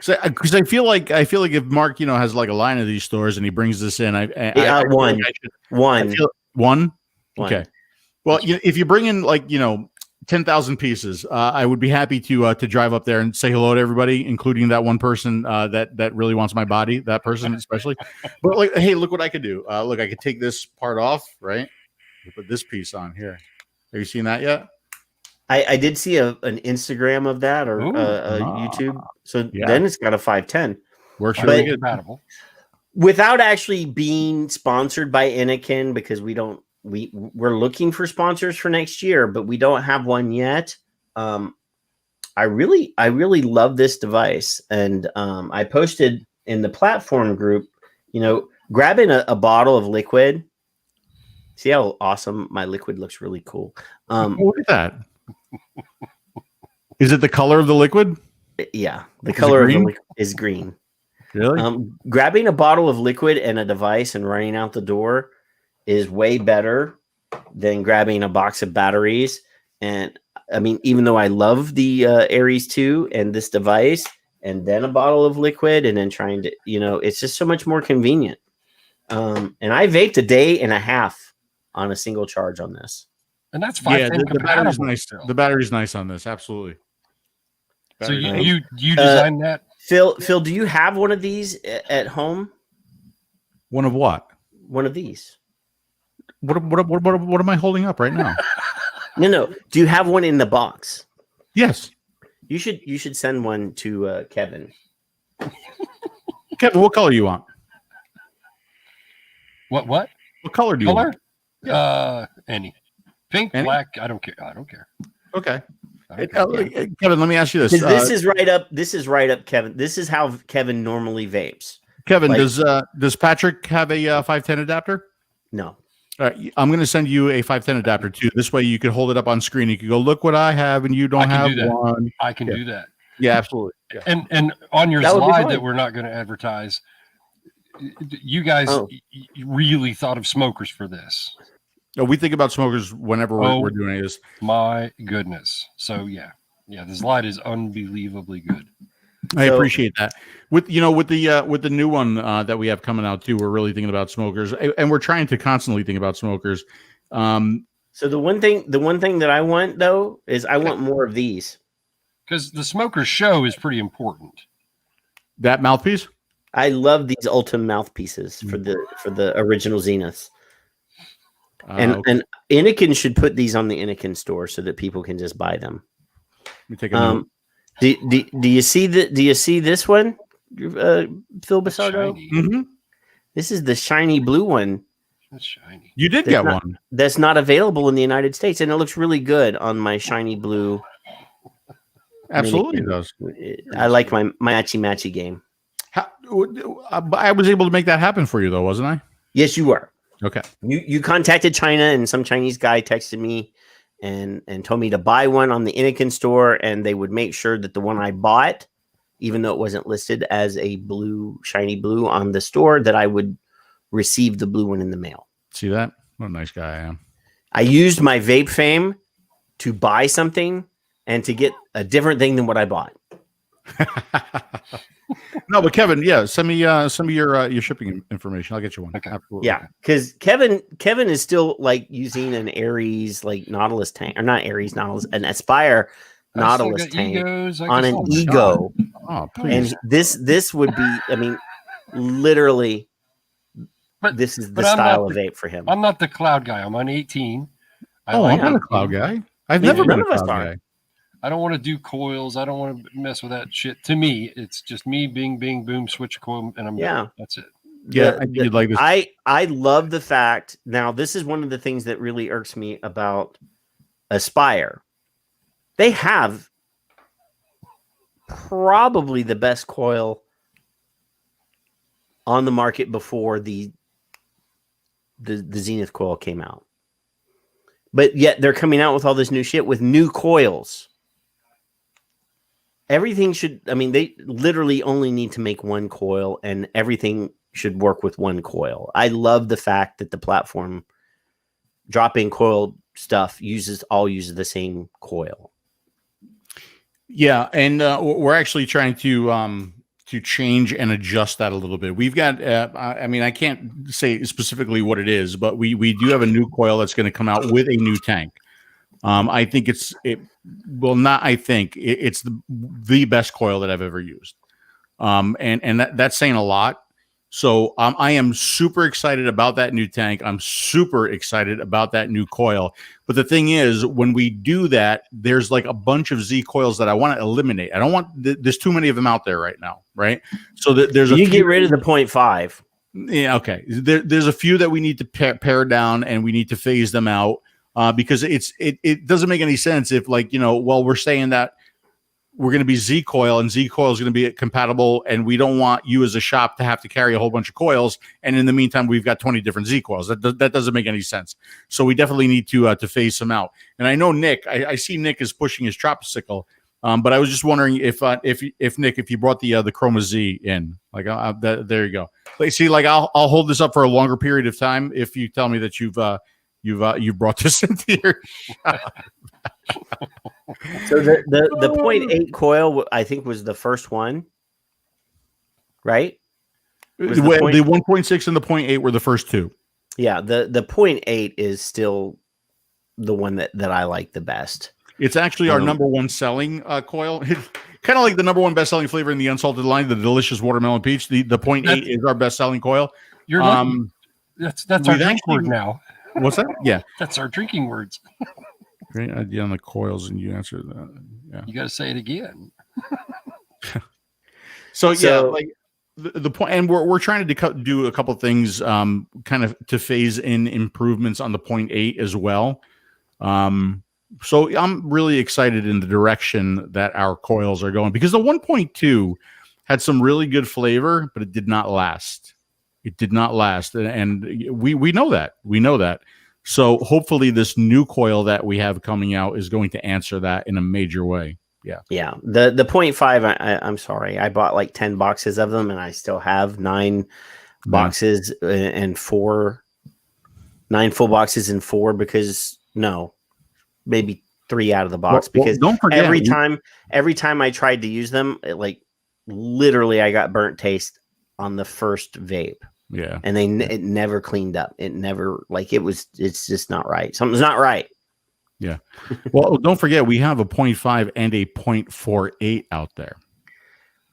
Speaker 12: Because I feel like if Mark, has like a line of these stores and he brings this in, one. Okay. Well, if you bring in 10,000 pieces, I would be happy to drive up there and say hello to everybody, including that one person that really wants my body. That person especially. But hey, look what I could do. Look, I could take this part off, right? Put this piece on here. Have you seen that yet?
Speaker 10: I did see an Instagram of that or YouTube. So then it's got a 510.
Speaker 12: Works really good.
Speaker 11: Compatible.
Speaker 10: Without actually being sponsored by Anakin, because we're looking for sponsors for next year, but we don't have one yet. I really love this device, and I posted in the platform group. Grabbing a bottle of liquid. See how awesome my liquid looks? Really cool.
Speaker 12: Look at that. Is it the color of the liquid?
Speaker 10: Yeah, the color of the liquid is green.
Speaker 12: Really?
Speaker 10: Grabbing a bottle of liquid and a device and running out the door is way better than grabbing a box of batteries. And I mean, even though I love the Aries 2 and this device, and then a bottle of liquid, and then trying to, it's just so much more convenient. And I vaped a day and a half on a single charge on this.
Speaker 11: And that's fine.
Speaker 12: Yeah, the battery's nice. The battery's nice on this. Absolutely.
Speaker 11: So you designed that?
Speaker 10: Phil, do you have one of these at home?
Speaker 12: One of what?
Speaker 10: One of these.
Speaker 12: What am I holding up right now?
Speaker 10: No. Do you have one in the box?
Speaker 12: Yes.
Speaker 10: You should send one to Kevin.
Speaker 12: Kevin, what color you want?
Speaker 11: What?
Speaker 12: What color do you want?
Speaker 11: Any. Pink, black, I don't care.
Speaker 12: Okay. Kevin, let me ask you this.
Speaker 10: This is right up, Kevin. This is how Kevin normally vapes.
Speaker 12: Kevin, does Patrick have a 510 adapter?
Speaker 10: No.
Speaker 12: All right, I'm going to send you a 510 adapter too. This way you could hold it up on screen. You could go, look what I have, and you don't have one.
Speaker 11: I can do that.
Speaker 12: Yeah, absolutely. Yeah.
Speaker 11: And on your slide that we're not going to advertise, you guys really thought of smokers for this.
Speaker 12: No, we think about smokers whenever we're doing this.
Speaker 11: My goodness. So yeah, the slide is unbelievably good.
Speaker 12: I appreciate that. With the new one that we have coming out too, we're really thinking about smokers, and we're trying to constantly think about smokers.
Speaker 10: So the one thing that I want though is I want more of these,
Speaker 11: because the smoker show is pretty important.
Speaker 12: That mouthpiece,
Speaker 10: I love these Ultim mouthpieces for the original Zeniths. And Anakin should put these on the Anakin store so that people can just buy them.
Speaker 12: Let me take a note.
Speaker 10: Do you see this one, Phil Busardo?
Speaker 12: Mm-hmm.
Speaker 10: This is the shiny blue one.
Speaker 11: That's shiny.
Speaker 12: You did get one.
Speaker 10: That's not available in the United States, and it looks really good on my shiny blue.
Speaker 12: Absolutely does.
Speaker 10: I like my matchy game.
Speaker 12: I was able to make that happen for you, though, wasn't I?
Speaker 10: Yes, you were.
Speaker 12: Okay.
Speaker 10: You contacted China, and some Chinese guy texted me and told me to buy one on the Anakin store, and they would make sure that the one I bought, even though it wasn't listed as a shiny blue on the store, that I would receive the blue one in the mail.
Speaker 12: See that? What a nice guy I am.
Speaker 10: I used my vape fame to buy something and to get a different thing than what I bought.
Speaker 12: No, but Kevin, send me some of your shipping information. I'll get you one. Okay. Absolutely.
Speaker 10: Yeah, because Kevin is still like using an Aries Nautilus tank, or not Aries Nautilus, an Aspire Nautilus tank on an Ego.
Speaker 12: Oh, please.
Speaker 10: And this would be, I mean, literally, this is the style of vape for him.
Speaker 11: I'm not the cloud guy. I'm on 18.
Speaker 12: I'm not a cloud guy. I've never been a cloud guy.
Speaker 11: I don't want to do coils. I don't want to mess with that shit. To me, it's just me, bing, bing, boom, switch coil, and I'm done. That's it.
Speaker 12: Yeah, I think you'd like this.
Speaker 10: I love the fact. Now, this is one of the things that really irks me about Aspire. They have probably the best coil on the market before the Zenith coil came out. But yet they're coming out with all this new shit with new coils. Everything should, I mean, they literally only need to make one coil and everything should work with one coil. I love the fact that the platform drop-in coil stuff uses the same coil.
Speaker 12: Yeah, and we're actually trying to change and adjust that a little bit. We've got, I mean, I can't say specifically what it is, but we do have a new coil that's going to come out with a new tank. I think it's the best coil that I've ever used. And that's saying a lot. So I am super excited about that new tank. I'm super excited about that new coil. But the thing is, when we do that, there's like a bunch of Z coils that I want to eliminate. I don't want there's too many of them out there right now, right? So there's
Speaker 10: you get rid of the 0.5.
Speaker 12: Yeah, okay. There's a few that we need to pare down and we need to phase them out because it doesn't make any sense if, like, you know, well, we're saying that we're going to be Z coil and Z coil is going to be compatible, and we don't want you as a shop to have to carry a whole bunch of coils. And in the meantime, we've got 20 different Z coils. That doesn't make any sense. So we definitely need to phase some out. And I know Nick, I see Nick is pushing his Tropicicle, but I was just wondering if Nick, if you brought the Chroma Z in, like there you go. Like, see, like I'll hold this up for a longer period of time if you tell me that you've brought this into your shop.
Speaker 10: So the 0.8 coil, I think, was the first one, right?
Speaker 12: The 1.6 and the 0.8 were the first two.
Speaker 10: Yeah, the 0.8 is still the one that I like the best.
Speaker 12: It's actually our number one selling coil. Kind of like the number one best selling flavor in the Unsalted line, the delicious watermelon peach. The 0.8 is our best selling coil.
Speaker 11: You're that's our drink word now.
Speaker 12: What's that? Yeah,
Speaker 11: that's our drinking words.
Speaker 12: Great idea on the coils, and you answered that. Yeah,
Speaker 11: you got to say it again.
Speaker 12: So like the point, and we're trying to do a couple of things, kind of to phase in improvements on the 0.8 as well. So I'm really excited in the direction that our coils are going, because the 1.2 had some really good flavor, but it did not last. It did not last, and we know that. We know that. So hopefully this new coil that we have coming out is going to answer that in a major way. Yeah. Yeah.
Speaker 10: The 0.5, I'm sorry. I bought like 10 boxes of them and I still have 9 boxes and 9 full boxes and 4 because maybe 3 out of the box, because
Speaker 12: don't forget,
Speaker 10: every time I tried to use them, literally I got burnt taste on the first vape.
Speaker 12: Yeah.
Speaker 10: And it never cleaned up. It never, it's just not right. Something's not right.
Speaker 12: Yeah. Well, don't forget, we have a 0.5 and a 0.48 out there.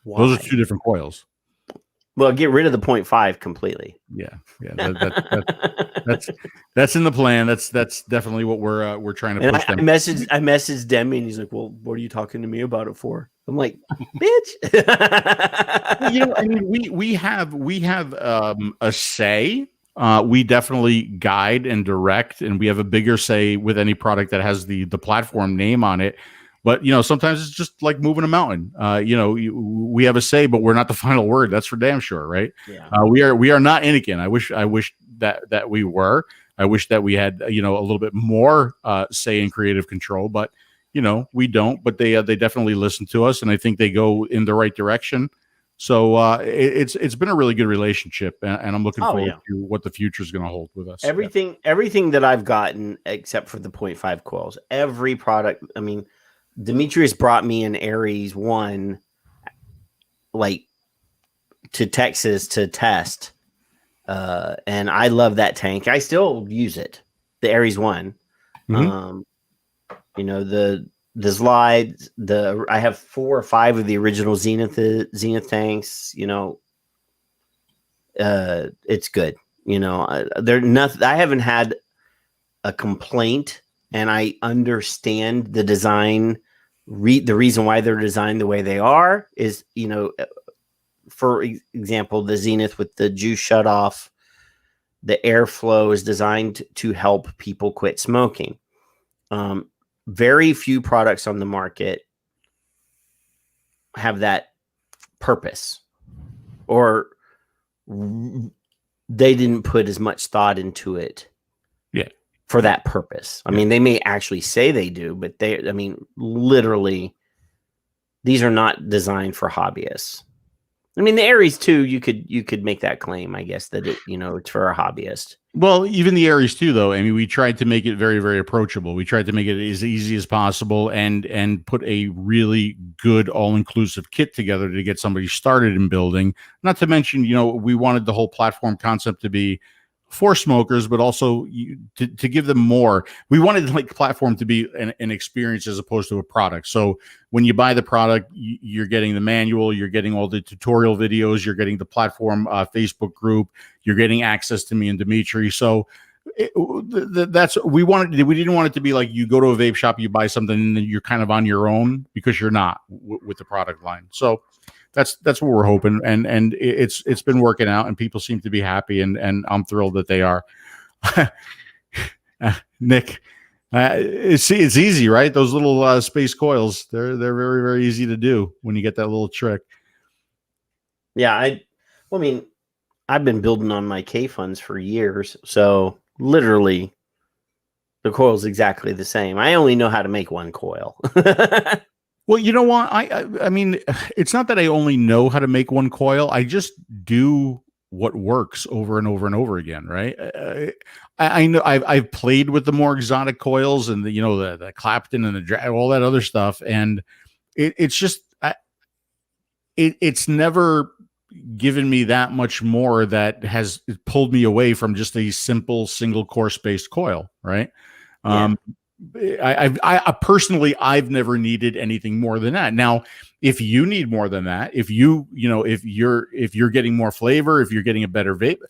Speaker 12: Why? Those are 2 different coils.
Speaker 10: Well, get rid of the 0.5 completely.
Speaker 12: Yeah. Yeah. That's in the plan. That's definitely what we're trying to push.
Speaker 10: I messaged Demi and he's like, well, what are you talking to me about it for? I'm like, bitch.
Speaker 12: I mean, we have a say. We definitely guide and direct, and we have a bigger say with any product that has the platform name on it. But sometimes it's just like moving a mountain. We have a say, but we're not the final word. That's for damn sure, right?
Speaker 10: Yeah.
Speaker 12: We are not Anakin. I wish that we were. I wish that we had a little bit more say and creative control, but we don't. But they definitely listen to us, and I think they go in the right direction. So it's been a really good relationship, and I'm looking forward to what the future is going to hold with us.
Speaker 10: Everything that I've gotten, except for the 0.5 coils, every product. I mean, Demetrius brought me an Aries 1, to Texas to test, and I love that tank. I still use it, the Aries 1. Mm-hmm. The slides, I have 4 or 5 of the original Zenith tanks. It's good. I haven't had a complaint, and I understand the design. The reason why they're designed the way they are is, for example, the Zenith with the juice shut off, the airflow is designed to help people quit smoking. Very few products on the market have that purpose, or they didn't put as much thought into it.
Speaker 12: Yeah.
Speaker 10: For that purpose. I mean, they may actually say they do, but literally, these are not designed for hobbyists. I mean, the Aries 2, you could make that claim, I guess, that it's for a hobbyist.
Speaker 12: Well, even the Aries 2, though, I mean, we tried to make it very, very approachable. We tried to make it as easy as possible and put a really good all-inclusive kit together to get somebody started in building. Not to mention, we wanted the whole platform concept to be for smokers, but also to give them more. We wanted the platform to be an experience as opposed to a product. So when you buy the product, you're getting the manual, you're getting all the tutorial videos, you're getting the platform Facebook group, you're getting access to me and Dimitri. So we didn't want it to be like you go to a vape shop, you buy something, and then you're kind of on your own, because you're not with the product line. So that's what we're hoping, and it's been working out, and people seem to be happy, and I'm thrilled that they are. Nick, it's easy, right? Those little space coils, they're very, very easy to do when you get that little trick.
Speaker 10: Yeah, I've been building on my K funds for years, so literally the coil is exactly the same. I only know how to make one coil.
Speaker 12: Well, you know what? I mean, it's not that I only know how to make one coil. I just do what works over and over and over again, right? I know I've played with the more exotic coils and the Clapton and all that other stuff, and it's just it's never given me that much more that has pulled me away from just a simple single core spaced coil, right? Yeah. I personally, I've never needed anything more than that. Now, if you need more than that, if you're getting more flavor, if you're getting a better vape,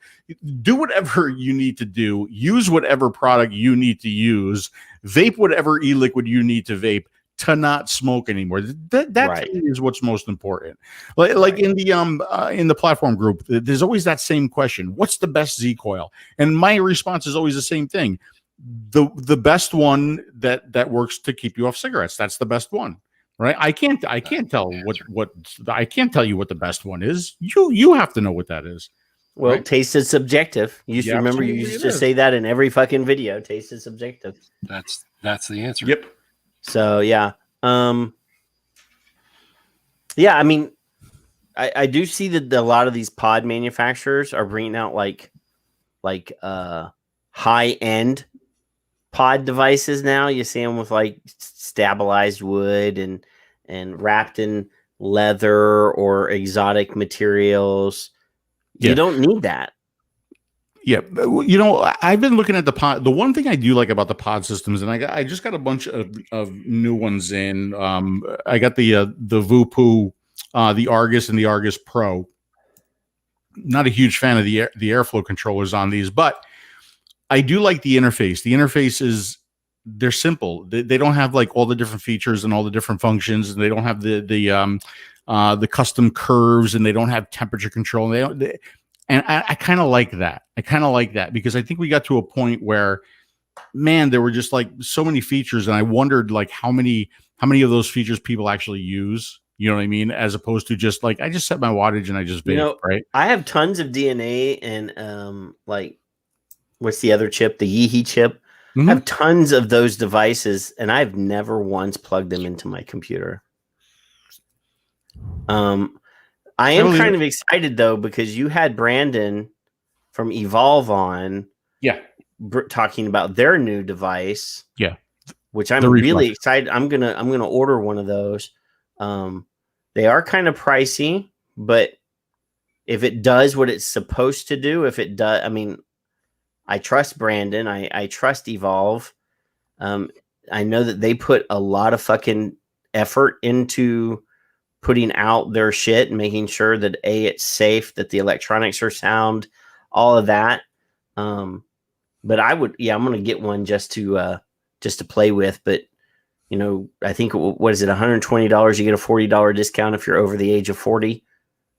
Speaker 12: do whatever you need to do. Use whatever product you need to use. Vape whatever e-liquid you need to vape to not smoke anymore. That right. Is what's most important. Like in the platform group, there's always that same question: what's the best Z coil? And my response is always the same thing. The best one that works to keep you off cigarettes. That's the best one, right? I can't tell I can't tell you what the best one is. You have to know what that is.
Speaker 10: Well, right? Taste is subjective. You used to remember you used to say that in every fucking video. Taste is subjective.
Speaker 11: That's the answer.
Speaker 12: Yep.
Speaker 10: So yeah. Yeah, I mean, I do see that a lot of these pod manufacturers are bringing out like high-end pod devices now. You see them with like stabilized wood and wrapped in leather or exotic materials. Yeah. You don't need that.
Speaker 12: Yeah, I've been looking at the pod. The one thing I do like about the pod systems, and I just got a bunch of new ones in. I got the Vupu, the Argus, and the Argus Pro. Not a huge fan of the airflow controllers on these, but I do like the interface. The interface they're simple. They don't have like all the different features and all the different functions, and they don't have the custom curves, and they don't have temperature control. And I kind of like that. I kind of like that because I think we got to a point where, man, there were just like so many features, and I wondered like how many of those features people actually use. You know what I mean? As opposed to just like I just set my wattage and I just vape, right?
Speaker 10: I have tons of DNA and like what's the other chip? The Yeehee chip. Mm-hmm. I have tons of those devices, and I've never once plugged them into my computer. I am kind of excited though, because you had Brandon from Evolve on, talking about their new device, which I'm really excited. I'm gonna order one of those. They are kind of pricey, but if it does what it's supposed to do, I mean, I trust Brandon. I trust Evolve. I know that they put a lot of fucking effort into putting out their shit and making sure that it's safe, that the electronics are sound, all of that. But I'm going to get one just to play with. But I think what is it? $120. You get a $40 discount if you're over the age of 40.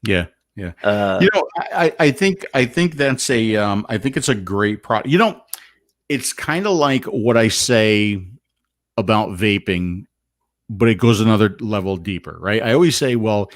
Speaker 12: Yeah. Yeah. I think that's I think it's a great product. It's kind of like what I say about vaping, but it goes another level deeper, right? I always say, well,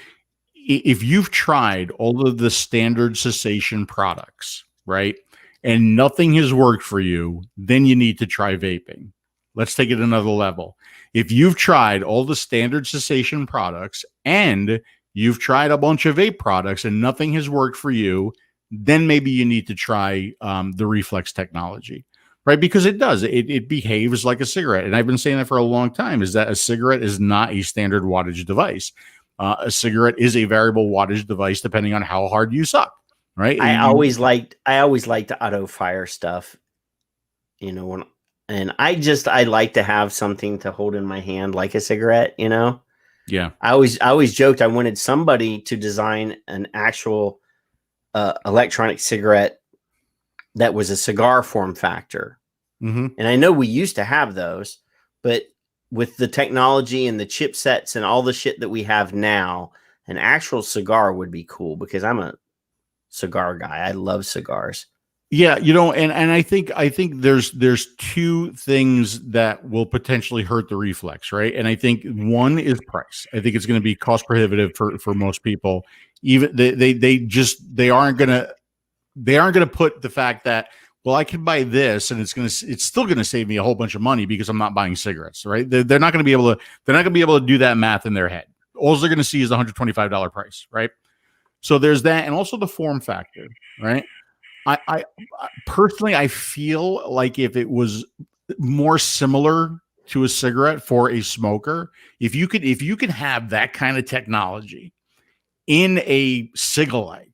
Speaker 12: if you've tried all of the standard cessation products, right, and nothing has worked for you, then you need to try vaping. Let's take it another level. If you've tried all the standard cessation products and you've tried a bunch of vape products and nothing has worked for you, then maybe you need to try the reflex technology, right? Because it does. It behaves like a cigarette. And I've been saying that for a long time, is that a cigarette is not a standard wattage device. A cigarette is a variable wattage device depending on how hard you suck, right?
Speaker 10: I always liked the auto fire stuff, and I like to have something to hold in my hand like a cigarette,
Speaker 12: Yeah.
Speaker 10: I always joked I wanted somebody to design an actual electronic cigarette that was a cigar form factor.
Speaker 12: Mm-hmm.
Speaker 10: And I know we used to have those, but with the technology and the chipsets and all the shit that we have now, an actual cigar would be cool because I'm a cigar guy. I love cigars.
Speaker 12: Yeah, and I think there's two things that will potentially hurt the reflex, right? And I think one is price. I think it's going to be cost prohibitive for most people. Even they aren't gonna put the fact that, well, I can buy this and it's still gonna save me a whole bunch of money because I'm not buying cigarettes, right? They're not gonna be able to do that math in their head. All they're gonna see is the $125 price, right? So there's that, and also the form factor, right? I personally, I feel like if it was more similar to a cigarette for a smoker, if you could have that kind of technology in a cigalike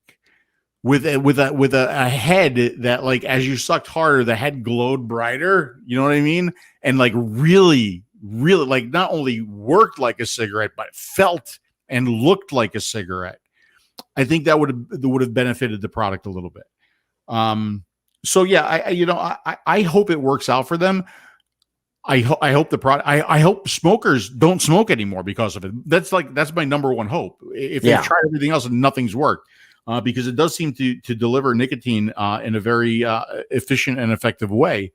Speaker 12: with a head that, like, as you sucked harder, the head glowed brighter, you know what I mean? And like really, like not only worked like a cigarette, but felt and looked like a cigarette. I think that would have benefited the product a little bit. So yeah, I hope it works out for them. I hope the product. I hope smokers don't smoke anymore because of it. That's my number one hope. If they've tried everything else and nothing's worked, because it does seem to deliver nicotine in a very efficient and effective way.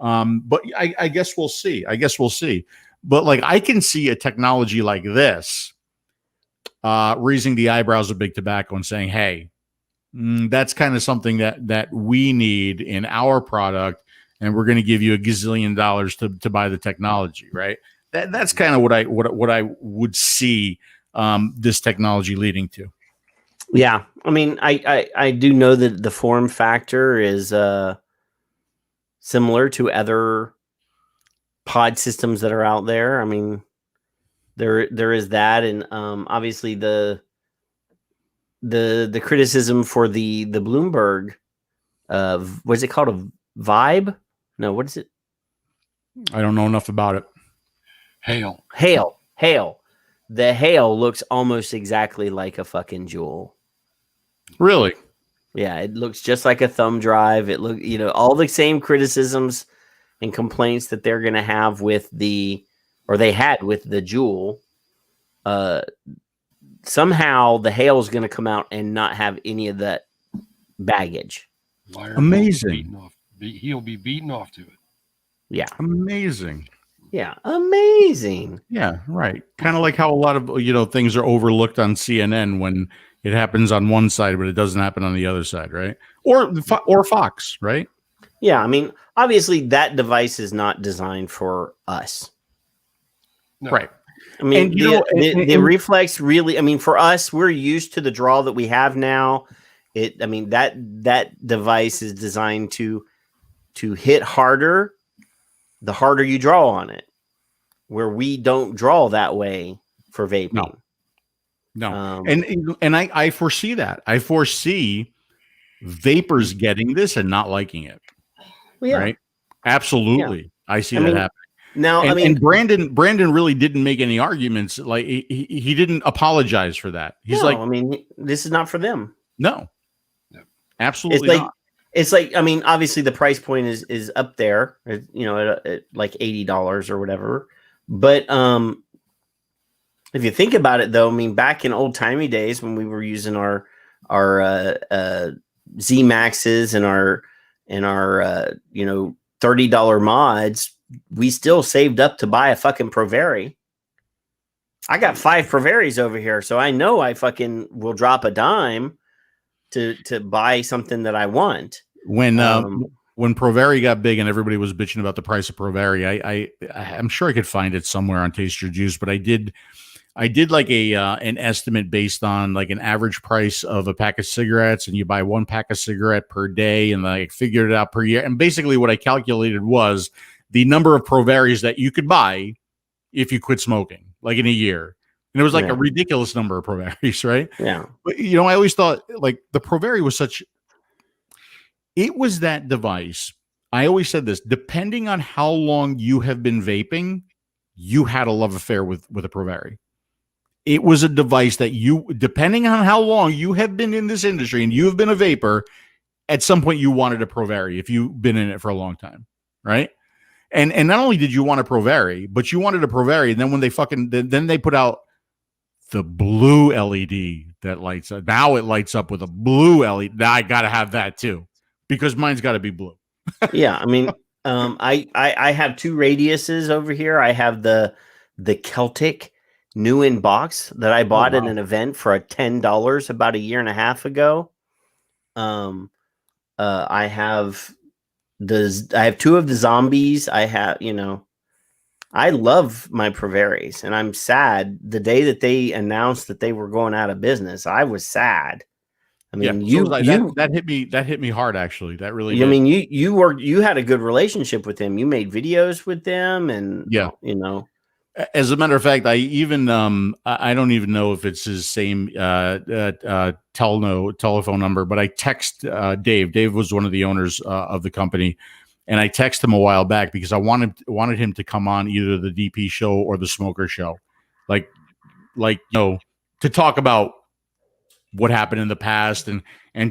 Speaker 12: But I guess we'll see. But like, I can see a technology like this raising the eyebrows of big tobacco and saying, hey, that's kind of something that we need in our product, and we're going to give you $1 gazillion to buy the technology, right? That's kind of what I would see this technology leading to.
Speaker 10: Yeah, I mean, I do know that the form factor is similar to other pod systems that are out there. I mean, there is that, and obviously the criticism for the Bloomberg, what's it called, a Vibe? No, what is it?
Speaker 12: I don't know enough about it.
Speaker 11: Hail.
Speaker 10: The Hail looks almost exactly like a fucking Juul.
Speaker 12: Really?
Speaker 10: Yeah, it looks just like a thumb drive. It look, all the same criticisms and complaints that they're going to have with they had with the Juul. Somehow the Hail is going to come out and not have any of that baggage.
Speaker 12: Amazing.
Speaker 11: He'll be beaten off to it.
Speaker 10: Yeah.
Speaker 12: Amazing.
Speaker 10: Yeah. Amazing.
Speaker 12: Yeah. Right. Kind of like how a lot of, things are overlooked on CNN when it happens on one side, but it doesn't happen on the other side. Right. Or Fox. Right.
Speaker 10: Yeah. I mean, obviously that device is not designed for us.
Speaker 12: No. Right.
Speaker 10: I mean, the reflex really, I mean, for us, we're used to the draw that we have now. That device is designed to hit harder, the harder you draw on it, where we don't draw that way for vaping.
Speaker 12: No. And I foresee that. I foresee vapors getting this and not liking it.
Speaker 10: Well, yeah.
Speaker 12: Right. Absolutely. Yeah. I see that happening.
Speaker 10: Now,
Speaker 12: and Brandon really didn't make any arguments. Like he didn't apologize for that. He's like,
Speaker 10: I mean, this is not for them.
Speaker 12: No, absolutely not.
Speaker 10: It's like, I mean, obviously the price point is up there, at like $80 or whatever. But if you think about it, though, I mean, back in old timey days when we were using our Z Maxes and our $30 mods, we still saved up to buy a fucking Provari. I got 5 Provaris over here, so I know I fucking will drop a dime to buy something that I want.
Speaker 12: When Provari got big and everybody was bitching about the price of Provari, I'm sure I could find it somewhere on Taste Your Juice, but I did like an estimate based on like an average price of a pack of cigarettes, and you buy 1 pack of cigarette per day, and I figured it out per year. And basically what I calculated was the number of Provaris that you could buy if you quit smoking, like in a year. And it was like a ridiculous number of Provaris, right?
Speaker 10: Yeah.
Speaker 12: But, I always thought like the Provari was it was that device. I always said this, depending on how long you have been vaping, you had a love affair with a Provari. It was a device that depending on how long you have been in this industry and you have been a vapor, at some point you wanted a Provari if you've been in it for a long time, right? And not only did you want a Provari, but you wanted a Provari, and then when then they put out the blue LED that lights up. Now it lights up with a blue LED. Now I gotta have that too, because mine's got to be blue.
Speaker 10: Yeah, I mean, I have 2 radiuses over here. I have the Celtic new in box that I bought at an event for $10 about a year and a half ago. I have 2 of the zombies. I have, I love my Provaris, and I'm sad the day that they announced that they were going out of business. I was sad. I mean, that hit me hard, actually. That really did. I mean, you had a good relationship with them. You made videos with them, and
Speaker 12: As a matter of fact, I even I don't even know if it's his same telephone number, but I text Dave. Dave was one of the owners of the company, and I texted him a while back because I wanted him to come on either the DP show or the Smoker show, like to talk about what happened in the past and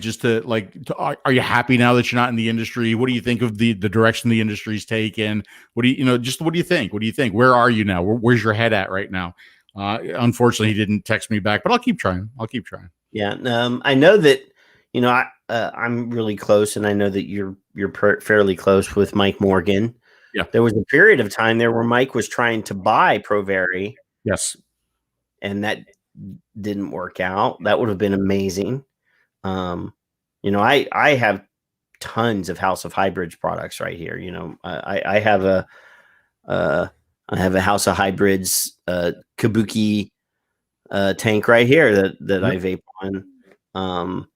Speaker 12: just are you happy now that you're not in the industry? What do you think of the direction the industry's taken? What do you think? What do you think? Where are you now? Where's your head at right now? Unfortunately, he didn't text me back, but I'll keep trying.
Speaker 10: Yeah. I know that, I'm really close, and I know that you're fairly close with Mike Morgan.
Speaker 12: Yeah.
Speaker 10: There was a period of time there where Mike was trying to buy Provari.
Speaker 12: Yes.
Speaker 10: And that didn't work out. That would have been amazing. I have tons of House of Hybrids products right here. I have a House of Hybrids Kabuki tank right here that I vape on.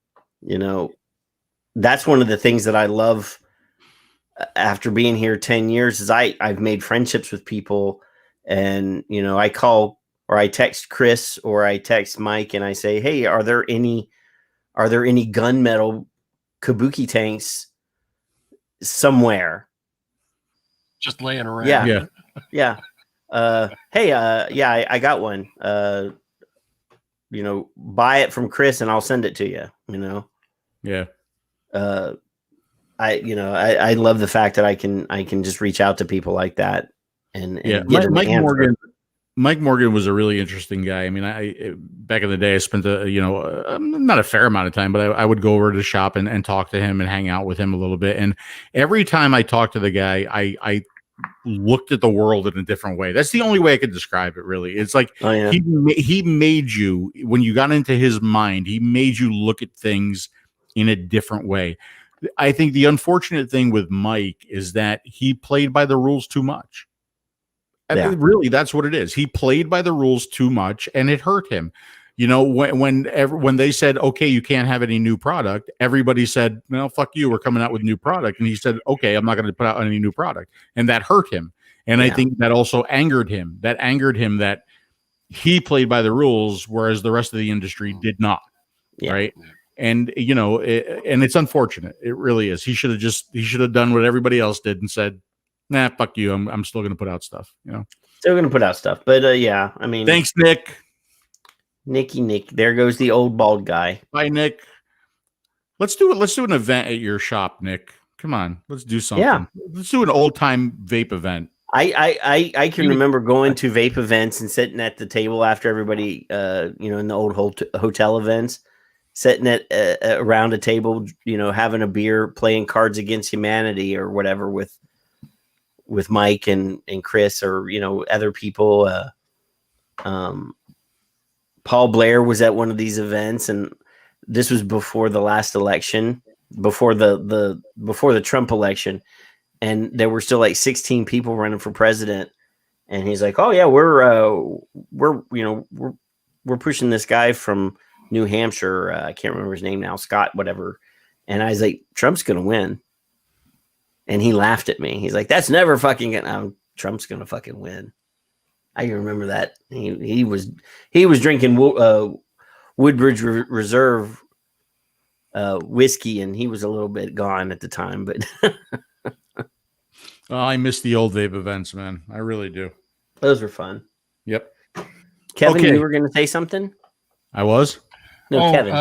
Speaker 10: That's one of the things that I love after being here 10 years is I've made friendships with people, and I call or I text Chris or I text Mike and I say, hey, are there any gunmetal Kabuki tanks somewhere?
Speaker 11: Just laying around.
Speaker 10: Yeah. Yeah. Hey, I got one. Buy it from Chris and I'll send it to you,
Speaker 12: Yeah.
Speaker 10: I love the fact that I can just reach out to people like that and get
Speaker 12: Mike Morgan was a really interesting guy. I mean, I back in the day, I spent not a fair amount of time, but I would go over to the shop and talk to him and hang out with him a little bit. And every time I talked to the guy, I looked at the world in a different way. That's the only way I could describe it, really. It's like he made you, when you got into his mind, he made you look at things in a different way. I think the unfortunate thing with Mike is that he played by the rules too much. Yeah. Really, that's what it is. He played by the rules too much, and it hurt him. When they said, okay, you can't have any new product, everybody said, no, fuck you, we're coming out with new product. And he said, okay, I'm not going to put out any new product. And that hurt him. And I think that also angered him. That angered him that he played by the rules, whereas the rest of the industry did not. Yeah. Right. And, and it's unfortunate. It really is. He should have done what everybody else did and said, nah, fuck you. I'm still going to put out stuff,
Speaker 10: Still going to put out stuff. But I mean,
Speaker 12: thanks, Nick.
Speaker 10: Nick. There goes the old bald guy.
Speaker 12: Bye, Nick. Let's do an event at your shop, Nick. Come on, let's do something.
Speaker 10: Yeah.
Speaker 12: Let's do an old time vape event.
Speaker 10: I can remember going to vape events and sitting at the table after everybody, in the old hotel events, sitting at around a table, having a beer, playing Cards Against Humanity or whatever with Mike and Chris or other people. Paul Blair was at one of these events, and this was before the last election, before the Trump election, and there were still like 16 people running for president. And he's like, "Oh yeah, we're pushing this guy from New Hampshire. I can't remember his name now, Scott, whatever." And I was like, "Trump's gonna win." And he laughed at me. He's like, "That's never fucking gonna. Trump's gonna fucking win." I can remember that. He was drinking Woodbridge Reserve whiskey, and he was a little bit gone at the time. But
Speaker 12: I miss the old vape events, man. I really do.
Speaker 10: Those were fun.
Speaker 12: Yep.
Speaker 10: Kevin,
Speaker 12: Okay.
Speaker 10: you were going to say something?
Speaker 12: I was?
Speaker 10: No, Kevin.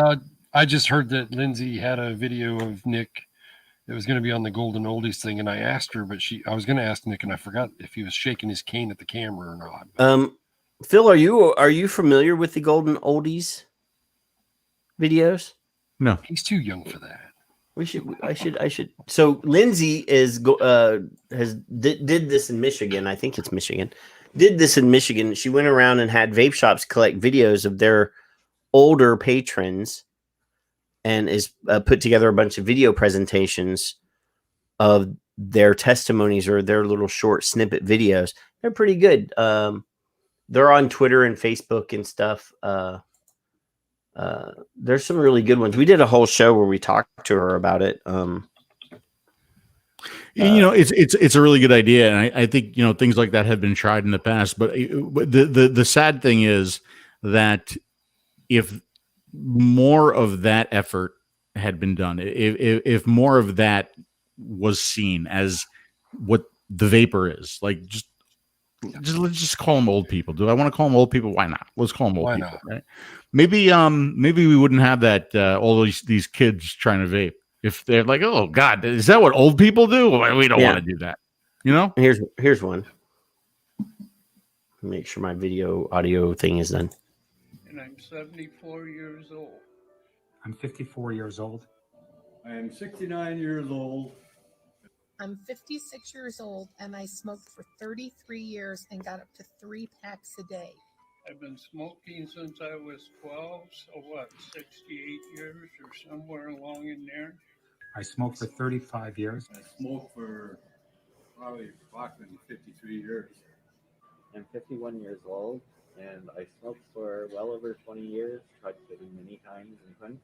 Speaker 11: I just heard that Lindsay had a video of Nick that was going to be on the Golden Oldies thing, and I asked her, but I was going to ask Nick, and I forgot if he was shaking his cane at the camera or not.
Speaker 10: Phil, are you familiar with the Golden Oldies videos?
Speaker 12: No.
Speaker 11: He's too young for that.
Speaker 10: I should. So Lindsay did this in Michigan. I think it's Michigan. Did this in Michigan. She went around and had vape shops collect videos of their older patrons, and is put together a bunch of video presentations of their testimonies or their little short snippet videos. They're pretty good. They're on Twitter and Facebook and stuff. There's some really good ones. We did a whole show where we talked to her about it.
Speaker 12: It's a really good idea, and I think things like that have been tried in the past. But the sad thing is that if more of that effort had been done, if more of that was seen as what the vapor is, like let's just call them old people. Do I want to call them old people? Why not? Let's call them old people, right? Maybe we wouldn't have that all these kids trying to vape. If they're like, "Oh God, is that what old people do?" We don't want to do that.
Speaker 10: Here's one. Make sure my audio thing is done.
Speaker 5: And I'm 74 years old.
Speaker 15: I'm 54 years old.
Speaker 6: I am 69 years old.
Speaker 7: I'm 56 years old, and I smoked for 33 years and got up to 3 packs a day.
Speaker 5: I've been smoking since I was 12, so 68 years or somewhere along in there.
Speaker 15: I smoked for 35 years.
Speaker 6: I smoked for probably approximately 53 years.
Speaker 8: I'm 51 years old, and I smoked for well over 20 years, tried quitting many times and couldn't,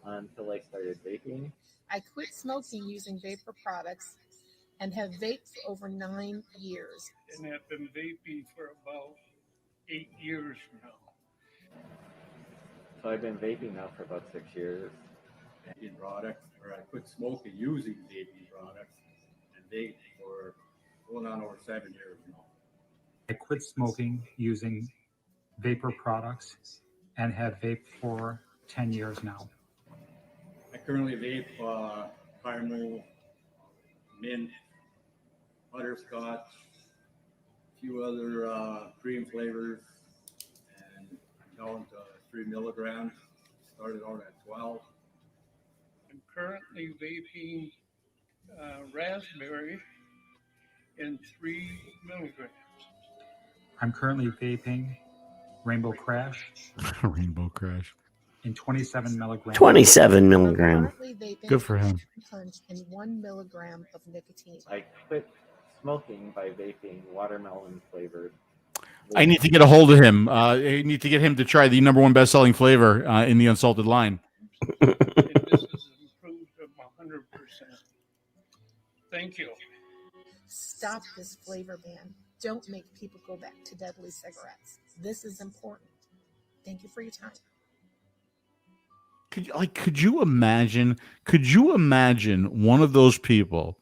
Speaker 8: until I started vaping.
Speaker 7: I quit smoking using vapor products and have vaped for over 9 years.
Speaker 5: And have been vaping for about 8 years now.
Speaker 8: So I've been vaping now for about 6 years.
Speaker 6: Vaping products, or I quit smoking using vaping products and vape for going on over 7 years now.
Speaker 15: I quit smoking using vapor products and have vaped for 10 years now.
Speaker 6: I currently vape caramel, mint, butterscotch, a few other cream flavors, and I'm down to 3 milligrams. Started out at 12.
Speaker 5: I'm currently vaping raspberry in 3 milligrams.
Speaker 15: I'm currently vaping Rainbow Crash.
Speaker 12: Rainbow Crash.
Speaker 15: In 27 milligrams.
Speaker 10: 27 milligram.
Speaker 12: Good for him.
Speaker 7: Punch and 1 milligram of nicotine.
Speaker 8: I quit smoking by vaping watermelon flavored.
Speaker 12: I need to get a hold of him. I need to get him to try the #1 best-selling flavor in the Unsalted line.
Speaker 5: And this has improved 100%. Thank you.
Speaker 7: Stop this flavor ban. Don't make people go back to deadly cigarettes. This is important. Thank you for your time.
Speaker 12: Could you imagine one of those people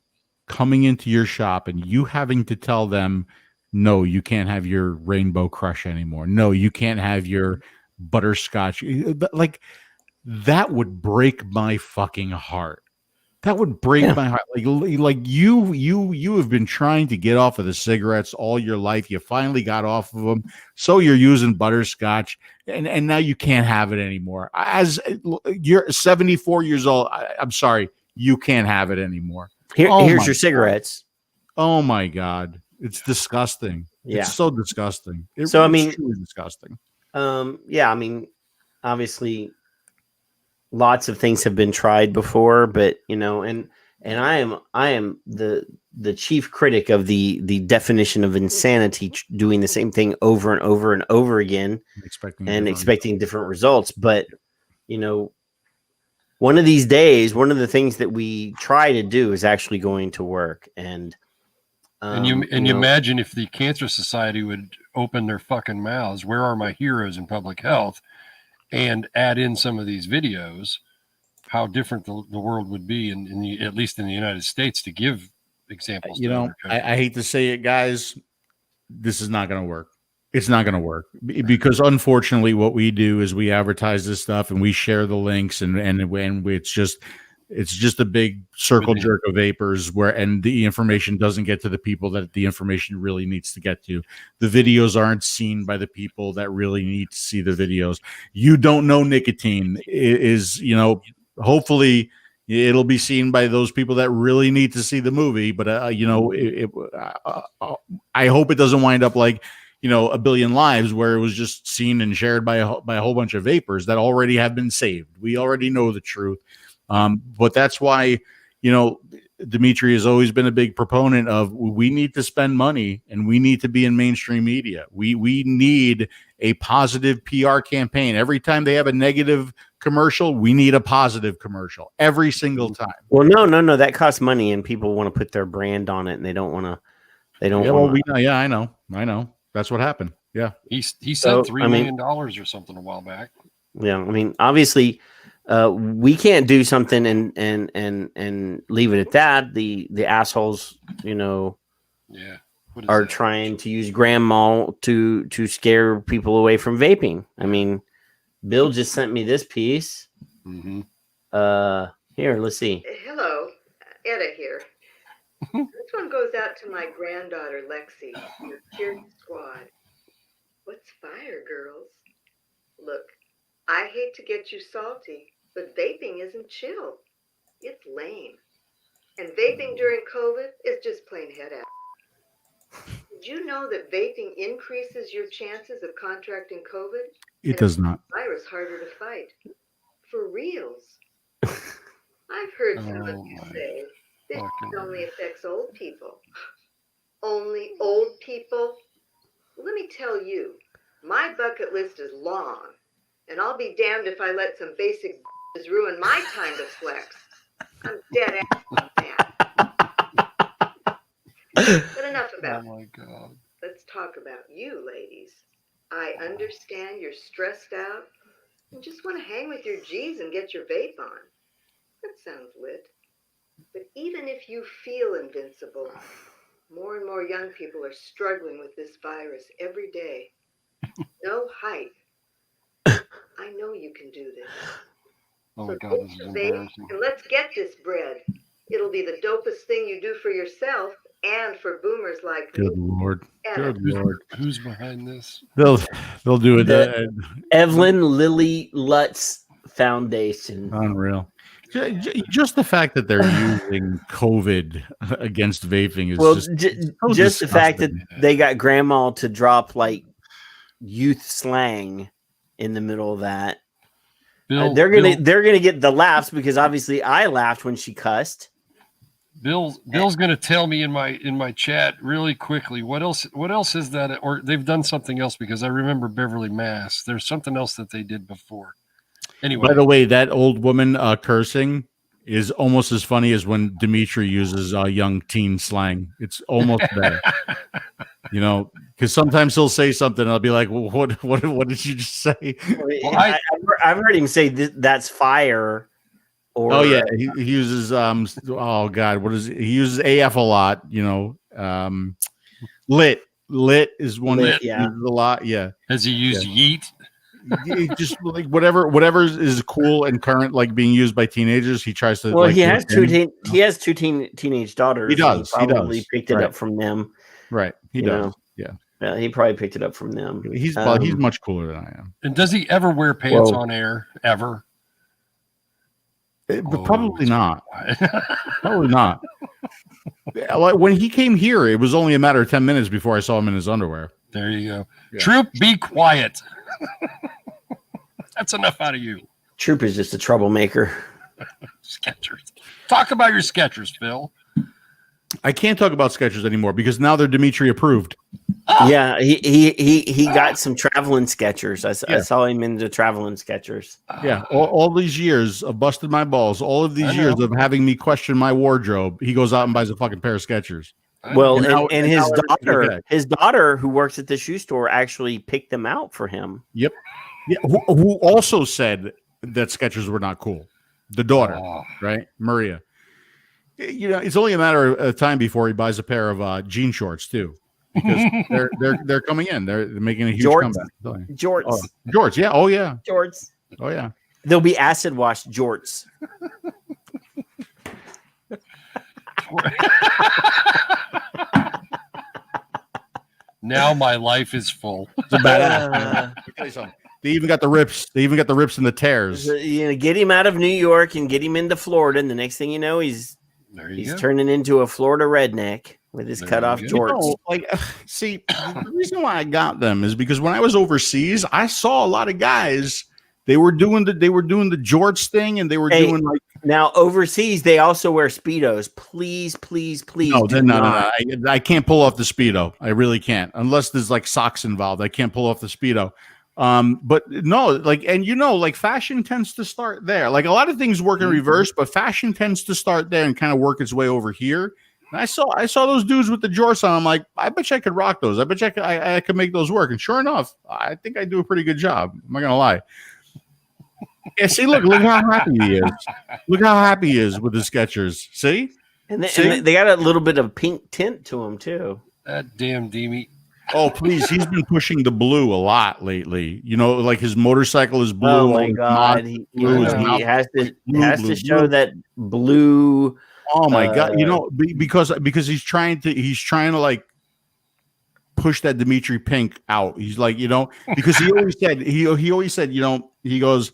Speaker 12: coming into your shop and you having to tell them, no, you can't have your Rainbow Crush anymore. No, you can't have your butterscotch. Like, that would break my fucking heart. That would break my heart. Like you have been trying to get off of the cigarettes all your life. You finally got off of them. So you're using butterscotch, and now you can't have it anymore. As you're 74 years old, I'm sorry, you can't have it anymore.
Speaker 10: Here's your cigarettes.
Speaker 12: God. Oh my God, it's disgusting.
Speaker 10: Yeah.
Speaker 12: It's so disgusting. It's truly disgusting.
Speaker 10: Yeah, I mean, obviously, lots of things have been tried before, but and I am the chief critic of the definition of insanity, doing the same thing over and over and over again, expecting different results. But one of these days, one of the things that we try to do is actually going to work. And
Speaker 11: you imagine if the Cancer Society would open their fucking mouths, where are my heroes in public health, and add in some of these videos, how different the world would be, at least in the United States, to give examples.
Speaker 12: I hate to say it, guys, this is not going to work. It's not going to work because unfortunately what we do is we advertise this stuff and we share the links and it's just a big circle jerk of vapors and the information doesn't get to the people that the information really needs to get to. The videos aren't seen by the people that really need to see the videos. You don't know nicotine is, hopefully it'll be seen by those people that really need to see the movie. But, I hope it doesn't wind up like, A Billion Lives, where it was just seen and shared by a whole bunch of vapors that already have been saved. We already know the truth. But that's why, Dimitri has always been a big proponent of we need to spend money and we need to be in mainstream media. We need a positive PR campaign. Every time they have a negative commercial, we need a positive commercial every single time.
Speaker 10: Well, no, that costs money and people want to put their brand on it and they don't want to.
Speaker 12: I know. That's what happened. Yeah.
Speaker 11: He said $3 million or something a while back.
Speaker 10: Yeah. I mean, obviously, we can't do something and leave it at that. The assholes, are trying to use grandma to scare people away from vaping. I mean, Bill just sent me this piece.
Speaker 11: Mm-hmm.
Speaker 10: Here, let's see.
Speaker 1: Hello, Etta here. This one goes out to my granddaughter Lexi, your cheering squad. What's fire, girls? Look, I hate to get you salty, but vaping isn't chill. It's lame. And vaping during COVID is just plain head out. Did you know that vaping increases your chances of contracting COVID?
Speaker 12: It does not.
Speaker 1: Virus harder to fight. For reals. I've heard some of you say this only affects old people. Only old people? Let me tell you, my bucket list is long, and I'll be damned if I let some basic ruin my time to flex. I'm dead ass on that. But enough about
Speaker 11: Oh my God.
Speaker 1: Let's talk about you, ladies. I understand you're stressed out and just want to hang with your G's and get your vape on. That sounds lit. But even if you feel invincible, more and more young people are struggling with this virus every day. No hype. I know you can do this.
Speaker 11: Oh my
Speaker 1: So
Speaker 11: God,
Speaker 1: take
Speaker 11: this is
Speaker 1: your vape
Speaker 11: embarrassing.
Speaker 1: and let's get this bread. It'll be the dopest thing you do for yourself and for boomers like
Speaker 12: Good
Speaker 1: me.
Speaker 12: Lord. Good Lord.
Speaker 11: Who's behind this?
Speaker 12: They'll do it.
Speaker 10: The Evelyn Lilly Lutz Foundation.
Speaker 12: Unreal. Just the fact that they're using COVID against vaping is
Speaker 10: just the fact that they got grandma to drop like youth slang in the middle of that. They're gonna get the laughs because obviously I laughed when she cussed.
Speaker 11: Bill's gonna tell me in my chat really quickly what else is that, or they've done something else, because I remember Beverly Mass. There's something else that they did before. Anyway,
Speaker 12: by the way, that old woman cursing is almost as funny as when Dimitri uses young teen slang. It's almost better. Because sometimes he'll say something and I'll be like, well, what did you just say?
Speaker 10: Well, I've heard him say that's fire. Or,
Speaker 12: oh yeah, he uses oh God, what is it? He uses AF a lot, lit is one that he uses a lot. Yeah.
Speaker 11: Has he used yeet?
Speaker 12: just like whatever is cool and current, like being used by teenagers, he tries to.
Speaker 10: Well,
Speaker 12: like,
Speaker 10: he has
Speaker 12: put in.
Speaker 10: he has two teenage daughters.
Speaker 12: He does.
Speaker 10: And he probably picked it
Speaker 12: Right.
Speaker 10: up from them.
Speaker 12: Right. He
Speaker 10: you
Speaker 12: does.
Speaker 10: know.
Speaker 12: Yeah.
Speaker 10: He probably picked it up from them.
Speaker 12: He's much cooler than I am.
Speaker 11: And does he ever wear pants
Speaker 10: Whoa.
Speaker 11: on air? Ever?
Speaker 12: But probably not. Probably not. Like, when he came here, it was only a matter of 10 minutes before I saw him in his underwear.
Speaker 11: There you go.
Speaker 12: Yeah.
Speaker 11: Troop, be quiet. That's enough out of you.
Speaker 10: Troop is just a troublemaker.
Speaker 11: Skechers. Talk about your Skechers, Phil.
Speaker 12: I can't talk about Skechers anymore because now they're Dimitri approved.
Speaker 10: Yeah, he got some traveling Skechers. I saw him in the traveling Skechers.
Speaker 12: Yeah, all these years of busting my balls, all of these years of having me question my wardrobe, he goes out and buys a fucking pair of Skechers.
Speaker 10: Well,
Speaker 12: now
Speaker 10: his daughter who works at the shoe store actually picked them out for him.
Speaker 12: Yep. Yeah, who also said that Skechers were not cool. The daughter, right? Maria. You know, it's only a matter of time before he buys a pair of jean shorts too, because they're coming in. They're making a huge comeback.
Speaker 10: Jorts.
Speaker 12: Oh, jorts. Yeah. Oh yeah.
Speaker 10: Jorts.
Speaker 12: Oh yeah.
Speaker 10: They'll be acid washed jorts.
Speaker 11: Now my life is full.
Speaker 12: It's a badass. Let me tell you something. They even got the rips. They even got the rips and the tears.
Speaker 10: You know, get him out of New York and get him into Florida, and the next thing you know, he's turning into a Florida redneck with his cut off jorts.
Speaker 12: See, the reason why I got them is because when I was overseas, I saw a lot of guys. They were doing the jorts thing, and they were doing like.
Speaker 10: Now overseas, they also wear Speedos. Please.
Speaker 12: No. I can't pull off the Speedo. I really can't, unless there's like socks involved. I can't pull off the Speedo. But no, like, and you know, like fashion tends to start there. Like a lot of things work in reverse, but fashion tends to start there and kind of work its way over here. And I saw those dudes with the jorts on. I'm like, I bet you I could rock those. I bet you I could make those work. And sure enough, I think I do a pretty good job. I'm not gonna lie. Yeah, see, look how happy he is. Look how happy he is with the Skechers. See?
Speaker 10: And they got a little bit of pink tint to them too.
Speaker 11: That damn Demi.
Speaker 12: Oh, please. He's been pushing the blue a lot lately. You know, like his motorcycle is blue.
Speaker 10: Oh my God. He has to show that blue.
Speaker 12: Oh my God. You know, because he's trying to like push that Dimitri pink out. He's like, you know, because he always said, you know, he goes,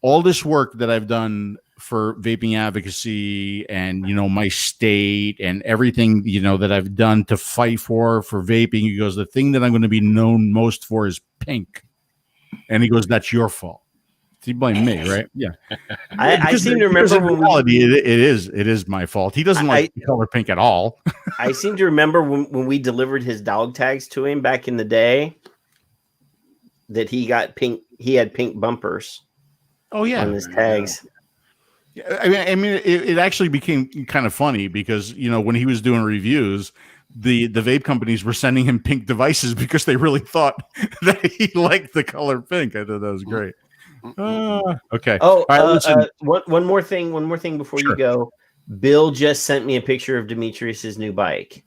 Speaker 12: all this work that I've done for vaping advocacy and, you know, my state and everything, you know, that I've done to fight for vaping. He goes, the thing that I'm going to be known most for is pink. And he goes, that's your fault. He blamed me, right? Yeah.
Speaker 10: I seem to remember
Speaker 12: in reality, it is my fault. He doesn't like the color pink at all.
Speaker 10: I seem to remember when we delivered his dog tags to him back in the day that he got pink. He had pink bumpers.
Speaker 12: Oh yeah,
Speaker 10: on his tags.
Speaker 12: Yeah, I mean, it actually became kind of funny because, you know, when he was doing reviews, the vape companies were sending him pink devices because they really thought that he liked the color pink. I thought that was great. Okay.
Speaker 10: Oh,
Speaker 12: all right,
Speaker 10: one more thing before you go. Bill just sent me a picture of Demetrius's new bike.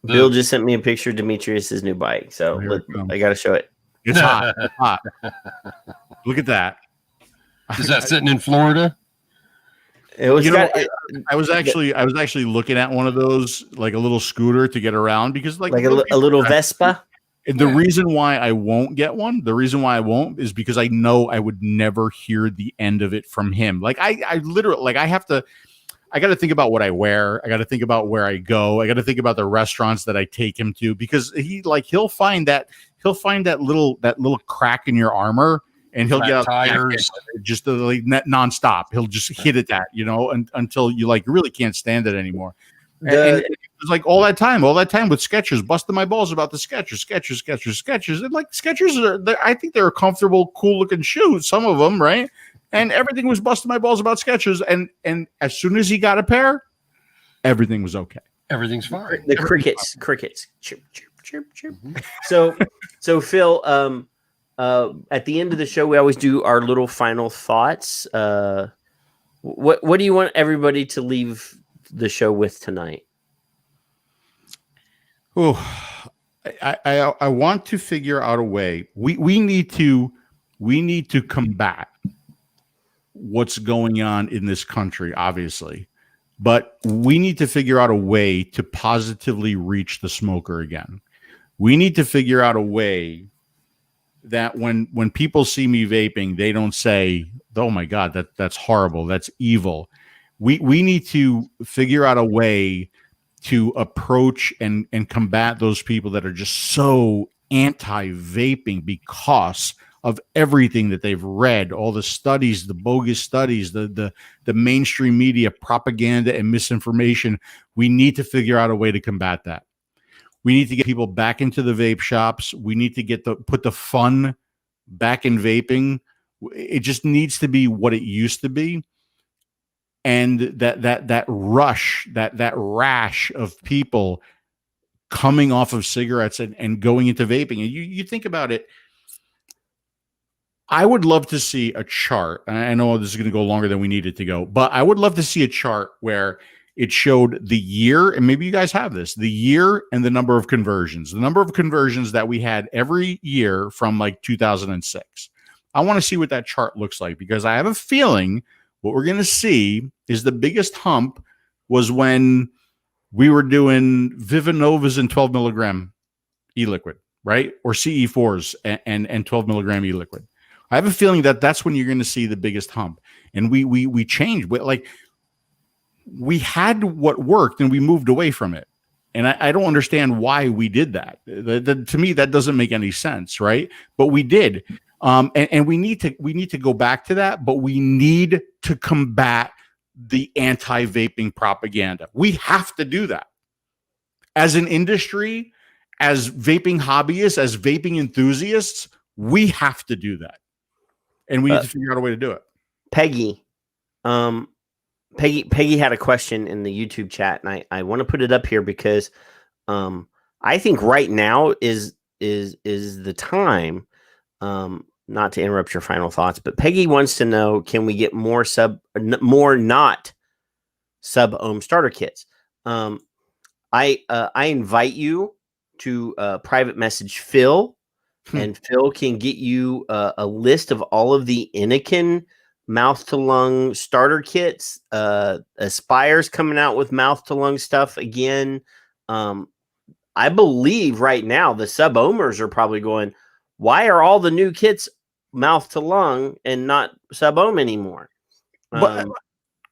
Speaker 10: Bill just sent me a picture of Demetrius's new bike. So I got to show it.
Speaker 12: It's hot. It's hot. Look at that.
Speaker 11: Is that sitting in Florida?
Speaker 10: It was.
Speaker 12: I was actually looking at one of those, like a little scooter to get around, because like
Speaker 10: a little Vespa.
Speaker 12: And the reason why I won't get one, is because I know I would never hear the end of it from him. Like I literally, like I got to think about what I wear. I got to think about where I go. I got to think about the restaurants that I take him to, because he'll find that little crack in your armor, and he'll get out
Speaker 11: tires
Speaker 12: just like nonstop. He'll just hit it until you like really can't stand it anymore. And it's like all that time with Skechers, busting my balls about the Skechers, and like Skechers I think they're a comfortable, cool looking shoe. Some of them, right? And everything was busting my balls about Skechers. And as soon as he got a pair, everything was okay.
Speaker 11: Everything's fine.
Speaker 10: The crickets, chirp, chirp, chirp, chirp. So Phil, at the end of the show, we always do our little final thoughts. What do you want everybody to leave the show with tonight?
Speaker 12: Oh, I want to figure out a way. We need to combat what's going on in this country, obviously, but we need to figure out a way to positively reach the smoker again. We need to figure out a way that when people see me vaping, they don't say, "Oh my God, that's horrible. That's evil." We need to figure out a way to approach and combat those people that are just so anti-vaping because of everything that they've read, all the studies, the bogus studies, the mainstream media propaganda and misinformation. We need to figure out a way to combat that. We need to get people back into the vape shops. We need to put the fun back in vaping. It just needs to be what it used to be. And that rush, that rash of people coming off of cigarettes and going into vaping. And you think about it, I would love to see a chart. And I know this is going to go longer than we need it to go, but I would love to see a chart where it showed the year, and maybe you guys have this, the year and the number of conversions, that we had every year from like 2006. I want to see what that chart looks like, because I have a feeling what we're going to see is the biggest hump was when we were doing Vivanovas and 12 milligram e-liquid, right? Or CE4s and 12 milligram e-liquid. I have a feeling that that's when you're going to see the biggest hump. And we changed. Like, we had what worked and we moved away from it. And I don't understand why we did that. To me, that doesn't make any sense, right? But we did. And we need to go back to that, but we need to combat the anti-vaping propaganda. We have to do that. As an industry, as vaping hobbyists, as vaping enthusiasts, we have to do that. And we need to figure out a way to do it.
Speaker 10: Peggy had a question in the YouTube chat, and I want to put it up here because I think right now is the time, not to interrupt your final thoughts, but Peggy wants to know, can we get more not sub-ohm starter kits? I invite you to private message Phil, and Phil can get you a list of all of the Anakin mouth to lung starter kits. Aspire's coming out with mouth to lung stuff again. I believe right now the sub-ohmers are probably going, why are all the new kits mouth to lung and not sub-ohm anymore?
Speaker 12: But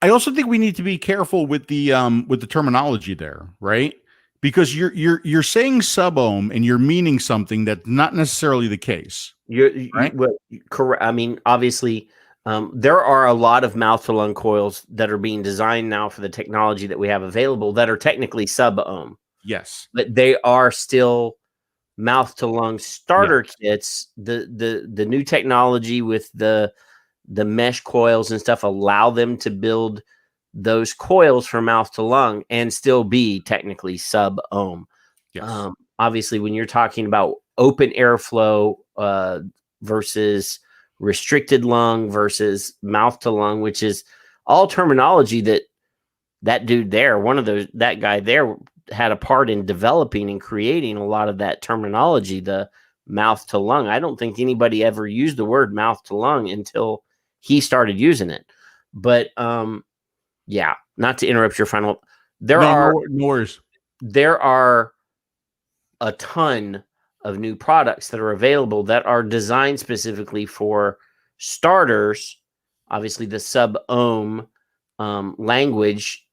Speaker 12: I also think we need to be careful with the terminology there, right? Because you're saying sub-ohm and you're meaning something that's not necessarily the case. Right?
Speaker 10: Correct. I mean, obviously, there are a lot of mouth to lung coils that are being designed now for the technology that we have available that are technically sub-ohm.
Speaker 12: Yes,
Speaker 10: but they are still mouth to lung starter kits. The new technology with the mesh coils and stuff allow them to build those coils for mouth to lung and still be technically sub-ohm.
Speaker 12: Yes.
Speaker 10: Obviously, when you're talking about open airflow versus restricted lung versus mouth to lung, which is all terminology that dude there, that guy there had a part in developing and creating a lot of that terminology, the mouth to lung. I don't think anybody ever used the word mouth to lung until he started using it. But yeah, not to interrupt your final. There are a ton of new products that are available that are designed specifically for starters. Obviously, the sub-ohm language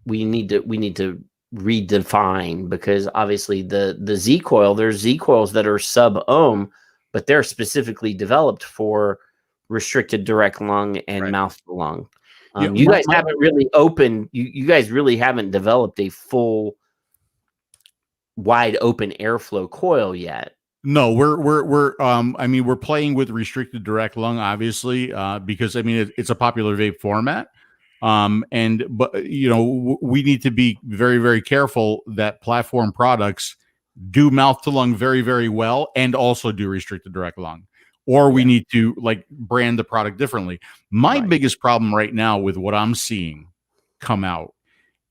Speaker 10: we need to redefine, because obviously the Z coil, there's Z coils that are sub-ohm, but they're specifically developed for restricted direct lung and mouth to lung. You guys haven't really opened. You guys really haven't developed a full wide open airflow coil yet.
Speaker 12: No, we're playing with restricted direct lung, obviously, because I mean it's a popular vape format. But you know, we need to be very, very careful that platform products do mouth to lung very, very well and also do restricted direct lung, or we need to like brand the product differently. My biggest problem right now with what I'm seeing come out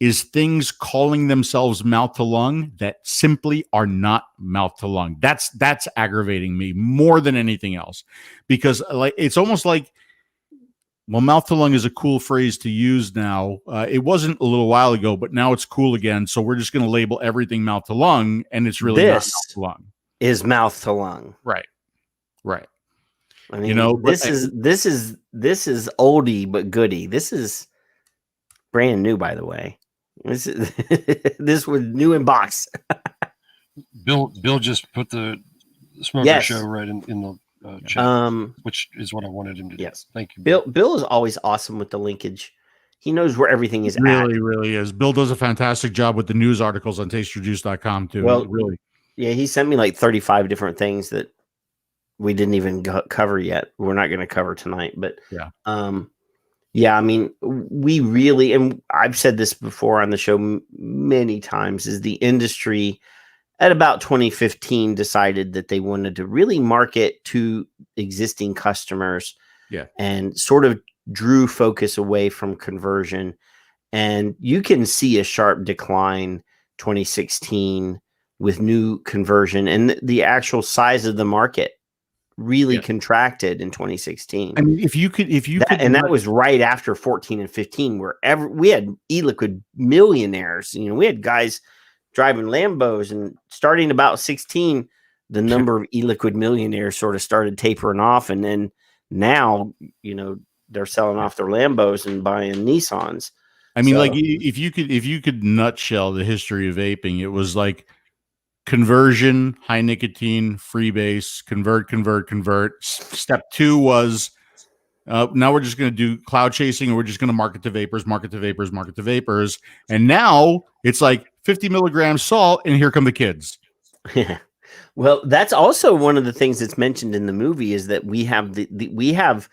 Speaker 12: is things calling themselves mouth to lung that simply are not mouth to lung. That's aggravating me more than anything else, because like it's almost like, well, mouth to lung is a cool phrase to use now. It wasn't a little while ago, but now it's cool again. So we're just going to label everything mouth to lung, and it's really not mouth to lung.
Speaker 10: Is mouth to lung.
Speaker 12: Right. Right.
Speaker 10: I mean, this is oldie but goodie. This is brand new, by the way. This was new in box.
Speaker 11: Bill just put the smoker show right in the chat, which is what I wanted him to do.
Speaker 10: Yes.
Speaker 11: Thank you,
Speaker 10: Bill is always awesome with the linkage. He knows where everything is
Speaker 12: really, really is. Bill does a fantastic job with the news articles on tasteyourjuice.com too.
Speaker 10: Well,
Speaker 12: really.
Speaker 10: Yeah, he sent me like 35 different things that we didn't even cover yet. We're not going to cover tonight, but yeah, I mean, we really, and I've said this before on the show many times, is the industry at about 2015 decided that they wanted to really market to existing customers, and sort of drew focus away from conversion. And you can see a sharp decline 2016 with new conversion, and the actual size of the market really contracted in 2016.
Speaker 12: I mean, if you could,
Speaker 10: and that was right after 14 and 15, where we had e-liquid millionaires. You know, we had guys driving Lambos, and starting about 16, the number of e-liquid millionaires sort of started tapering off, and then now, you know, they're selling off their Lambos and buying Nissans.
Speaker 12: I mean, like if you could nutshell the history of vaping, it was like conversion, high nicotine, freebase, convert. Step 2 was now we're just going to do cloud chasing, and we're just going to market to vapors. And now it's like 50 milligrams salt, and here come the kids.
Speaker 10: Well, that's also one of the things that's mentioned in the movie, is that we have we have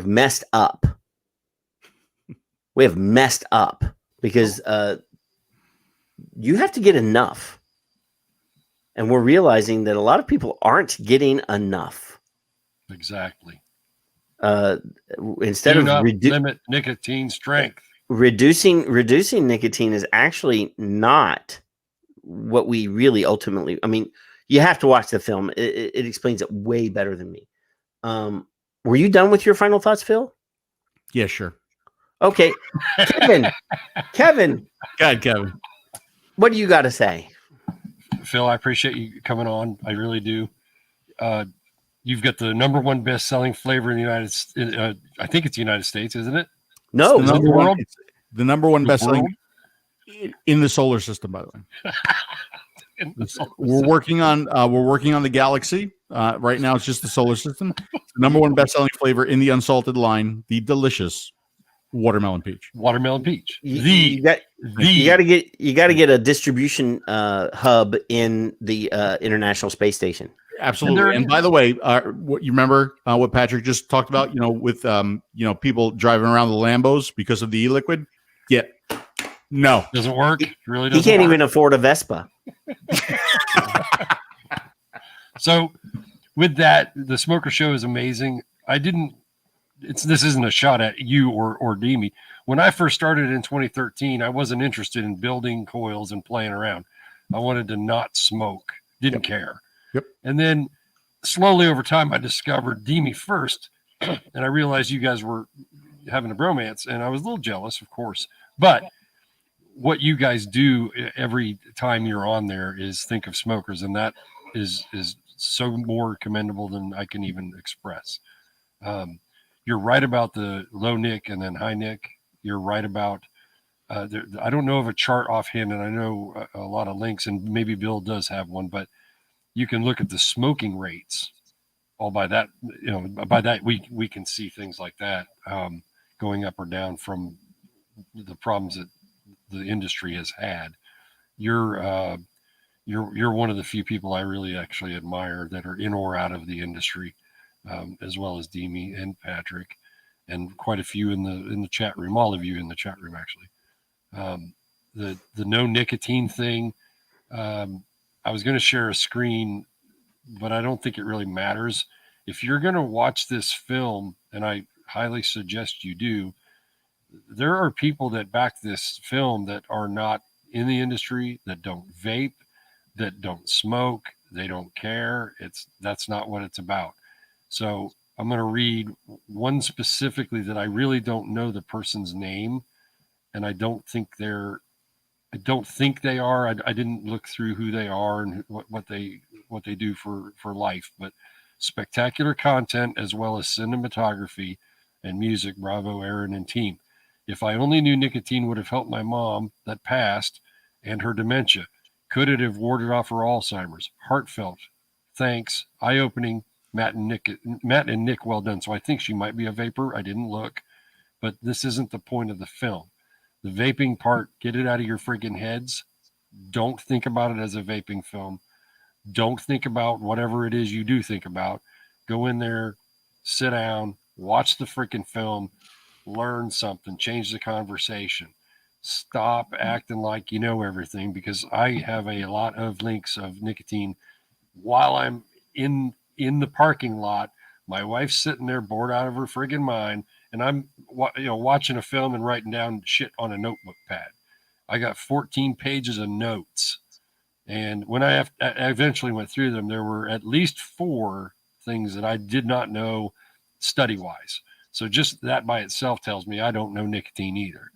Speaker 10: messed up. We have messed up because you have to get enough. And we're realizing that a lot of people aren't getting enough.
Speaker 11: Exactly.
Speaker 10: Instead
Speaker 11: Do
Speaker 10: of
Speaker 11: not limit nicotine strength.
Speaker 10: Reducing nicotine is actually not what we really ultimately, I mean, you have to watch the film. It explains it way better than me. Were you done with your final thoughts, Phil?
Speaker 12: Yeah, sure.
Speaker 10: Okay. Kevin.
Speaker 12: God, Kevin.
Speaker 10: What do you got to say?
Speaker 11: Phil, I appreciate you coming on. I really do. You've got the #1 best-selling flavor in the United States. I think it's the United States, isn't it?
Speaker 10: No,
Speaker 12: it's the #1 best-selling in the solar system, by the way. We're working on the Galaxy. Right now, it's just the solar system. The #1 best-selling flavor in the Unsalted line, the delicious watermelon peach.
Speaker 10: You got to get a distribution hub in the International Space Station.
Speaker 12: Absolutely. And by the way, what you remember what Patrick just talked about, you know, with people driving around the Lambos because of the e-liquid? Yeah. No.
Speaker 11: Doesn't work. It really doesn't.
Speaker 10: He can't even afford a Vespa.
Speaker 11: So with that, the Smoker Show is amazing. This isn't a shot at you or Demi. When I first started in 2013, I wasn't interested in building coils and playing around. I wanted to not smoke. Didn't care.
Speaker 12: Yep.
Speaker 11: And then slowly over time, I discovered Demi first, and I realized you guys were having a bromance, and I was a little jealous, of course. But what you guys do every time you're on there is think of smokers, and that is so more commendable than I can even express. You're right about the low nic and then high nic. You're right about I don't know of a chart offhand, and I know a lot of links, and maybe Bill does have one, but you can look at the smoking rates. All by that, by that we can see things like that going up or down from the problems that the industry has had. You're one of the few people I really actually admire that are in or out of the industry, as well as Demi and Patrick, and quite a few in the chat room. All of you in the chat room, actually. The no nicotine thing. I was going to share a screen, but I don't think it really matters. If you're going to watch this film, and I highly suggest you do, there are people that back this film that are not in the industry, that don't vape, that don't smoke, they don't care. That's not what it's about. So I'm going to read one specifically that I really don't know the person's name, and I don't think they are. I didn't look through who they are and what they do for life, but spectacular content as well as cinematography and music. Bravo, Aaron and team. If I only knew nicotine would have helped my mom that passed and her dementia. Could it have warded off her Alzheimer's? Heartfelt. Thanks. Eye-opening. Matt and Nick, well done. So I think she might be a vapor. I didn't look, but this isn't the point of the film. The vaping part, get it out of your friggin' heads. Don't think about it as a vaping film. Don't think about whatever it is you do think about. Go in there, sit down, watch the freaking film, learn something, change the conversation. Stop acting like you know everything, because I have a lot of links of nicotine while I'm in the parking lot. My wife's sitting there bored out of her friggin' mind, and I'm watching a film and writing down shit on a notebook pad. I got 14 pages of notes. And when I eventually went through them, there were at least 4 things that I did not know study-wise. So just that by itself tells me I don't know nicotine either.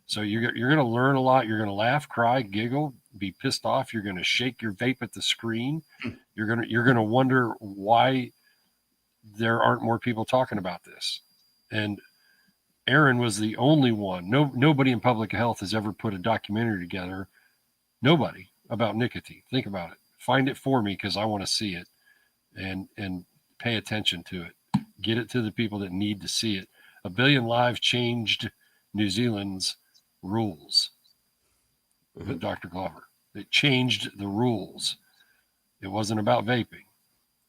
Speaker 11: So you're going to learn a lot. You're going to laugh, cry, giggle, be pissed off. You're going to shake your vape at the screen. You're going to wonder why there aren't more people talking about this. And Aaron was the only one. Nobody in public health has ever put a documentary together. Nobody about nicotine. Think about it. Find it for me, because I want to see it and pay attention to it. Get it to the people that need to see it. 1 Billion Lives changed New Zealand's rules with Dr. Glover. It changed the rules. It wasn't about vaping.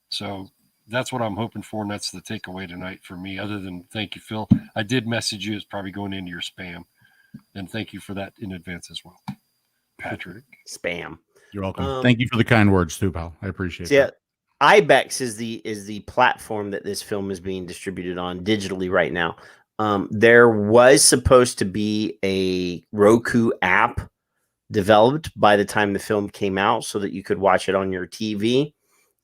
Speaker 11: So that's what I'm hoping for, and that's the takeaway tonight for me, other than thank you, Phil. I did message you. It's probably going into your spam, and thank you for that in advance as well. Patrick.
Speaker 10: Spam.
Speaker 12: You're welcome. Thank you for the kind words too, pal. I appreciate it.
Speaker 10: Yeah. IBEX is the platform that this film is being distributed on digitally right now. There was supposed to be a Roku app developed by the time the film came out so that you could watch it on your TV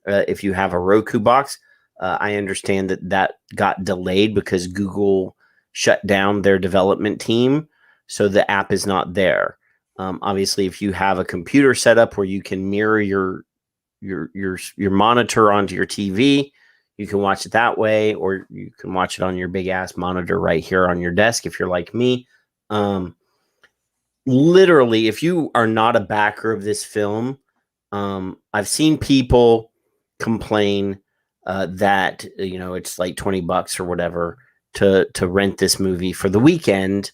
Speaker 10: if you have a Roku box. I understand that got delayed because Google shut down their development team, so the app is not there. Obviously, if you have a computer set up where you can mirror your monitor onto your TV, you can watch it that way, or you can watch it on your big ass monitor right here on your desk if you're like me. Literally, if you are not a backer of this film, I've seen people complain that it's like $20 or whatever to rent this movie for the weekend.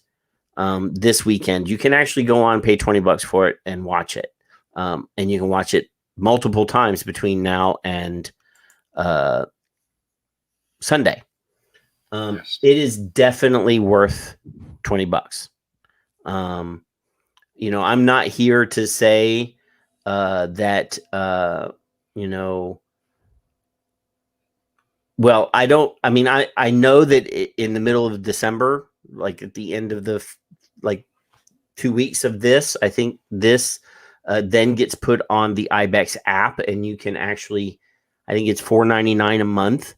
Speaker 10: This weekend, you can actually go on, pay $20 for it, and watch it. And you can watch it multiple times between now and Sunday.
Speaker 11: Yes.
Speaker 10: It is definitely worth $20. I'm not here to say that well, I know that in the middle of December, like at the end of the 2 weeks of this, I think this then gets put on the IBEX app, and you can actually, I think it's $4.99 a month.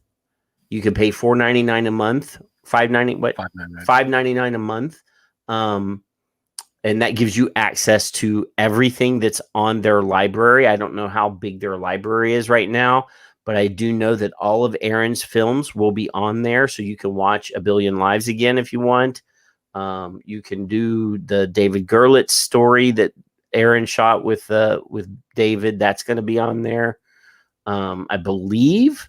Speaker 10: You can pay $4.99 a month, $5.99 a month, and that gives you access to everything that's on their library. I don't know how big their library is right now, but I do know that all of Aaron's films will be on there, so you can watch 1 Billion Lives again if you want. You can do the David Gerlitz story that Aaron shot with David. That's going to be on there. I believe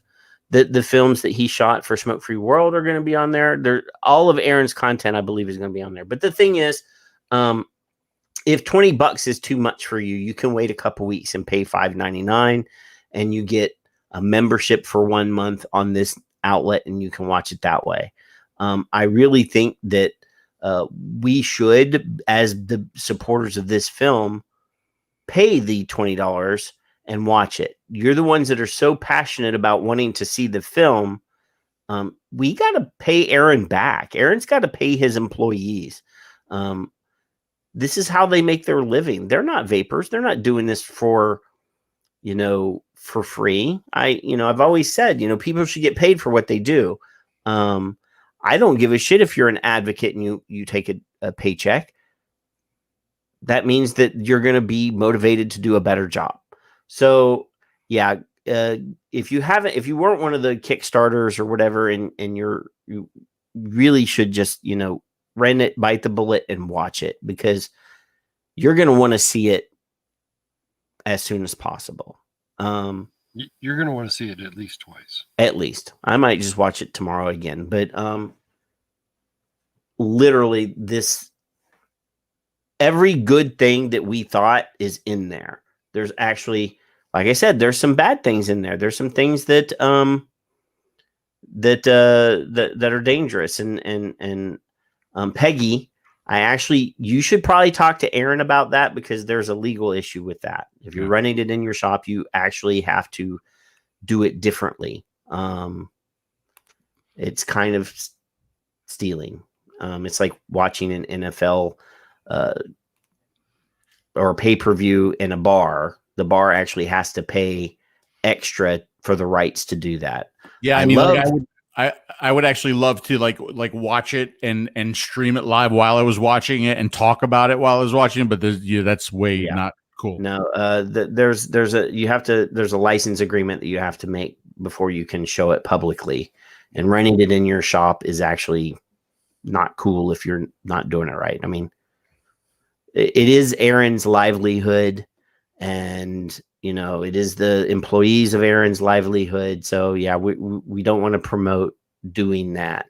Speaker 10: that the films that he shot for Smoke Free World are going to be on there. All of Aaron's content, I believe, is going to be on there. But the thing is, if $20 is too much for you, you can wait a couple weeks and pay $5.99, and you get a membership for 1 month on this outlet, and you can watch it that way. I really think that we should, as the supporters of this film, pay the $20 and watch it. You're the ones that are so passionate about wanting to see the film. We got to pay Aaron back. Aaron's got to pay his employees. This is how they make their living. They're not vapors. They're not doing this for, for free. I've always said, people should get paid for what they do. I don't give a shit if you're an advocate and you take a paycheck. That means that you're going to be motivated to do a better job. So yeah, if you weren't one of the Kickstarters or whatever, and you really should just, rent it, bite the bullet and watch it, because you're going to want to see it as soon as possible.
Speaker 11: You're going to want to see it at least twice.
Speaker 10: At least. I might just watch it tomorrow again, but literally every good thing that we thought is in there. There's actually, like I said, there's some bad things in there. There's some things that are dangerous. And Peggy, you should probably talk to Aaron about that, because there's a legal issue with that. If you're running it in your shop, you actually have to do it differently. It's kind of stealing. It's like watching an NFL or a pay-per-view in a bar. The bar actually has to pay extra for the rights to do that.
Speaker 12: Yeah, I would actually love to like watch it and stream it live while I was watching it and talk about it while I was watching it. But that's way not cool.
Speaker 10: No, there's a license agreement that you have to make before you can show it publicly, and running it in your shop is actually not cool if you're not doing it right. I mean, it is Aaron's livelihood, and it is the employees of Aaron's livelihood. So yeah, we don't want to promote doing that,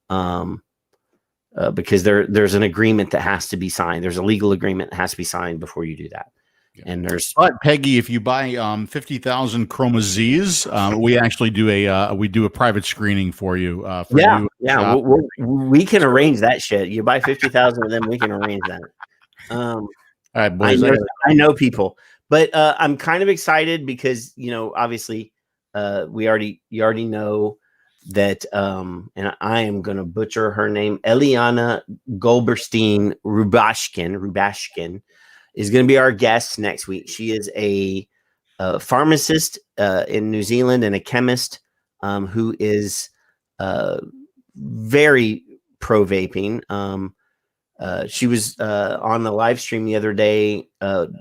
Speaker 10: because there's an agreement that has to be signed. There's a legal agreement that has to be signed before you do that. Yeah. And
Speaker 12: but Peggy, if you buy 50,000 Chroma Z's, we actually do a private screening for you.
Speaker 10: We can arrange that shit. You buy 50,000 of them, we can arrange that.
Speaker 12: All right, boys.
Speaker 10: I know people. But I'm kind of excited because, obviously, you already know that, and I am going to butcher her name, Eliana Golberstein Rubashkyn is going to be our guest next week. She is a pharmacist in New Zealand and a chemist who is very pro vaping. She was on the live stream the other day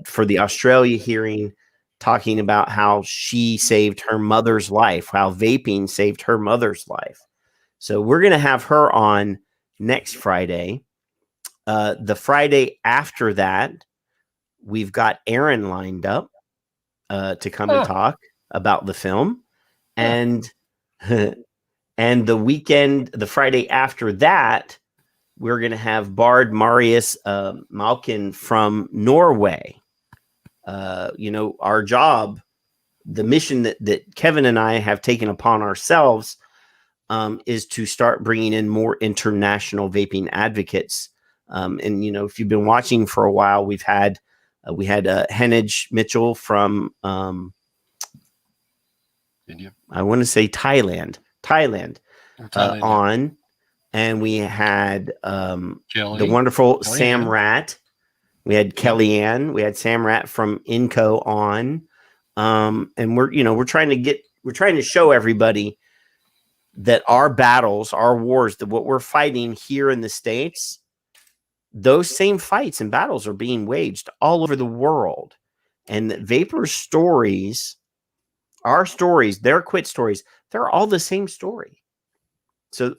Speaker 10: for the Australia hearing, talking about how she saved her mother's life, how vaping saved her mother's life. So we're going to have her on next Friday. The Friday after that, we've got Aaron lined up to come and talk about the film. And the Friday after that, we're going to have Bard Marius Malkin from Norway. Our job, the mission that Kevin and I have taken upon ourselves is to start bringing in more international vaping advocates. If you've been watching for a while, we had Henage Mitchell from
Speaker 11: India.
Speaker 10: I want to say Thailand. On. And we had the wonderful Sam Ratt. We had Kellyanne. We had Sam Ratt from Inco on. And we're trying to show everybody that our battles, our wars, that what we're fighting here in the States, those same fights and battles are being waged all over the world. And that vapors' stories, our stories, their quit stories, they're all the same story. So,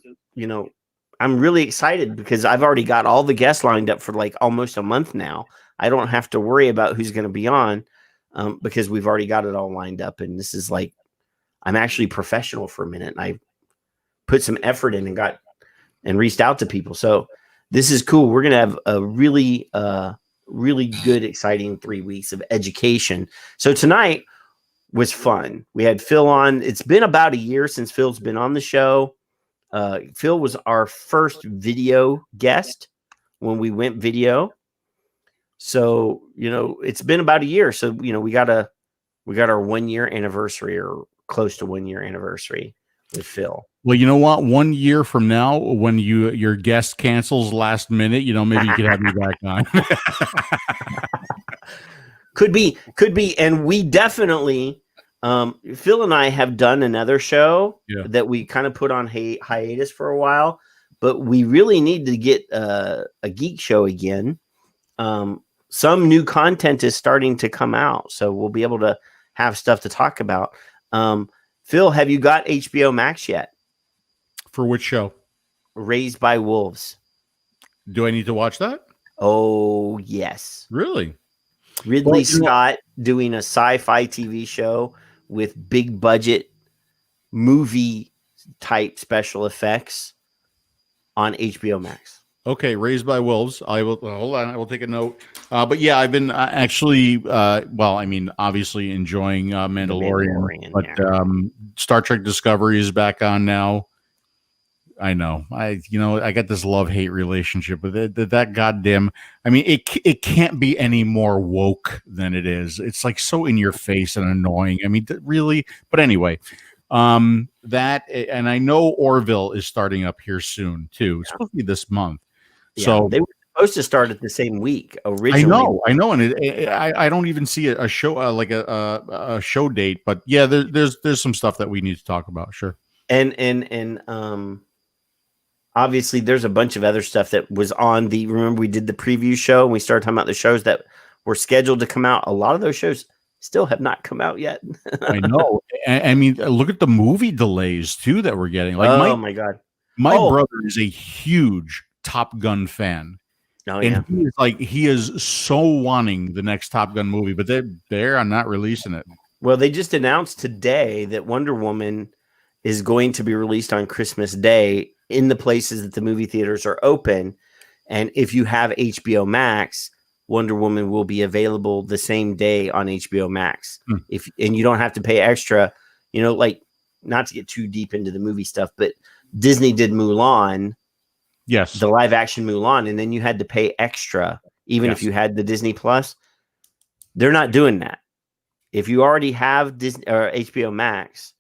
Speaker 10: I'm really excited because I've already got all the guests lined up for like almost a month now. I don't have to worry about who's going to be on because we've already got it all lined up. And this is like, I'm actually professional for a minute. And I put some effort in and reached out to people. So this is cool. We're going to have a really good, exciting 3 weeks of education. So tonight was fun. We had Phil on. It's been about a year since Phil's been on the show. Phil was our first video guest when we went video. So, it's been about a year. So, we got our 1 year anniversary or close to 1 year anniversary with Phil.
Speaker 12: Well, you know what? 1 year from now, when your guest cancels last minute, maybe you could have me back on.
Speaker 10: Could be. And we definitely, Phil and I have done another show that we kind of put on hiatus for a while, but we really need to get a geek show again. Some new content is starting to come out, so we'll be able to have stuff to talk about. Phil, have you got HBO Max yet?
Speaker 12: For which show?
Speaker 10: Raised by Wolves.
Speaker 12: Do I need to watch that?
Speaker 10: Oh, yes.
Speaker 12: Really?
Speaker 10: Ridley Scott doing a sci-fi TV show with big budget movie type special effects on HBO Max.
Speaker 12: Okay, Raised by Wolves. I will hold on. I will take a note. But yeah, I've been actually, obviously enjoying Mandalorian, but Star Trek Discovery is back on now. I know. I got this love-hate relationship with it. That goddamn. I mean, it can't be any more woke than it is. It's like so in your face and annoying. I mean, really. But anyway, that, and I know Orville is starting up here soon too. It's supposed to be this month.
Speaker 10: Yeah,
Speaker 12: So
Speaker 10: they were supposed to start at the same week originally.
Speaker 12: I know, and I don't even see a show like a show date. But yeah, there's some stuff that we need to talk about. Sure.
Speaker 10: And obviously there's a bunch of other stuff that was on remember we did the preview show and we started talking about the shows that were scheduled to come out. A lot of those shows still have not come out yet.
Speaker 12: I know. I mean, look at the movie delays too that we're getting. Like,
Speaker 10: my God,
Speaker 12: my brother is a huge Top Gun fan.
Speaker 10: Oh,
Speaker 12: and he is so wanting the next Top Gun movie, but they're not releasing it.
Speaker 10: Well, they just announced today that Wonder Woman is going to be released on Christmas Day in the places that the movie theaters are open. And if you have HBO Max, Wonder Woman will be available the same day on HBO Max. And you don't have to pay extra, like, not to get too deep into the movie stuff, but Disney did Mulan.
Speaker 12: Yes.
Speaker 10: The live action Mulan. And then you had to pay extra, even if you had the Disney Plus. They're not doing that. If you already have Disney or HBO Max,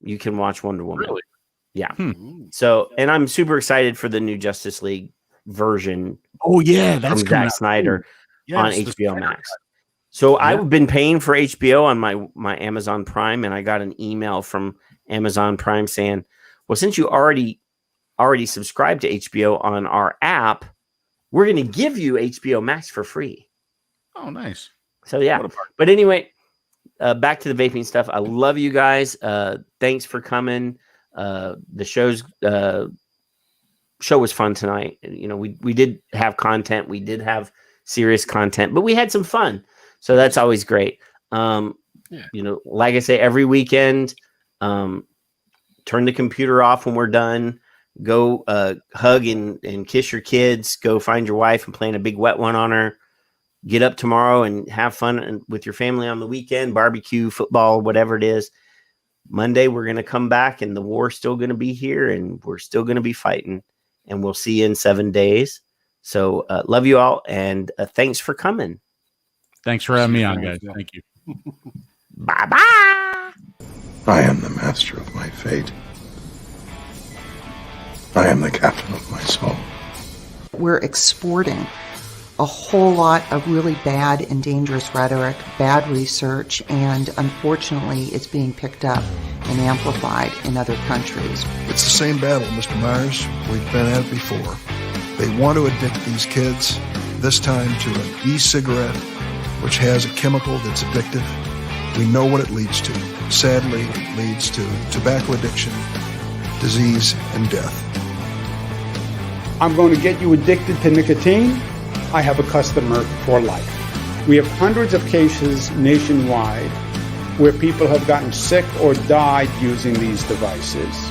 Speaker 10: you can watch Wonder Woman.
Speaker 12: Really?
Speaker 10: Yeah. So, and I'm super excited for the new Justice League version.
Speaker 12: Oh yeah, that's
Speaker 10: from Zack Snyder on
Speaker 12: Yes,
Speaker 10: HBO Max. So I've been paying for HBO on my Amazon Prime, and I got an email from Amazon Prime saying, "Well, since you already subscribed to HBO on our app, we're going to give you HBO Max for free."
Speaker 12: Oh, nice.
Speaker 10: So yeah, but anyway, back to the vaping stuff. I love you guys. Thanks for coming. The show was fun tonight. We did have content. We did have serious content, but we had some fun. So that's always great. Like I say, every weekend, turn the computer off when we're done. Go hug and kiss your kids. Go find your wife and plant a big wet one on her. Get up tomorrow and have fun with your family on the weekend, barbecue, football, whatever it is. Monday, we're going to come back and the war's still going to be here and we're still going to be fighting. And we'll see you in 7 days. So love you all. And thanks for coming.
Speaker 12: Thanks for having me on, guys. Thank you.
Speaker 10: Bye-bye.
Speaker 18: I am the master of my fate. I am the captain of my soul.
Speaker 2: We're exporting a whole lot of really bad and dangerous rhetoric, bad research, and unfortunately it's being picked up and amplified in other countries.
Speaker 9: It's the same battle, Mr. Myers. We've been at it before. They want to addict these kids, this time to an e-cigarette, which has a chemical that's addictive. We know what it leads to. Sadly, it leads to tobacco addiction, disease, and death.
Speaker 14: I'm going to get you addicted to nicotine. I have a customer for life. We have hundreds of cases nationwide where people have gotten sick or died using these devices.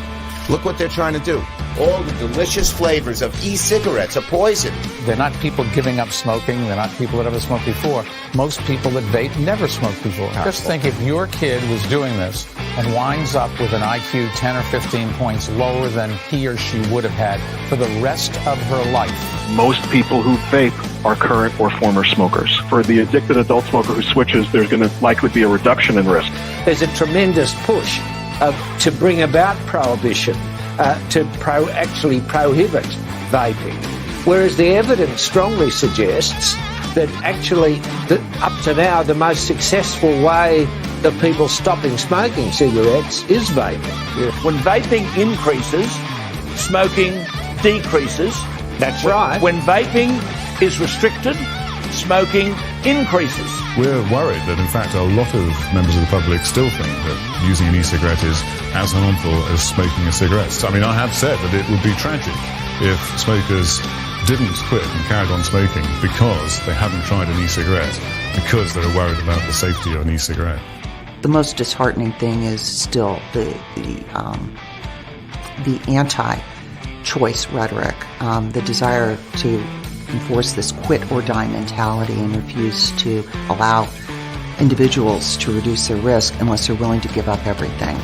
Speaker 19: Look what they're trying to do. All the delicious flavors of e-cigarettes are poison.
Speaker 21: They're not people giving up smoking. They're not people that ever smoked before. Most people that vape never smoked before. Just think if your kid was doing this and winds up with an IQ 10 or 15 points lower than he or she would have had for the rest of her life.
Speaker 26: Most people who vape are current or former smokers. For the addicted adult smoker who switches, there's going to likely be a reduction in risk.
Speaker 27: There's a tremendous push
Speaker 13: to bring about prohibition, to actually prohibit vaping. Whereas the evidence strongly suggests that actually, up to now, the most successful way of people stopping smoking cigarettes is vaping.
Speaker 17: When vaping increases, smoking decreases.
Speaker 13: That's right.
Speaker 17: When vaping is restricted, smoking increases.
Speaker 22: We're worried that, in fact, a lot of members of the public still think that using an e-cigarette is as harmful as smoking a cigarette. I mean, I have said that it would be tragic if smokers didn't quit and carried on smoking because they haven't tried an e-cigarette, because they're worried about the safety of an e-cigarette.
Speaker 2: The most disheartening thing is still the anti-choice rhetoric, the desire to enforce this quit or die mentality and refuse to allow individuals to reduce their risk unless they're willing to give up everything.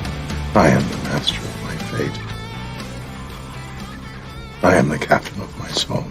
Speaker 18: I am the master of my fate. I am the captain of my soul.